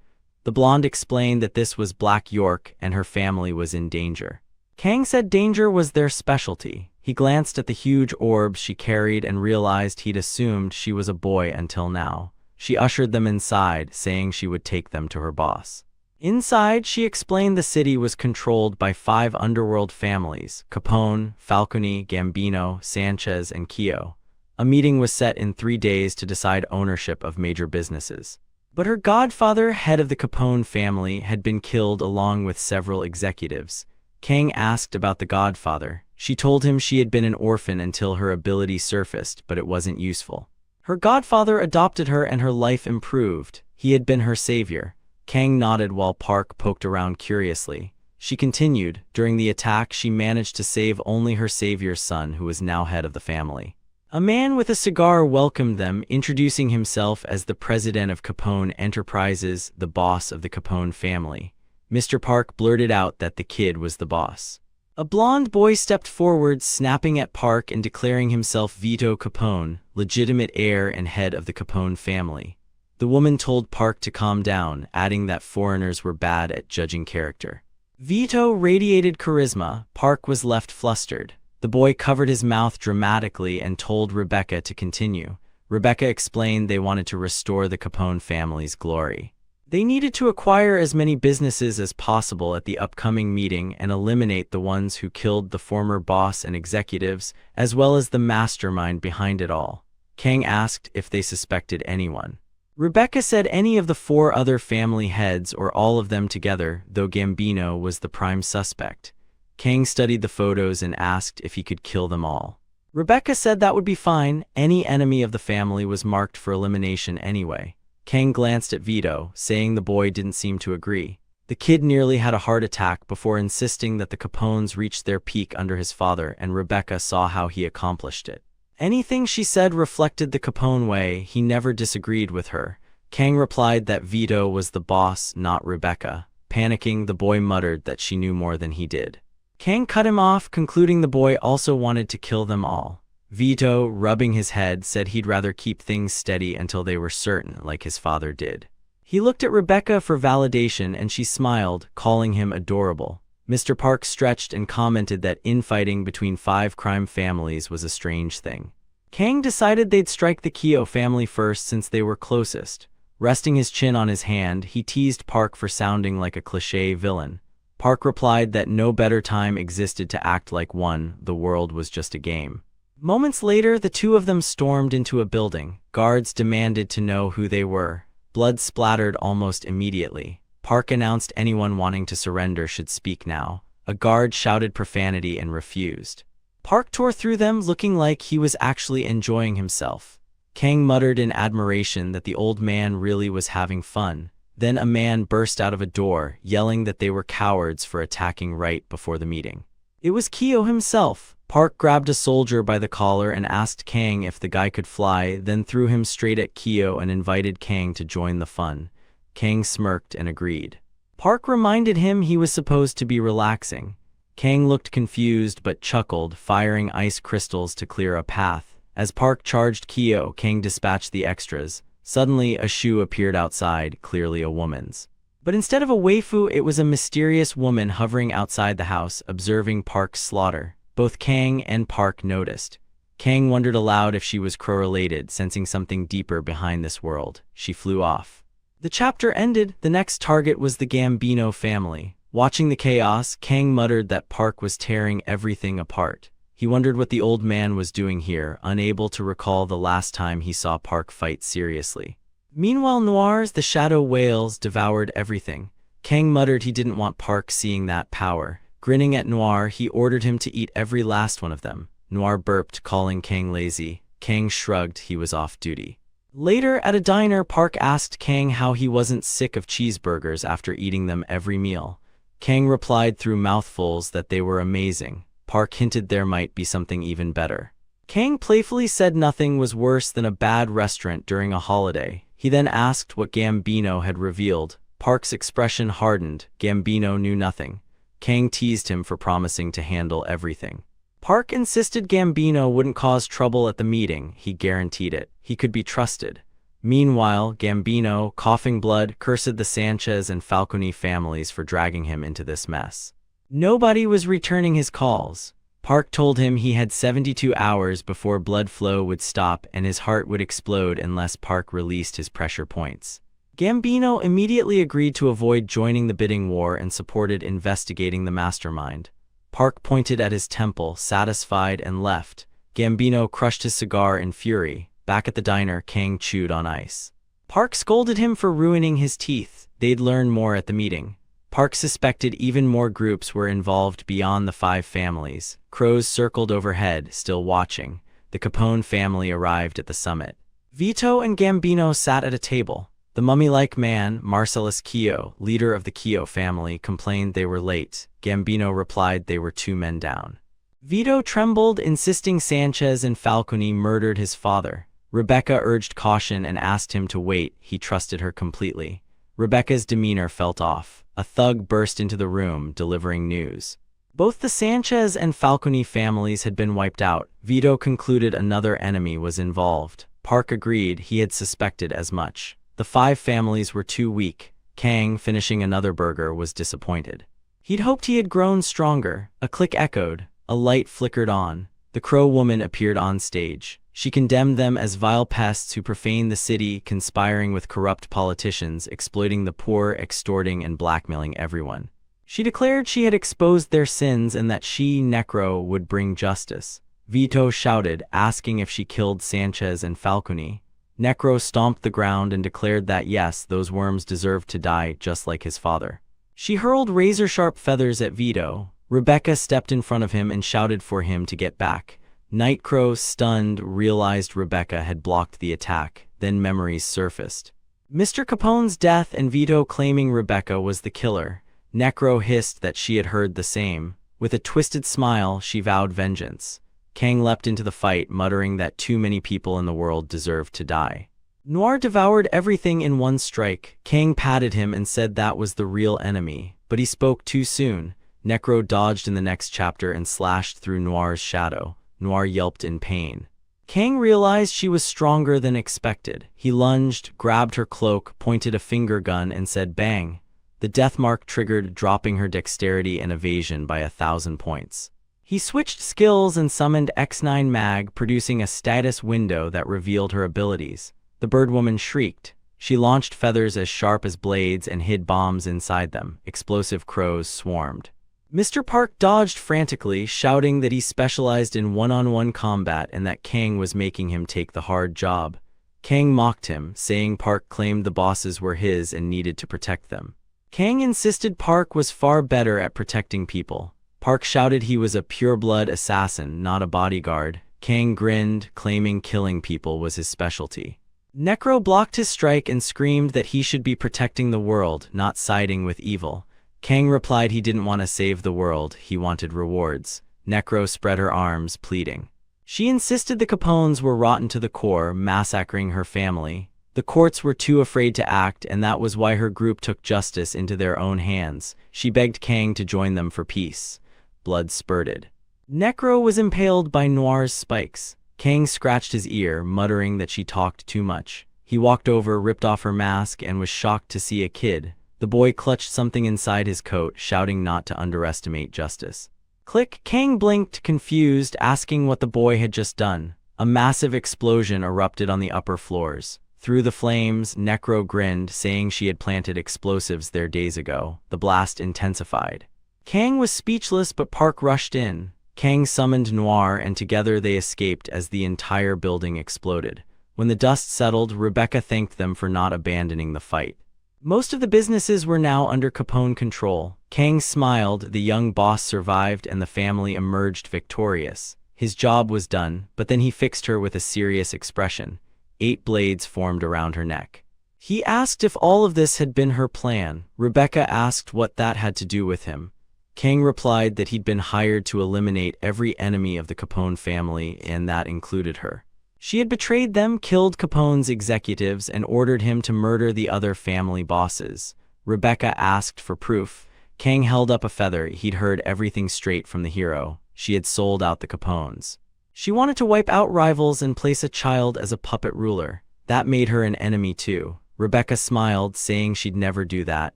The blonde explained that this was Black York and her family was in danger. Kang said danger was their specialty. He glanced at the huge orbs she carried and realized he'd assumed she was a boy until now. She ushered them inside, saying she would take them to her boss. Inside, she explained the city was controlled by 5 underworld families: Capone, Falcone, Gambino, Sanchez, and Kyo. A meeting was set in 3 days to decide ownership of major businesses. But her godfather, head of the Capone family, had been killed along with several executives. Kang asked about the godfather. She told him she had been an orphan until her ability surfaced, but it wasn't useful. Her godfather adopted her and her life improved. He had been her savior. Kang nodded while Park poked around curiously. She continued, during the attack she managed to save only her savior's son, who was now head of the family. A man with a cigar welcomed them, introducing himself as the president of Capone Enterprises, the boss of the Capone family. Mr. Park blurted out that the kid was the boss. A blonde boy stepped forward, snapping at Park and declaring himself Vito Capone, legitimate heir and head of the Capone family. The woman told Park to calm down, adding that foreigners were bad at judging character. Vito radiated charisma. Park was left flustered. The boy covered his mouth dramatically and told Rebecca to continue. Rebecca explained they wanted to restore the Capone family's glory. They needed to acquire as many businesses as possible at the upcoming meeting and eliminate the ones who killed the former boss and executives, as well as the mastermind behind it all. Kang asked if they suspected anyone. Rebecca said any of the 4 other family heads or all of them together, though Gambino was the prime suspect. Kang studied the photos and asked if he could kill them all. Rebecca said that would be fine. Any enemy of the family was marked for elimination anyway. Kang glanced at Vito, saying the boy didn't seem to agree. The kid nearly had a heart attack before insisting that the Capones reached their peak under his father, and Rebecca saw how he accomplished it. Anything she said reflected the Capone way. He never disagreed with her. Kang replied that Vito was the boss, not Rebecca. Panicking, the boy muttered that she knew more than he did. Kang cut him off, concluding the boy also wanted to kill them all. Vito, rubbing his head, said he'd rather keep things steady until they were certain, like his father did. He looked at Rebecca for validation and she smiled, calling him adorable. Mr. Park stretched and commented that infighting between 5 crime families was a strange thing. Kang decided they'd strike the Kyo family first since they were closest. Resting his chin on his hand, he teased Park for sounding like a cliché villain. Park replied that no better time existed to act like one, the world was just a game. Moments later, the 2 of them stormed into a building. Guards demanded to know who they were. Blood splattered almost immediately. Park announced anyone wanting to surrender should speak now. A guard shouted profanity and refused. Park tore through them, looking like he was actually enjoying himself. Kang muttered in admiration that the old man really was having fun. Then a man burst out of a door, yelling that they were cowards for attacking right before the meeting. It was Kyo himself. Park grabbed a soldier by the collar and asked Kang if the guy could fly, then threw him straight at Kyo and invited Kang to join the fun. Kang smirked and agreed. Park reminded him he was supposed to be relaxing. Kang looked confused but chuckled, firing ice crystals to clear a path. As Park charged Kyo, Kang dispatched the extras. Suddenly, a shoe appeared outside, clearly a woman's. But instead of a waifu, it was a mysterious woman hovering outside the house, observing Park's slaughter. Both Kang and Park noticed. Kang wondered aloud if she was crow-related, sensing something deeper behind this world. She flew off. The chapter ended. The next target was the Gambino family. Watching the chaos, Kang muttered that Park was tearing everything apart. He wondered what the old man was doing here, unable to recall the last time he saw Park fight seriously. Meanwhile, Noir's the shadow whales devoured everything. Kang muttered he didn't want Park seeing that power. Grinning at Noir, he ordered him to eat every last one of them. Noir burped, calling Kang lazy. Kang shrugged, he was off duty. Later, at a diner, Park asked Kang how he wasn't sick of cheeseburgers after eating them every meal. Kang replied through mouthfuls that they were amazing. Park hinted there might be something even better. Kang playfully said nothing was worse than a bad restaurant during a holiday. He then asked what Gambino had revealed. Park's expression hardened. Gambino knew nothing. Kang teased him for promising to handle everything. Park insisted Gambino wouldn't cause trouble at the meeting. He guaranteed it. He could be trusted. Meanwhile, Gambino, coughing blood, cursed the Sanchez and Falcone families for dragging him into this mess. Nobody was returning his calls. Park told him he had 72 hours before blood flow would stop and his heart would explode unless Park released his pressure points. Gambino immediately agreed to avoid joining the bidding war and supported investigating the mastermind. Park pointed at his temple, satisfied, and left. Gambino crushed his cigar in fury. Back at the diner, Kang chewed on ice. Park scolded him for ruining his teeth. They'd learn more at the meeting. Park suspected even more groups were involved beyond the 5 families. Crows circled overhead, still watching. The Capone family arrived at the summit. Vito and Gambino sat at a table. The mummy-like man, Marcellus Keogh, leader of the Keogh family, complained they were late. Gambino replied they were 2 men down. Vito trembled, insisting Sanchez and Falcone murdered his father. Rebecca urged caution and asked him to wait. He trusted her completely. Rebecca's demeanor felt off. A thug burst into the room, delivering news. Both the Sanchez and Falcone families had been wiped out. Vito concluded another enemy was involved. Park agreed, he had suspected as much. The 5 families were too weak. Kang, finishing another burger, was disappointed. He'd hoped he had grown stronger. A click echoed. A light flickered on. The Crow woman appeared on stage. She condemned them as vile pests who profane the city, conspiring with corrupt politicians, exploiting the poor, extorting and blackmailing everyone. She declared she had exposed their sins and that she, Necro, would bring justice. Vito shouted, asking if she killed Sanchez and Falcone. Necro stomped the ground and declared that yes, those worms deserved to die just like his father. She hurled razor-sharp feathers at Vito. Rebecca stepped in front of him and shouted for him to get back. Nightcrow, stunned, realized Rebecca had blocked the attack. Then memories surfaced. Mr. Capone's death and Vito claiming Rebecca was the killer. Necro hissed that she had heard the same. With a twisted smile, she vowed vengeance. Kang leapt into the fight, muttering that too many people in the world deserved to die. Noir devoured everything in one strike. Kang patted him and said that was the real enemy, but he spoke too soon. Necro dodged in the next chapter and slashed through Noir's shadow. Noir yelped in pain. Kang realized she was stronger than expected. He lunged, grabbed her cloak, pointed a finger gun, and said bang. The death mark triggered, dropping her dexterity and evasion by 1,000 points. He switched skills and summoned X9 Mag, producing a status window that revealed her abilities. The birdwoman shrieked. She launched feathers as sharp as blades and hid bombs inside them. Explosive crows swarmed. Mr. Park dodged frantically, shouting that he specialized in one-on-one combat and that Kang was making him take the hard job. Kang mocked him, saying Park claimed the bosses were his and needed to protect them. Kang insisted Park was far better at protecting people. Park shouted he was a pure-blood assassin, not a bodyguard. Kang grinned, claiming killing people was his specialty. Necro blocked his strike and screamed that he should be protecting the world, not siding with evil. Kang replied he didn't want to save the world, he wanted rewards. Necro spread her arms, pleading. She insisted the Capones were rotten to the core, massacring her family. The courts were too afraid to act, and that was why her group took justice into their own hands. She begged Kang to join them for peace. Blood spurted. Necro was impaled by Noir's spikes. Kang scratched his ear, muttering that she talked too much. He walked over, ripped off her mask, and was shocked to see a kid. The boy clutched something inside his coat, shouting not to underestimate justice. Click! Kang blinked, confused, asking what the boy had just done. A massive explosion erupted on the upper floors. Through the flames, Necro grinned, saying she had planted explosives there days ago. The blast intensified. Kang was speechless, but Park rushed in. Kang summoned Noir, and together they escaped as the entire building exploded. When the dust settled, Rebecca thanked them for not abandoning the fight. Most of the businesses were now under Capone control. Kang smiled, the young boss survived, and the family emerged victorious. His job was done, but then he fixed her with a serious expression. 8 blades formed around her neck. He asked if all of this had been her plan. Rebecca asked what that had to do with him. Kang replied that he'd been hired to eliminate every enemy of the Capone family, and that included her. She had betrayed them, killed Capone's executives, and ordered him to murder the other family bosses. Rebecca asked for proof. Kang held up a feather. He'd heard everything straight from the hero. She had sold out the Capones. She wanted to wipe out rivals and place a child as a puppet ruler. That made her an enemy too. Rebecca smiled, saying she'd never do that.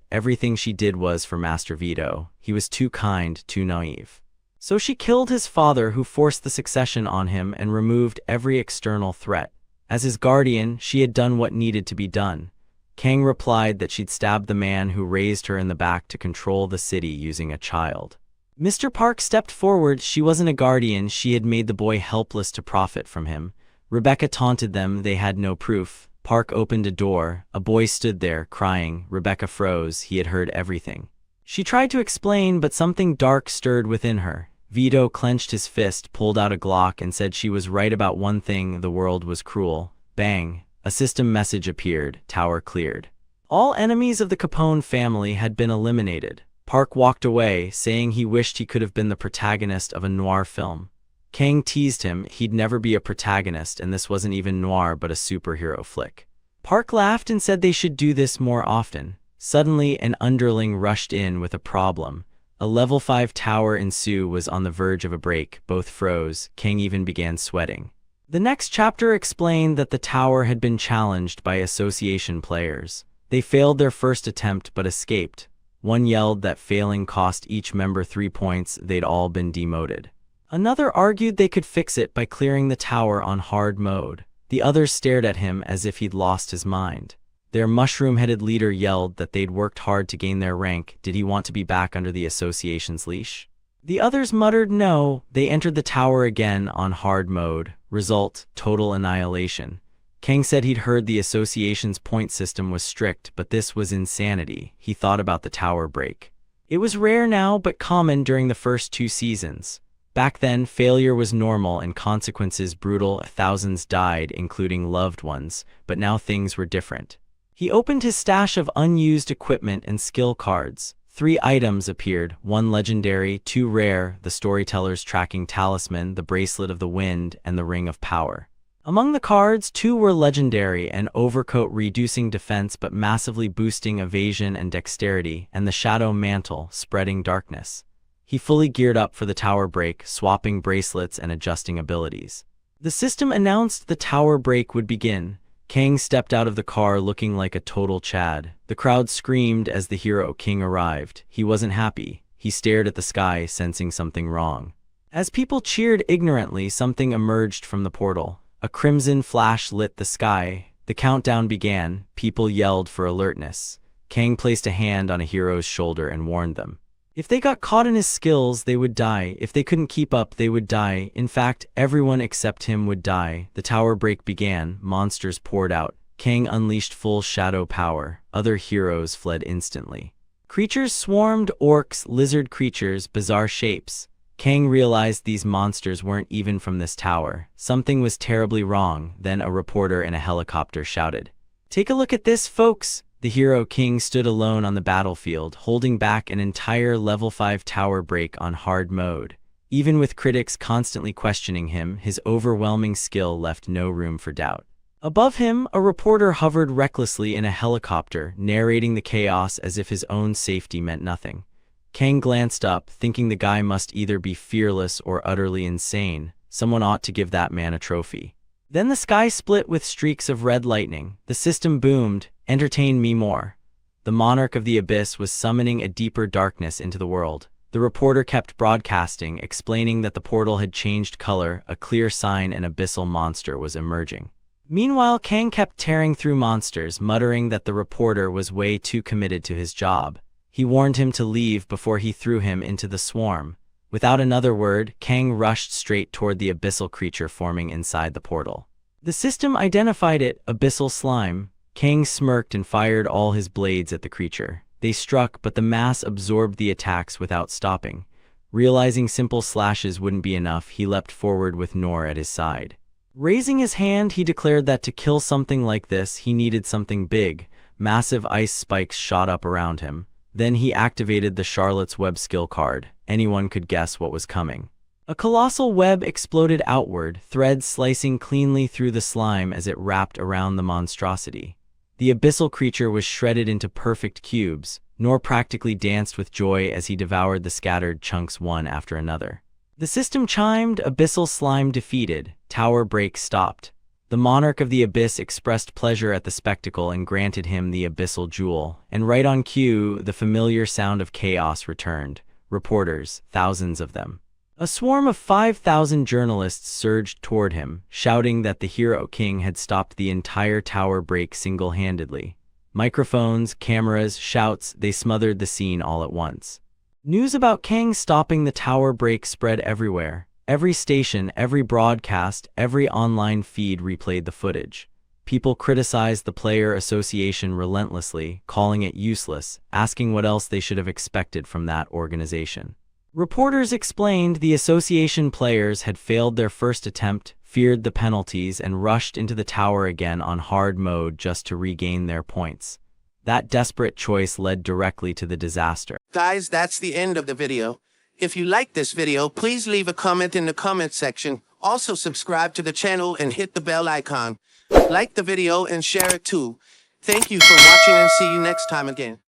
Everything she did was for Master Vito. He was too kind, too naive. So she killed his father, who forced the succession on him and removed every external threat. As his guardian, she had done what needed to be done. Kang replied that she'd stabbed the man who raised her in the back to control the city using a child. Mr. Park stepped forward. She wasn't a guardian, she had made the boy helpless to profit from him. Rebecca taunted them, they had no proof. Park opened a door. A boy stood there, crying. Rebecca froze, he had heard everything. She tried to explain, but something dark stirred within her. Vito clenched his fist, pulled out a Glock, and said she was right about one thing: the world was cruel. Bang! A system message appeared. Tower cleared. All enemies of the Capone family had been eliminated. Park walked away, saying he wished he could have been the protagonist of a noir film. Kang teased him, he'd never be a protagonist, and this wasn't even noir but a superhero flick. Park laughed and said they should do this more often. Suddenly, an underling rushed in with a problem. A level 5 tower in Sue was on the verge of a break. Both froze. Kang even began sweating. The next chapter explained that the tower had been challenged by association players. They failed their first attempt but escaped. One yelled that failing cost each member 3 points, they'd all been demoted. Another argued they could fix it by clearing the tower on hard mode. The others stared at him as if he'd lost his mind. Their mushroom-headed leader yelled that they'd worked hard to gain their rank. Did he want to be back under the association's leash? The others muttered no. They entered the tower again on hard mode. Result: total annihilation. Kang said he'd heard the association's point system was strict, but this was insanity. He thought about the tower break. It was rare now, but common during the first 2 seasons. Back then, failure was normal and consequences brutal. Thousands died, including loved ones, but now things were different. He opened his stash of unused equipment and skill cards. 3 items appeared, 1 legendary, 2 rare: the storyteller's tracking talisman, the bracelet of the wind, and the ring of power. Among the cards, 2 were legendary: an overcoat reducing defense but massively boosting evasion and dexterity, and the shadow mantle, spreading darkness. He fully geared up for the tower break, swapping bracelets and adjusting abilities. The system announced the tower break would begin. Kang stepped out of the car looking like a total Chad. The crowd screamed as the hero king arrived. He wasn't happy. He stared at the sky, sensing something wrong. As people cheered ignorantly, something emerged from the portal. A crimson flash lit the sky. The countdown began. People yelled for alertness. Kang placed a hand on a hero's shoulder and warned them. If they got caught in his skills, they would die. If they couldn't keep up, they would die. In fact, everyone except him would die. The tower break began. Monsters poured out. Kang unleashed full shadow power. Other heroes fled instantly. Creatures swarmed: orcs, lizard creatures, bizarre shapes. Kang realized these monsters weren't even from this tower. Something was terribly wrong. Then a reporter in a helicopter shouted, "Take a look at this, folks!" The hero king stood alone on the battlefield, holding back an entire level 5 tower break on hard mode. Even with critics constantly questioning him, his overwhelming skill left no room for doubt. Above him, a reporter hovered recklessly in a helicopter, narrating the chaos as if his own safety meant nothing. Kang glanced up, thinking the guy must either be fearless or utterly insane. Someone ought to give that man a trophy. Then the sky split with streaks of red lightning. The system boomed, "Entertain me more." The monarch of the abyss was summoning a deeper darkness into the world. The reporter kept broadcasting, explaining that the portal had changed color, a clear sign an abyssal monster was emerging. Meanwhile, Kang kept tearing through monsters, muttering that the reporter was way too committed to his job. He warned him to leave before he threw him into the swarm. Without another word, Kang rushed straight toward the abyssal creature forming inside the portal. The system identified it: abyssal slime. Kang smirked and fired all his blades at the creature. They struck, but the mass absorbed the attacks without stopping. Realizing simple slashes wouldn't be enough, he leapt forward with Nor at his side. Raising his hand, he declared that to kill something like this, he needed something big. Massive ice spikes shot up around him. Then he activated the Charlotte's Web skill card. Anyone could guess what was coming. A colossal web exploded outward, threads slicing cleanly through the slime as it wrapped around the monstrosity. The abyssal creature was shredded into perfect cubes. Nor practically danced with joy as he devoured the scattered chunks one after another. The system chimed, abyssal slime defeated, tower break stopped. The monarch of the abyss expressed pleasure at the spectacle and granted him the abyssal jewel, and right on cue, the familiar sound of chaos returned. Reporters, thousands of them. A swarm of 5,000 journalists surged toward him, shouting that the hero king had stopped the entire tower break single-handedly. Microphones, cameras, shouts, they smothered the scene all at once. News about Kang stopping the tower break spread everywhere. Every station, every broadcast, every online feed replayed the footage. People criticized the player association relentlessly, calling it useless, asking what else they should have expected from that organization. Reporters explained the association players had failed their first attempt, feared the penalties, and rushed into the tower again on hard mode just to regain their points. That desperate choice led directly to the disaster. Guys, that's the end of the video. If you liked this video, please leave a comment in the comment section. Also subscribe to the channel and hit the bell icon. Like the video and share it too. Thank you for watching and see you next time again.